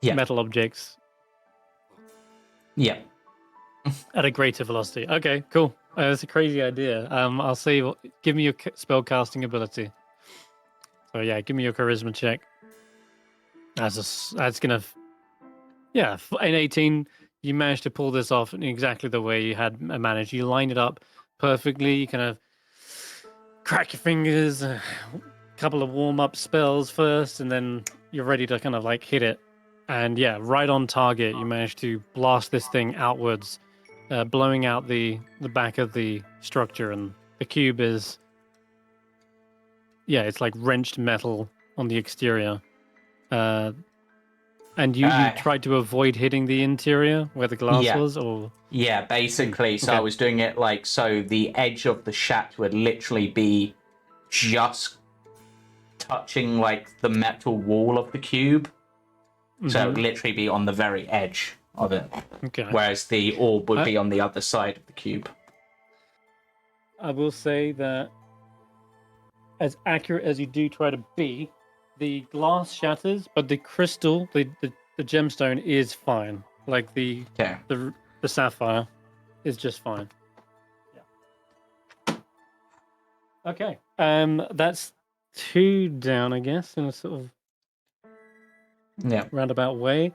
metal objects Yeah. at a greater velocity. Okay, cool. That's a crazy idea. I'll say, give me your spell casting ability. So yeah, give me your charisma check. That's gonna, an 18. You managed to pull this off in exactly the way you had managed. You line it up perfectly. You kind of crack your fingers, a couple of warm-up spells first, and then you're ready to kind of like hit it. And yeah, right on target, you managed to blast this thing outwards, blowing out the back of the structure, and the cube is, it's like wrenched metal on the exterior. And you tried to avoid hitting the interior where the glass was, or? Yeah, basically. So Okay. I was doing it like so the edge of the shaft would literally be just touching like the metal wall of the cube. So it would literally be on the very edge of it. Okay. Whereas the orb would be on the other side of the cube. I will say that as accurate as you do try to be, the glass shatters, but the crystal, the gemstone is fine. Like the the sapphire is just fine. Yeah. Okay. That's 2 down, I guess, in a sort of roundabout way.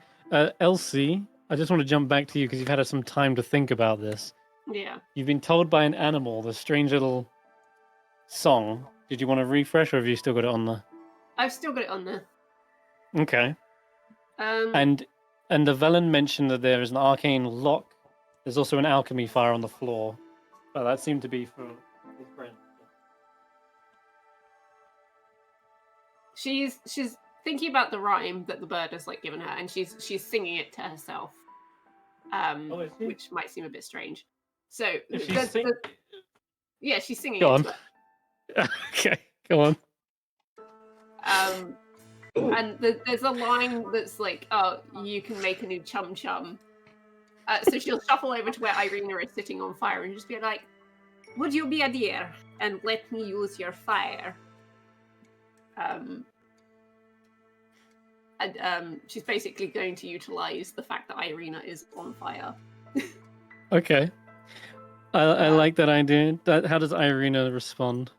Elsie, I just want to jump back to you because you've had some time to think about this. Yeah. You've been told by an animal the strange little song. Did you want to refresh, or have you still got it on there? I've still got it on there. Okay. And the Llyvelin mentioned that there is an arcane lock. There's also an alchemy fire on the floor. But that seemed to be for his friend. She's thinking about the rhyme that the bird has like given her, and she's singing it to herself. Which might seem a bit strange. So yeah, she's singing Go it on. to her. Okay, go on. And there's a line that's like, "Oh, you can make a new chum chum." So she'll shuffle over to where Eirina is sitting on fire and just be like, "Would you be a dear and let me use your fire?" And she's basically going to utilize the fact that Eirina is on fire. Okay. I like that idea. How does Eirina respond?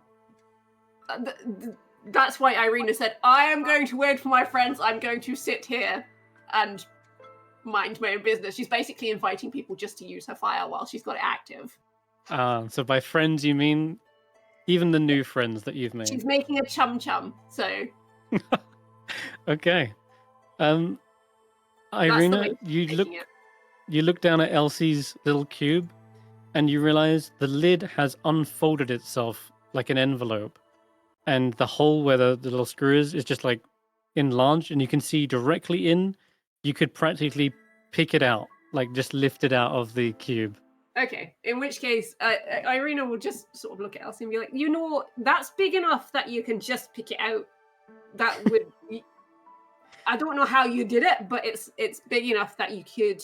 That's why Eirina said, "I am going to wait for my friends. I'm going to sit here and mind my own business." She's basically inviting people just to use her fire while she's got it active. So by friends you mean even the new friends that you've made? She's making a chum chum, so... Okay. Eirina, you look down at Elsie's little cube and you realize the lid has unfolded itself like an envelope. And the hole where the little screw is just like enlarged, and you can see directly in. You could practically pick it out, like just lift it out of the cube. Okay, in which case, Eirina will just sort of look at Elsie and be like, "You know, that's big enough that you can just pick it out. That would... I don't know how you did it, but it's big enough that you could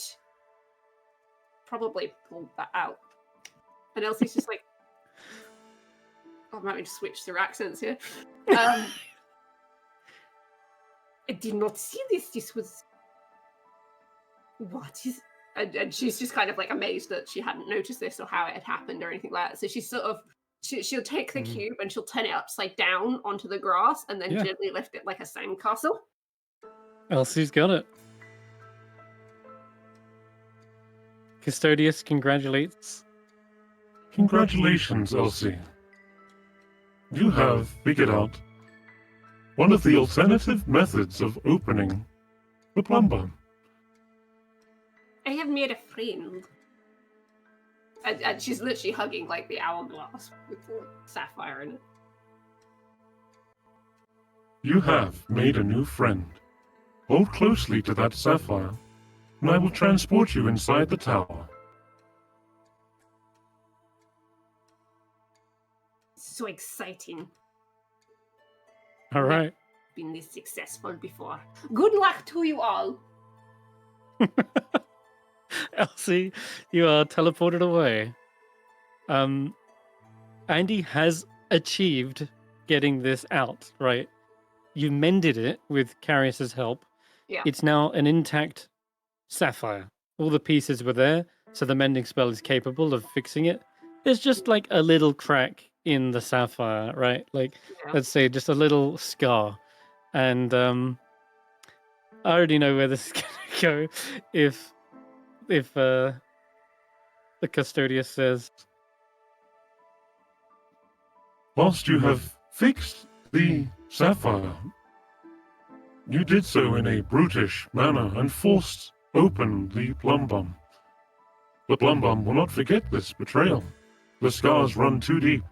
probably pull that out." And Elsie's just like, I'm having to switch through accents here. I did not see this. This was... What is... And she's just kind of like amazed that she hadn't noticed this or how it had happened or anything like that. So she's sort of... She'll take the cube and she'll turn it upside down onto the grass and then gently lift it like a sandcastle. Elsie's got it. Custodius congratulates. Congratulations, Elsie. You have figured out one of the alternative methods of opening the plum bomb. I have made a friend. And she's literally hugging like the hourglass with the sapphire in it. You have made a new friend. Hold closely to that sapphire, and I will transport you inside the tower. So exciting. All right. Been this successful before. Good luck to you all. Elsie, you are teleported away. Andy has achieved getting this out, right? You mended it with Karius's help. Yeah. It's now an intact sapphire. All the pieces were there, so the mending spell is capable of fixing it. There's just like a little crack in the sapphire, right? Like, let's say just a little scar. And I already know where this is going to go if the Custodius says, Whilst you have fixed the sapphire, you did so in a brutish manner and forced open the plum bomb. The plum bomb will not forget this betrayal. The scars run too deep.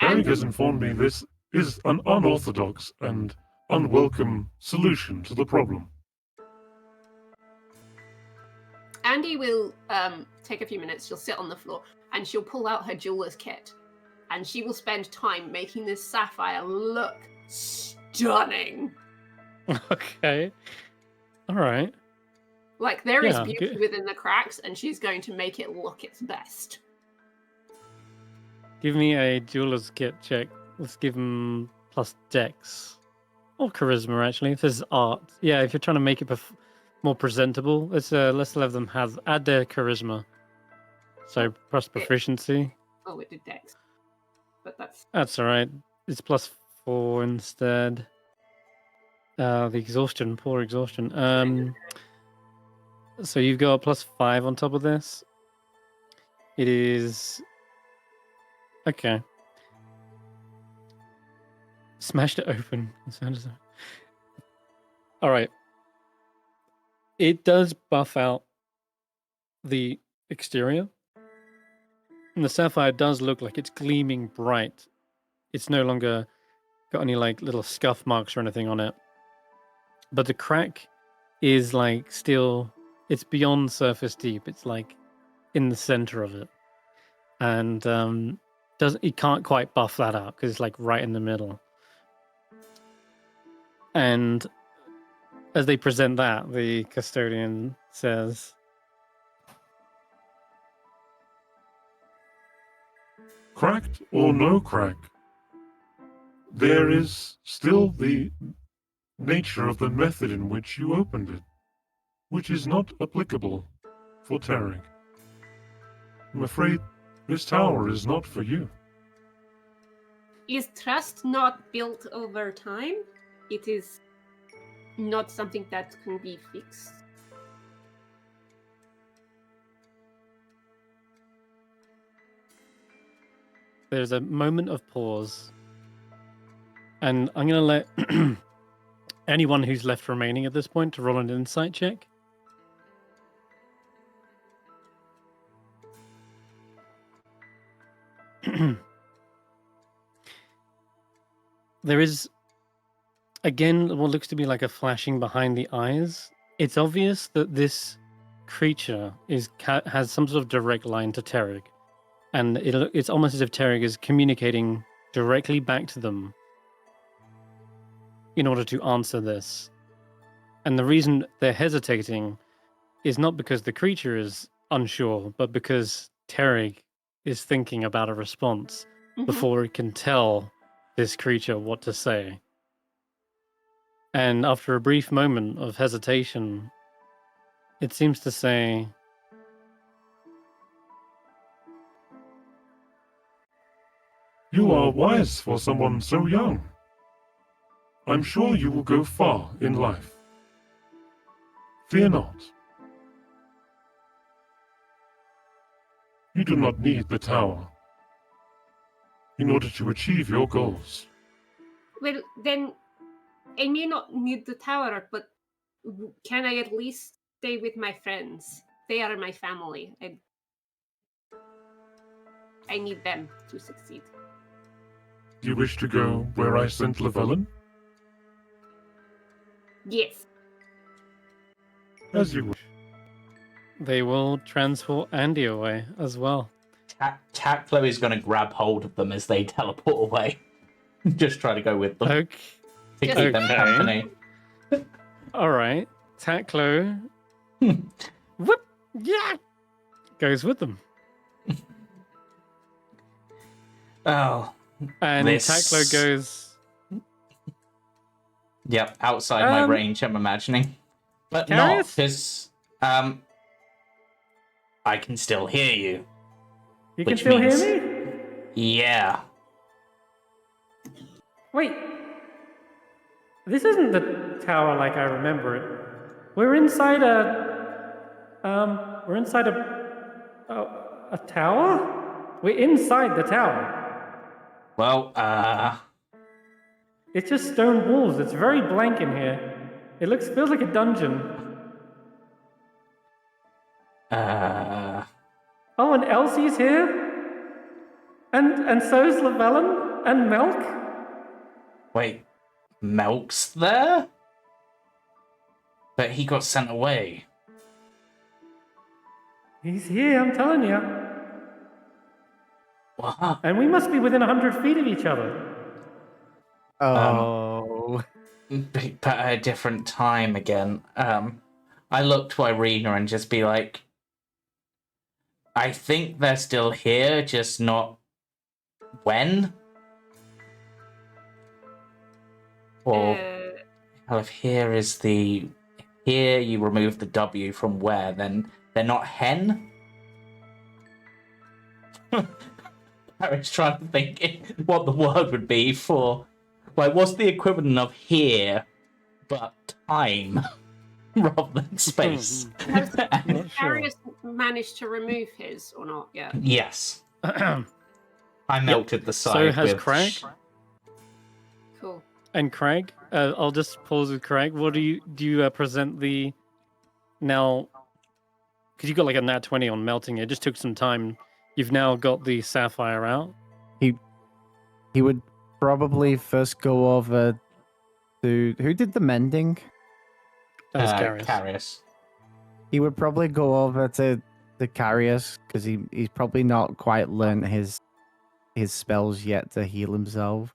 Krag has informed me this is an unorthodox and unwelcome solution to the problem. Andy will take a few minutes. She'll sit on the floor and she'll pull out her jeweler's kit. And she will spend time making this sapphire look stunning. Okay. All right. Like, there is beauty within the cracks, and she's going to make it look its best. Give me a jeweler's kit check. Let's give him plus dex. Or charisma, actually, if this is art. Yeah, if you're trying to make it more presentable. Let's let them add their charisma. So plus proficiency. Oh, it did dex. But That's all right. It's +4 instead. The exhaustion, poor exhaustion. So you've got a +5 on top of this. It is okay. Smashed it open. All right. It does buff out the exterior. And the sapphire does look like it's gleaming bright. It's no longer got any like little scuff marks or anything on it. But the crack is like still, it's beyond surface deep. It's like in the center of it. And it can't quite buff that out because it's like right in the middle. And as they present that, the custodian says, Cracked or no crack, there is still the nature of the method in which you opened it, which is not applicable for Tarek. I'm afraid this tower is not for you. is trust not built over time? It is not something that can be fixed. there's a moment of pause. And I'm going to let anyone who's left remaining at this point to roll an insight check. There is, again, what looks to be like a flashing behind the eyes. It's obvious that this creature has some sort of direct line to Terrig. And it's almost as if Terrig is communicating directly back to them in order to answer this. And the reason they're hesitating is not because the creature is unsure, but because Terrig is thinking about a response before it can tell this creature what to say. And after a brief moment of hesitation, it seems to say, You are wise for someone so young. I'm sure you will go far in life. Fear not. You do not need the tower in order to achieve your goals. Well, then I may not need the tower, but can I at least stay with my friends? They are my family. I need them to succeed. Do you wish to go where I sent Llyvelin? Yes. As you wish. they will transport Andy away as well. Taklo is going to grab hold of them as they teleport away. Just try to go with them. Okay. To keep them company. All right. Taklo. Whoop! Yeah! Goes with them. Oh. And Taklo goes... Yep, outside my range, I'm imagining. But not, because I can still hear you. You can still hear me? Yeah. Wait. This isn't the tower like I remember it. We're inside a tower? We're inside the tower. Well, It's just stone walls. It's very blank in here. It feels like a dungeon. Oh, and Elsie's here? And so's Llyvelin? And Melk? Wait, Melk's there? But he got sent away. He's here, I'm telling you. What? And we must be within 100 feet of each other. Oh. But at a different time again. I look to Eirina and just be like, I think they're still here, just not when. Or, well, if here is the here you remove the W from where, then they're not hen? I was trying to think what the word would be for, like, what's the equivalent of here, but time, rather than space. Has Not sure. Karius managed to remove his or not yet? Yes. I melted the side So has with... Krag. Cool. And Krag, I'll just pause with Krag. What do you present the now? Because you got like a nat 20 on melting. It just took some time. You've now got the sapphire out. He would probably first go over to who did the mending. That was Karius. Karius. He would probably go over to the Karius because he's probably not quite learned his spells yet to heal himself.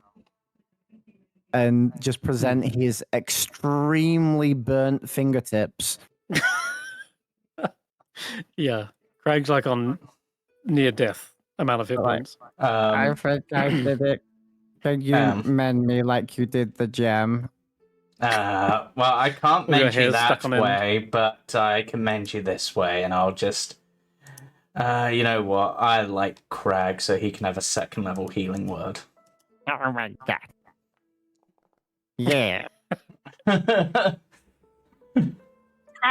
And just present his extremely burnt fingertips. Yeah, Krag's like on near death amount of hit points. I think I did it. Can you mend me like you did the gem? Well, I can't With your mend you hair that stuck on end. way, but I can mend you this way, and I'll just... you know what? I like Krag, so he can have a second level healing word. Oh my god. Yeah. Krag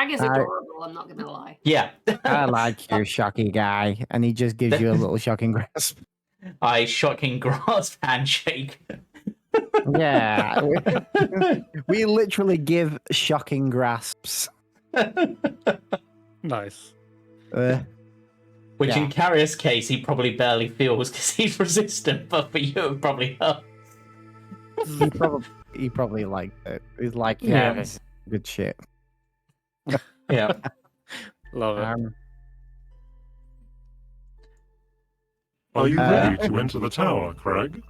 is adorable, I'm not gonna lie. Yeah. I like you, shocky guy. And he just gives you a little shocking grasp. I shocking grasp handshake. Yeah. We literally give shocking grasps. Nice. Which Yeah. in Karius' case, he probably barely feels because he's resistant, but for you, it probably hurts. He probably liked it. He's like, Yeah. this is good shit. Yeah. Love it. Are you ready to enter the tower, Krag?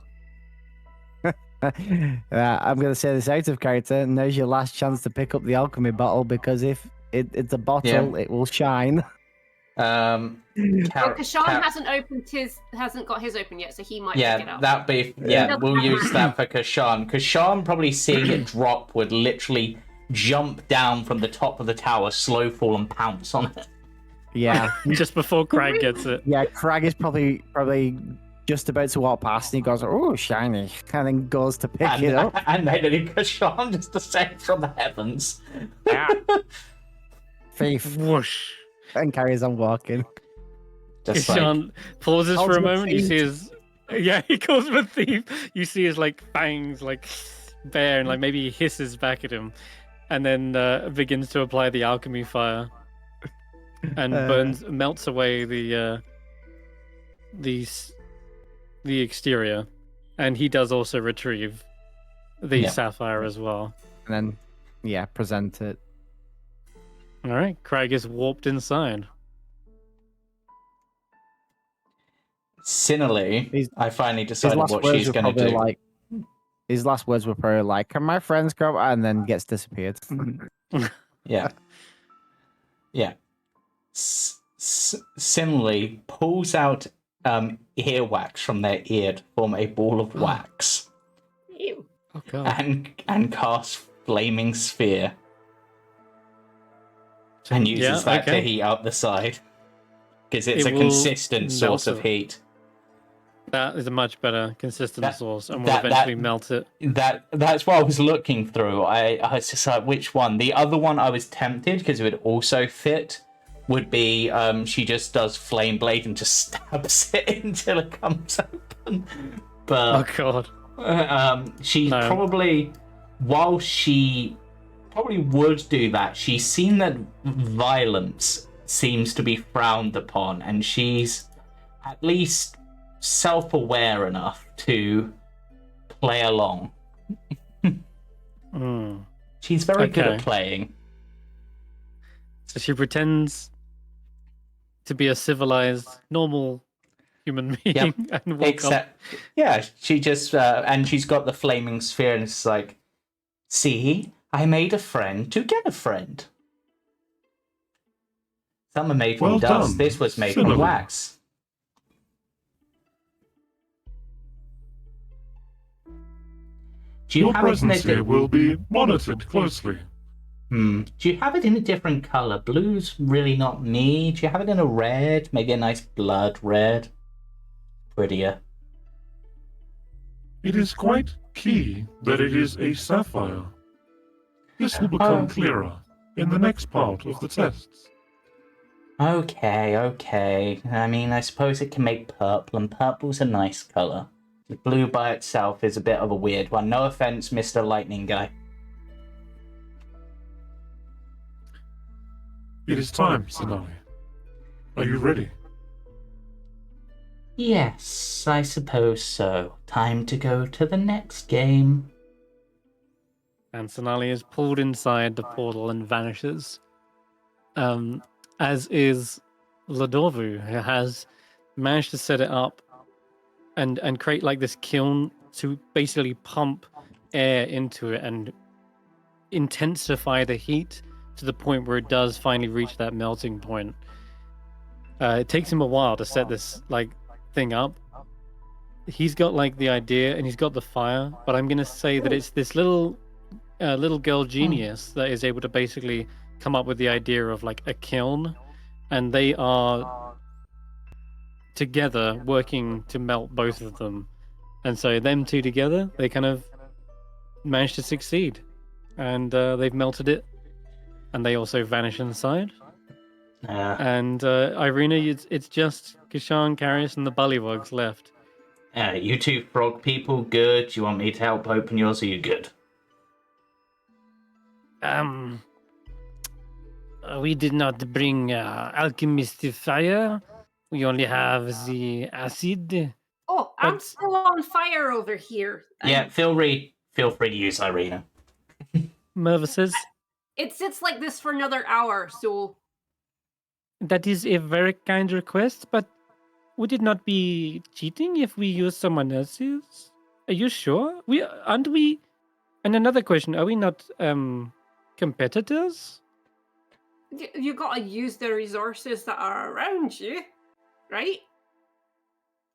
I'm going to say this out of character. Now's your last chance to pick up the alchemy bottle because if it's a bottle, it will shine. Kesh'an hasn't got his open yet, so he might pick it up. We'll use that for Kesh'an. Kesh'an, probably seeing it drop, would literally jump down from the top of the tower, slow fall, and pounce on it. Yeah. Just before Krag gets it. Yeah, Krag is probably just about to walk past and he goes, oh, shiny, and then goes to pick it up. And then Kesh'an just descends from the heavens. Yeah. Thief. Whoosh. And carries on walking. Just Kesh'an pauses for a Calls him a moment. You thief. see his... Yeah, he calls him a thief. You see his like fangs like bare and like maybe he hisses back at him. And then begins to apply the alchemy fire. And melts away the exterior, and he does also retrieve the sapphire as well. And then, present it. All right, Krag is warped inside. Sinali, I finally decided what she's going to do. His last words were probably like, "Can my friends come?" And then gets disappeared. Yeah. Yeah. Sinali pulls out earwax from their ear to form a ball of wax. Ew. Oh god. And casts Flaming Sphere. And uses that to heat up the side. Because it's a consistent source of heat. That is a much better consistent source, and will eventually melt it. That's what I was looking through. I was just like, which one? The other one I was tempted, because it would also fit, would be she just does Flame Blade and just stabs it until it comes open. But oh god. She probably, while she probably would do that, she's seen that violence seems to be frowned upon, and she's at least self-aware enough to play along. She's very good at playing. So she pretends to be a civilized, normal human being and walk up. Yeah, she just and she's got the flaming sphere, and it's like, see, I made a friend to get a friend. Some are made from dust. This was made from wax. Your presence here will be monitored closely. Do you have it in a different color? Blue's really not me. Do you have it in a red? Maybe a nice blood red? Prettier. It is quite key that it is a sapphire. This will become clearer in the next part of the tests. Okay. I mean, I suppose it can make purple, and purple's a nice color. The blue by itself is a bit of a weird one. No offense, Mr. Lightning Guy. It is time, Sinali. Are you ready? Yes, I suppose so. Time to go to the next game. And Sinali is pulled inside the portal and vanishes. As is Ladorvu, who has managed to set it up and create like this kiln to basically pump air into it and intensify the heat to the point where it does finally reach that melting point. It takes him a while to set this like thing up. He's got like the idea and he's got the fire, but I'm gonna say that it's this little girl genius that is able to basically come up with the idea of like a kiln, and they are together working to melt both of them. And so them two together, they kind of managed to succeed, and they've melted it, and they also vanish inside. And Eirina, it's just Kesh'an, Karius, and the bullywugs left. You two frog people, good? Do you want me to help open yours, or are you good? We did not bring alchemist fire. We only have the acid. Oh, I'm still on fire over here. Yeah, feel free to use Eirina. Merva says, It sits like this for another hour, so... That is a very kind request, but would it not be cheating if we use someone else's? Are you sure? Aren't we? And another question: are we not competitors? You gotta use the resources that are around you, right?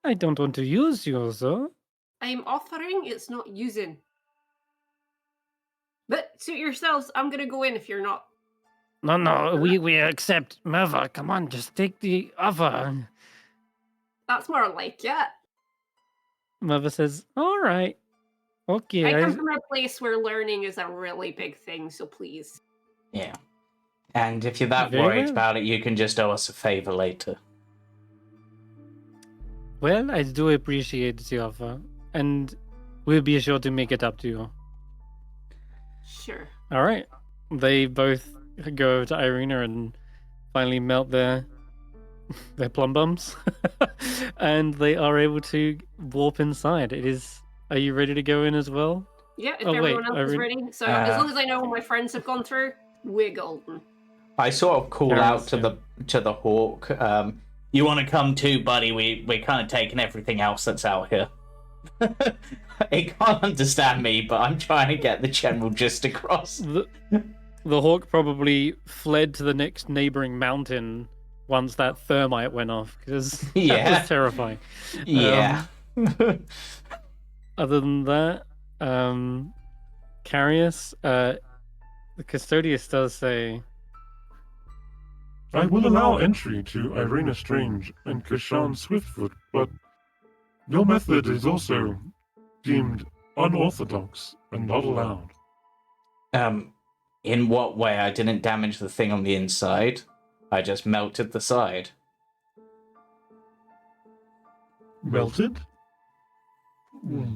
I don't want to use yours, though. I'm offering, it's not using. But suit yourselves, I'm gonna go in if you're not. No, we accept. Merva, come on, just take the offer. That's more like it. Merva says, all right. Okay. I come from a place where learning is a really big thing, so please. Yeah. And if you're that Very worried well. about it, you can just owe us a favor later. Well, I do appreciate the offer, and we'll be sure to make it up to you. Sure. All right. They both go over to Eirina and finally melt their plum bums, and they are able to warp inside. Are you ready to go in as well? Yeah, if Oh, wait, everyone else is ready. So as long as I know what my friends have gone through, we're golden. I sort of call Karius, out to the hawk. You want to come too, buddy? We're kind of taking everything else that's out here. He can't understand me, but I'm trying to get the general gist across. The hawk probably fled to the next neighboring mountain once that thermite went off, because that was terrifying. Yeah. Other than that, Karius, the Custodius does say, I will allow entry to Eirina Strange and Kesh'an Swiftfoot, but your method is also deemed unorthodox and not allowed. In what way? I didn't damage the thing on the inside. I just melted the side. Melted?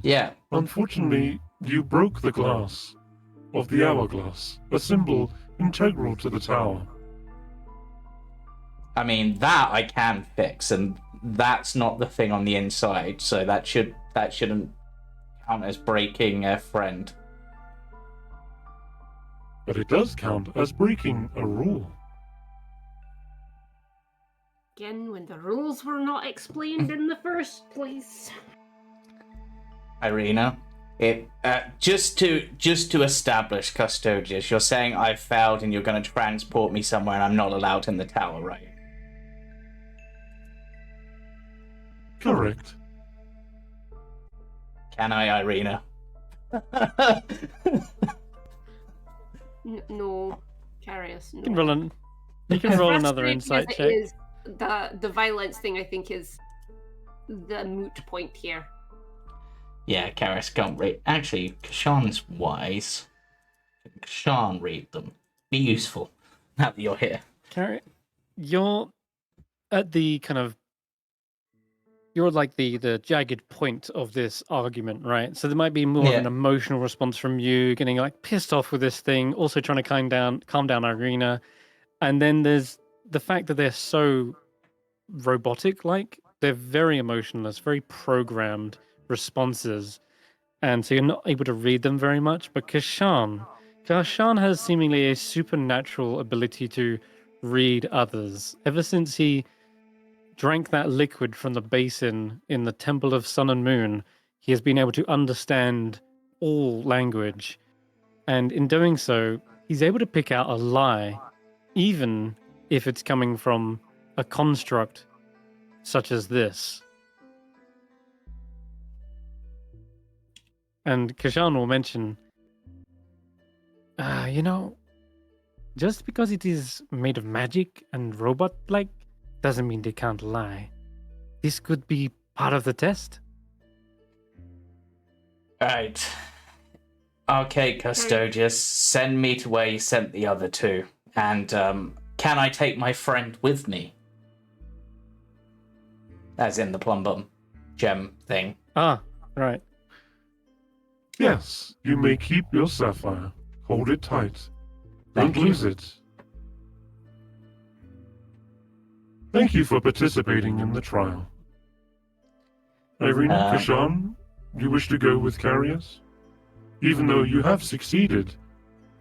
Yeah. Unfortunately, you broke the glass of the hourglass, a symbol integral to the tower. I mean, that I can fix, and that's not the thing on the inside, so that shouldn't count as breaking a friend. But it does count as breaking a rule. Again, when the rules were not explained in the first place. Eirina, just to establish, Custodius, you're saying I failed and you're going to transport me somewhere and I'm not allowed in the tower, right? Correct. Can I, Eirina? No. Karius. You can roll another insight check. The violence thing, I think, is the moot point here. Yeah, Karius can't read. Actually, Kesh'an's wise. Kesh'an read them. Be useful now that you're here. Karius, you're at the kind of... You're like the jagged point of this argument, right? So there might be more of an emotional response from you, getting like pissed off with this thing, also trying to calm down Eirina. And then there's the fact that they're so robotic-like. They're very emotionless, very programmed responses. And so you're not able to read them very much. But Kesh'an has seemingly a supernatural ability to read others. Ever since he drank that liquid from the basin in the Temple of Sun and Moon, he has been able to understand all language. And in doing so, he's able to pick out a lie, even if it's coming from a construct such as this. And Kesh'an will mention, just because it is made of magic and robot-like doesn't mean they can't lie. This could be part of the test. Right. Okay, Custodius, send me to where you sent the other two. And can I take my friend with me? As in the plum gem thing. Ah, right. Yes, you may keep your sapphire. Hold it tight. Don't lose it. Thank you for participating in the trial. Eirina, Kesh'an, you wish to go with Karius? Even though you have succeeded,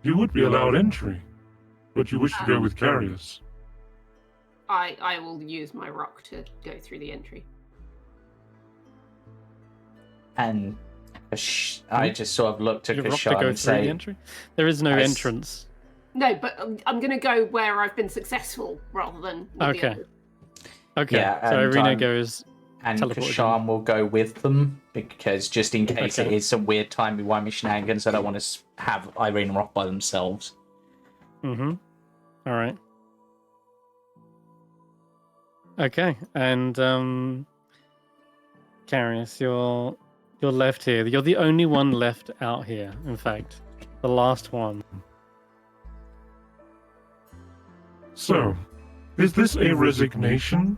you would be allowed entry, but you wish to go with Karius. I will use my rock to go through the entry. And I just sort of looked at Kesh'an and say, the entry? There is no entrance. No, but I'm going to go where I've been successful rather than... Okay. Okay, yeah, so Eirina goes... And Kesh'an will go with them, because just in case it is some weird timey-wimey shenanigans, I don't want to have Eirina off by themselves. Mm-hmm. All right. Okay, and Karius, you're left here. You're the only one left out here, in fact. The last one. So, is this a resignation?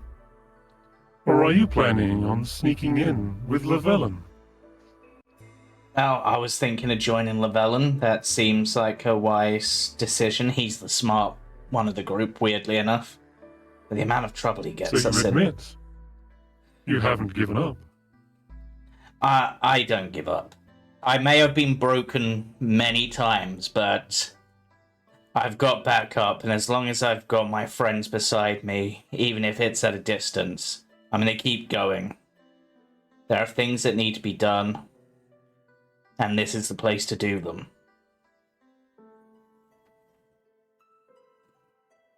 Or are you planning on sneaking in with Llyvelin? Well, I was thinking of joining Llyvelin. That seems like a wise decision. He's the smart one of the group, weirdly enough. But the amount of trouble he gets... So you admit you haven't given up? I don't give up. I may have been broken many times, but I've got back up, and as long as I've got my friends beside me, even if it's at a distance, I'm going to keep going. There are things that need to be done, and this is the place to do them.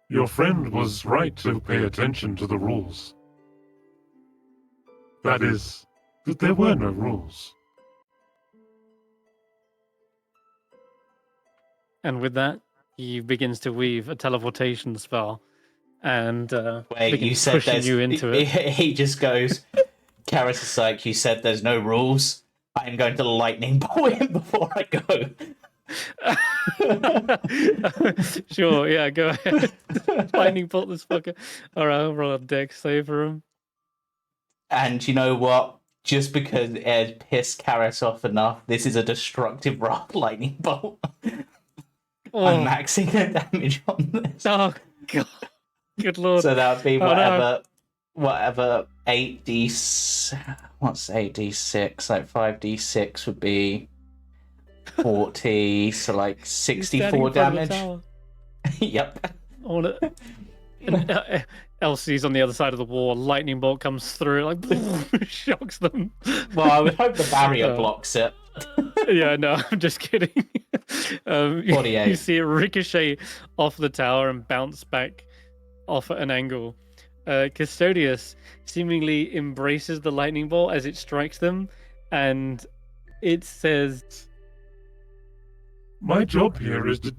Your friend was right to pay attention to the rules. That is, that there were no rules. And with that, he begins to weave a teleportation spell, and wait, you said pushing you into it. He just goes, Karius is like, you said there's no rules. I'm going to lightning bolt him before I go. Sure, yeah, go ahead. Lightning bolt this fucker. Alright, I'll roll a dex save for him. And you know what? Just because it has pissed Karius off enough, this is a destructive rock lightning bolt. I'm maxing the damage on this. Oh, God. Good lord. So that would be whatever 8d... What's 8d6? Like 5d6 would be 40, so like 64 damage. Yep. Elsie's on the other side of the wall. Lightning bolt comes through, like shocks them. Well, I would hope the barrier blocks it. Yeah, no, I'm just kidding. 48. You see it ricochet off the tower and bounce back off at an angle. Custodius seemingly embraces the lightning bolt as it strikes them, and it says, My job here is to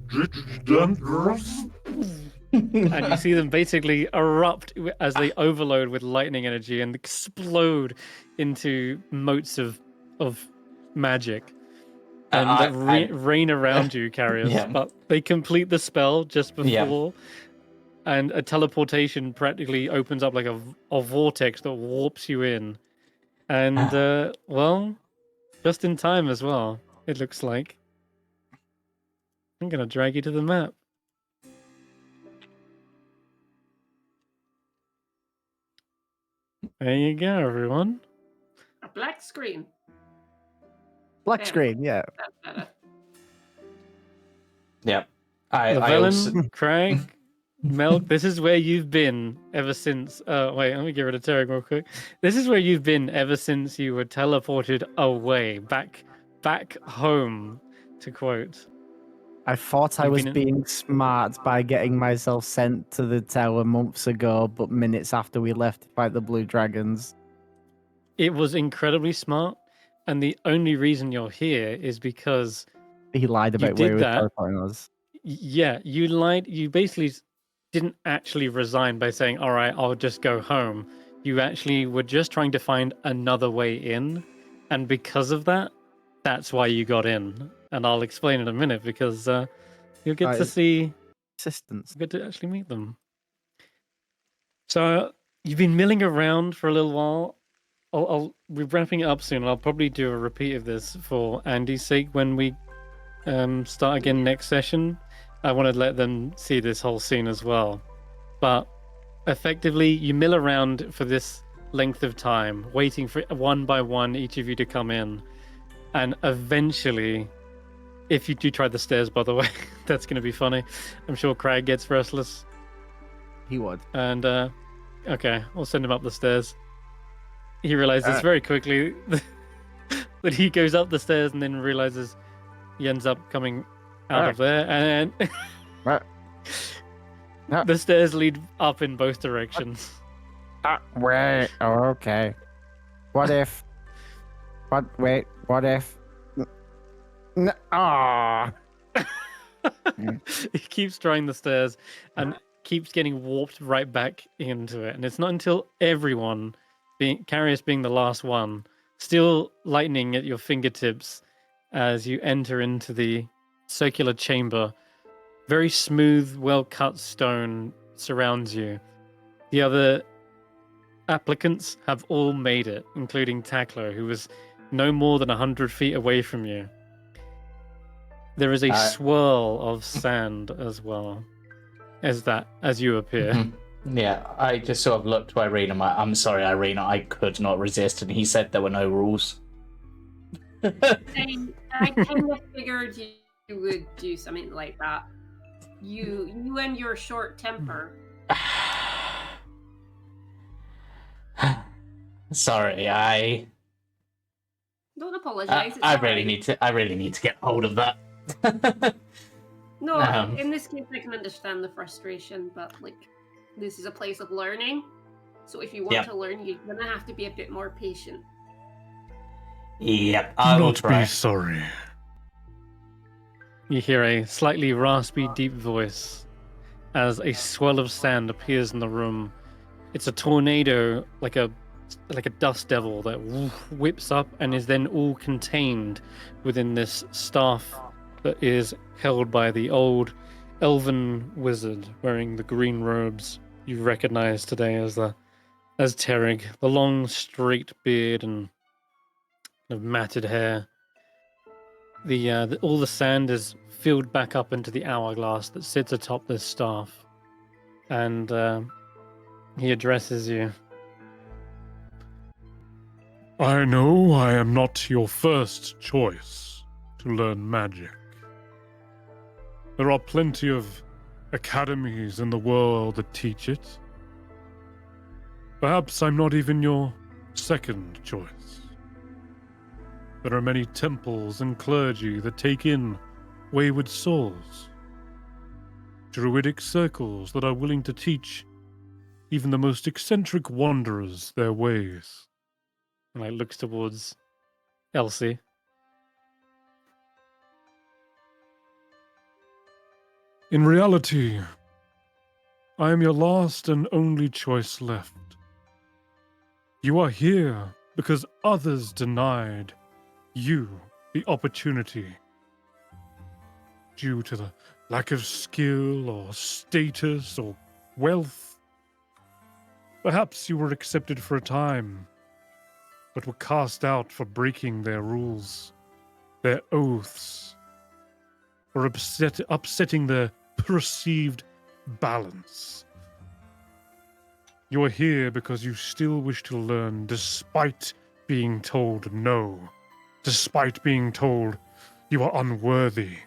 And you see them basically erupt as they overload with lightning energy and explode into motes of magic. And that rain around you, Karius. Yeah. But they complete the spell just Yeah. before, and a teleportation practically opens up like a vortex that warps you in. And, well, just in time as well, it looks like. I'm going to drag you to the map. There you go, everyone. A black screen. Black There. screen, yeah. That's better. Yeah. I Llyvelin, also... Krag, Melk, this is where you've been ever since. Wait, let me get rid of Tarek real quick. This is where you've been ever since you were teleported away, back home, to quote. I thought I You've was been in- being smart by getting myself sent to the tower months ago, but minutes after we left to fight the blue dragons. It was incredibly smart, and the only reason you're here is because He lied about did where he was that. teleporting us. Yeah, you lied. You basically didn't actually resign by saying, all right, I'll just go home. You actually were just trying to find another way in. And because of that, that's why you got in. And I'll explain in a minute because you'll get to see, Assistance. get to actually meet them. So you've been milling around for a little while. We're wrapping it up soon. I'll probably do a repeat of this for Andy's sake when we start again next session. I want to let them see this whole scene as well. But effectively, you mill around for this length of time, waiting for one by one each of you to come in. And eventually, if you do try the stairs, by the way, that's going to be funny. I'm sure Krag gets restless. He would. And, okay, we'll send him up the stairs. He realizes very quickly that he goes up the stairs and then realizes he ends up coming out of there. And the stairs lead up in both directions. Wait. Oh, okay. What if? Wait. What if? He keeps trying the stairs and keeps getting warped right back into it. And it's not until everyone, Karius being the last one, still lightning at your fingertips as you enter into the circular chamber. Very smooth, well-cut stone surrounds you. The other applicants have all made it, including Tackler, who was no more than 100 feet away from you. There is a swirl of sand as well as you appear. Mm-hmm. Yeah, I just sort of looked to Eirina. I'm sorry, Eirina, I could not resist, and he said there were no rules. I kind of figured you would do something like that. You and your short temper. Sorry, I Don't apologize. I really need to get hold of that. No, in this case, I can understand the frustration, but like, this is a place of learning. So if you want to learn, you're gonna have to be a bit more patient. Yep, I will try. Be sorry. You hear a slightly raspy, deep voice as a swell of sand appears in the room. It's a tornado, like a dust devil that whips up and is then all contained within this staff that is held by the old elven wizard wearing the green robes you recognize today as Terig, the long straight beard and matted hair. All the sand is filled back up into the hourglass that sits atop this staff, and he addresses you. I know I am not your first choice to learn magic. There are plenty of academies in the world that teach it. Perhaps I'm not even your second choice. There are many temples and clergy that take in wayward souls. Druidic circles that are willing to teach even the most eccentric wanderers their ways. And I looks towards Elsie. In reality, I am your last and only choice left. You are here because others denied you the opportunity due to the lack of skill or status or wealth. Perhaps you were accepted for a time, but were cast out for breaking their rules, their oaths, or upsetting their perceived balance. You are here because you still wish to learn despite being told no, despite being told you are unworthy,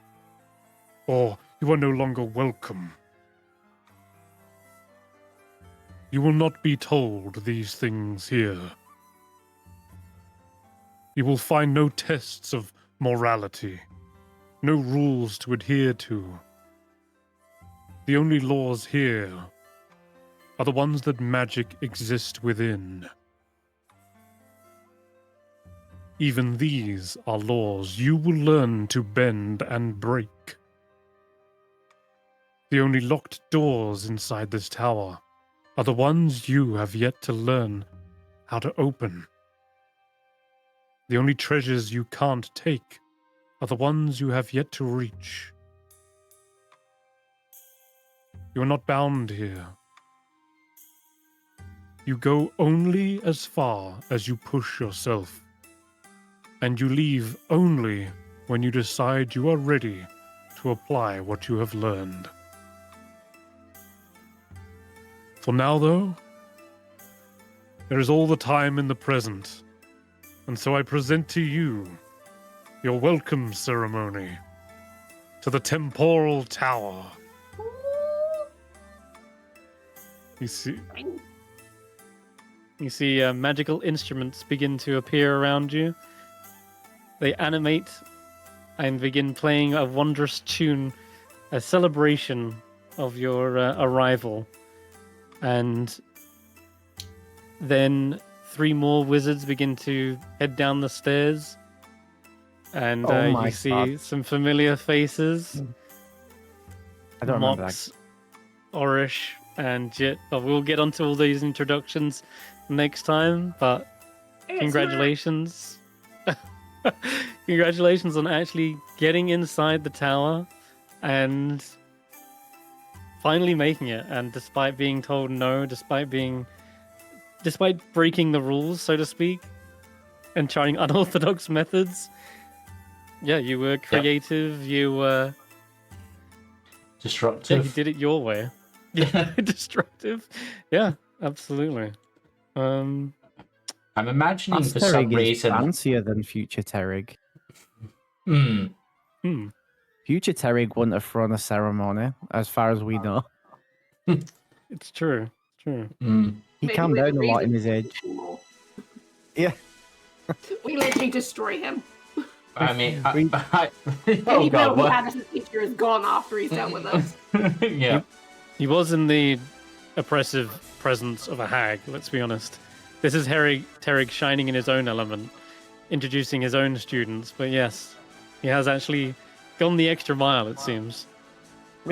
or you are no longer welcome. You will not be told these things here. You will find no tests of morality, no rules to adhere to. The only laws here are the ones that magic exists within. Even these are laws you will learn to bend and break. The only locked doors inside this tower are the ones you have yet to learn how to open. The only treasures you can't take are the ones you have yet to reach. You are not bound here. You go only as far as you push yourself, and you leave only when you decide you are ready to apply what you have learned. For now, though, there is all the time in the present, and so I present to you your welcome ceremony to the Temporal Tower. You see magical instruments begin to appear around you. They animate and begin playing a wondrous tune, a celebration of your arrival. And then 3 more wizards begin to head down the stairs. And you see some familiar faces. I don't remember Mox, Orish, and Jit. But we'll get onto all these introductions next time. But congratulations. Congratulations on actually getting inside the tower and finally making it. And despite being told no, despite breaking the rules, so to speak, and trying unorthodox methods, yeah, you were creative. Yep. You were disruptive. Yeah, you did it your way. Yeah, destructive. Yeah, absolutely. I'm imagining Past for Terrig some is reason fancier than future Terrig. Hmm. Future Terrig wouldn't have thrown a ceremony, as far as we know. It's true. True. He calmed down a lot in his age. Yeah. We literally destroy him. I mean, Any bill he had as a teacher is gone after he's dealt with us. Yeah. He was in the oppressive presence of a hag, let's be honest. This is Terrig shining in his own element, introducing his own students. But yes, he has actually gone the extra mile, it seems.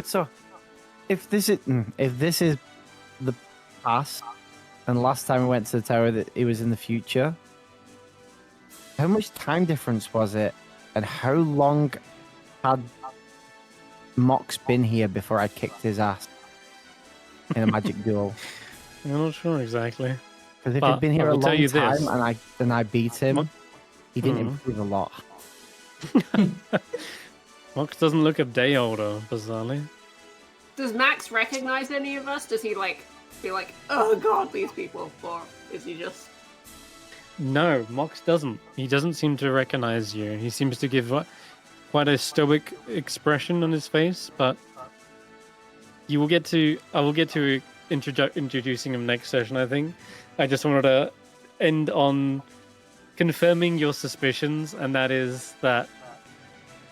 So, if this is the past, and last time we went to the tower that it was in the future, how much time difference was it, and how long had Mox been here before I kicked his ass in a magic duel? I'm not sure exactly. Because if he'd been here a long time and I beat him, he didn't improve a lot. Mox doesn't look a day older, bizarrely. Does Max recognize any of us? Does he be like, oh god, these people? Or is he just... No, Mox doesn't. He doesn't seem to recognize you. He seems to give quite a stoic expression on his face, but I will get to introducing him next session, I think. I just wanted to end on confirming your suspicions, and that is that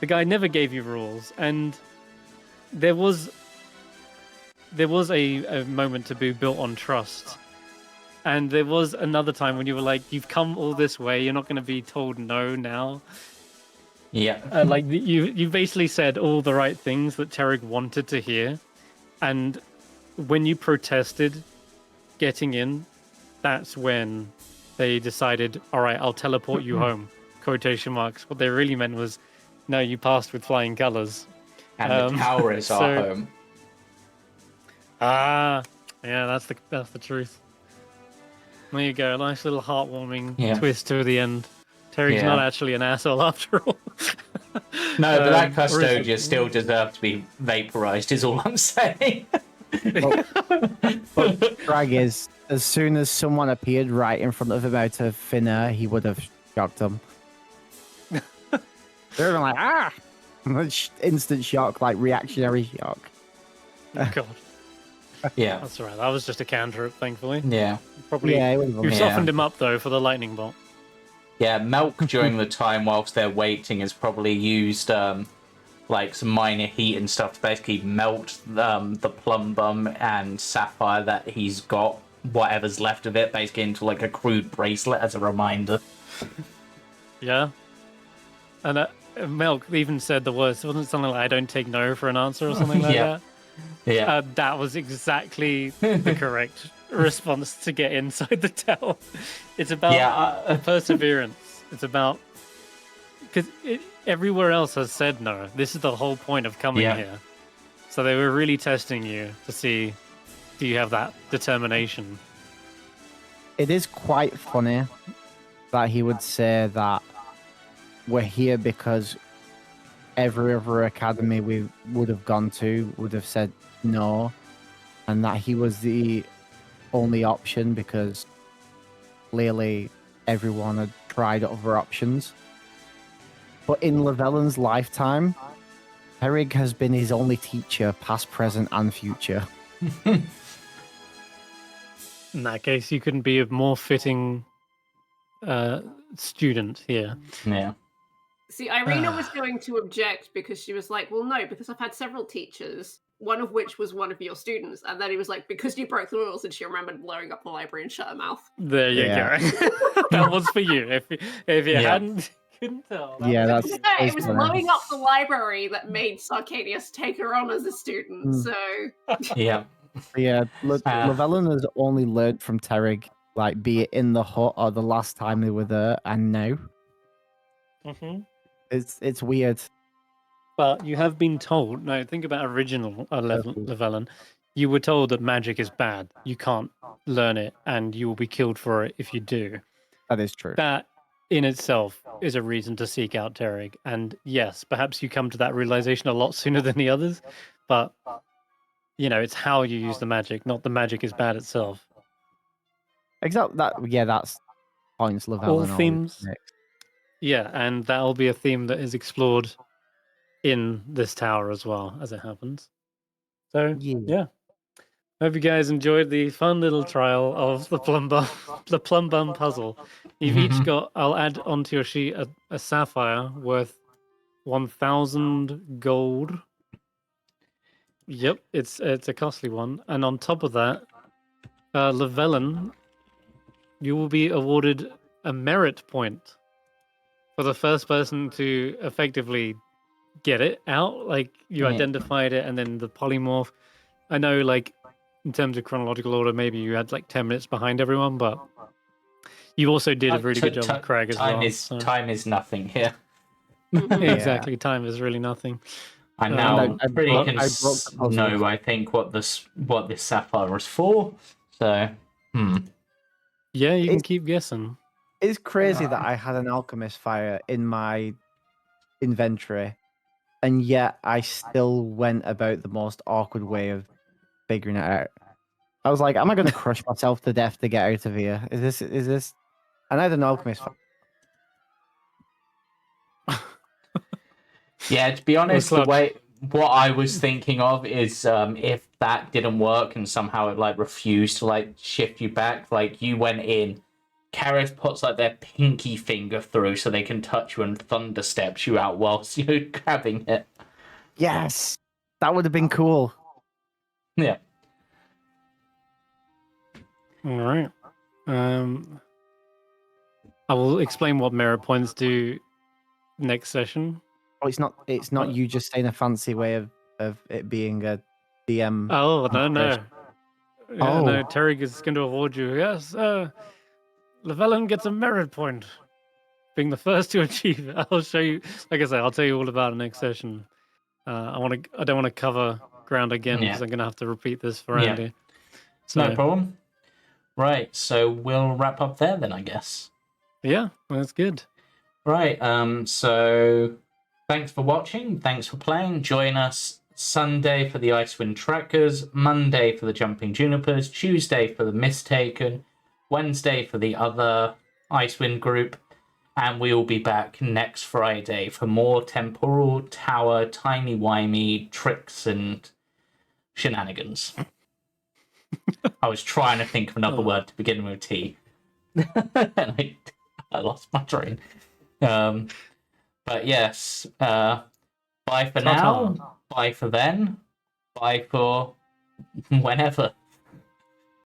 the guy never gave you rules, and there was a moment to be built on trust. And there was another time when you were like, you've come all this way, you're not going to be told no now. Yeah. Like you basically said all the right things that Terrig wanted to hear, and when you protested getting in, that's when they decided, all right, I'll teleport you home. Quotation marks. What they really meant was, no, you passed with flying colors. And the tower is our home. Ah, yeah, that's the truth. There you go. A nice little heartwarming twist to the end. Terrig's not actually an asshole after all. No, but that custodian still deserves to be vaporized, is all I'm saying. But Krag is, as soon as someone appeared right in front of him out of thin air, he would have shocked them. They're like, ah! Instant shock, like reactionary shock. Oh, God. Yeah. That's all right. That was just a cantrip, thankfully. Yeah. Probably. Yeah, you softened him up, though, for the lightning bolt. Yeah, Melk during the time whilst they're waiting has probably used like some minor heat and stuff to basically melt the plum bum and sapphire that he's got, whatever's left of it, basically into like a crude bracelet as a reminder. Yeah. And Melk even said the words. Wasn't it something like, I don't take no for an answer or something like that? Yeah. That was exactly the correct response to get inside the tower. It's about perseverance. It's about... Because everywhere else has said no. This is the whole point of coming here. So they were really testing you to see, do you have that determination? It is quite funny that he would say that we're here because every other academy we would have gone to would have said no, and that he was the only option because clearly everyone had tried other options. But in Llyvelin's lifetime, Terrig has been his only teacher, past, present, and future. In that case, you couldn't be a more fitting student here. Yeah. See, Eirina was going to object because she was like, well, no, because I've had several teachers, one of which was one of your students. And then he was like, because you broke the rules, and she remembered blowing up the library and shut her mouth. There you go. That was for you. If you hadn't, couldn't tell. It was blowing up the library that made Sarcadius take her on as a student, so... Yeah. Llyvelin has only learned from Terrig, like, be it in the hut or the last time they were there, and now. Mm-hmm. It's weird. But you have been told, no, think about original Llyvelin. You were told that magic is bad. You can't learn it, and you will be killed for it if you do. That is true. That in itself is a reason to seek out Terrig. And yes, perhaps you come to that realization a lot sooner than the others, but it's how you use the magic, not the magic is bad itself. Exactly. That's points Llyvelin. All themes. Yeah, and that'll be a theme that is explored in this tower as well, as it happens. So, yeah. Hope you guys enjoyed the fun little trial of the plum bum puzzle. You've each got, I'll add onto your sheet a sapphire worth 1,000 gold. Yep, it's a costly one. And on top of that, Llyvelin, you will be awarded a merit point for the first person to effectively get it out. Like, you identified it, and then the polymorph. I know, like, in terms of chronological order, maybe you had like 10 minutes behind everyone, but you also did a really good job with Krag as well. Time is nothing here. Exactly, time is really nothing. And now I'm pretty know, I think, what this sapphire is for. So, yeah, you can keep guessing. It's crazy that I had an alchemist fire in my inventory, and yet I still went about the most awkward way of figuring it out. I was like, am I going to crush myself to death to get out of here? Is this? And I had an alchemist fire. Yeah, to be honest, what I was thinking of is if that didn't work and somehow it like refused to like shift you back, like you went in, Karius puts like their pinky finger through so they can touch you and thunder steps you out whilst you're grabbing it. Yes, that would have been cool. Yeah. All right. I will explain what merit points do next session. Oh, it's not. It's not you just saying a fancy way of it being a DM. Oh no. competition. Yeah, no, Oh. Terry is going to award you. Yes, Llyvelin gets a merit point, being the first to achieve it. I'll show you. Like I say, I'll tell you all about it next session. I don't want to cover ground again because I'm going to have to repeat this for Yeah. Andy. So, No problem. Right, so we'll wrap up there then, I guess. Yeah, that's good. Right, so thanks for watching. Thanks for playing. Join us Sunday for the Icewind Trackers, Monday for the Jumping Junipers, Tuesday for the Mistaken, Wednesday for the other Icewind group, and we'll be back next Friday for more Temporal, Tower, timey-wimey tricks and shenanigans. I was trying to think of another word to begin with T. And I lost my train. But yes, bye for now. Bye for then. Bye for whenever.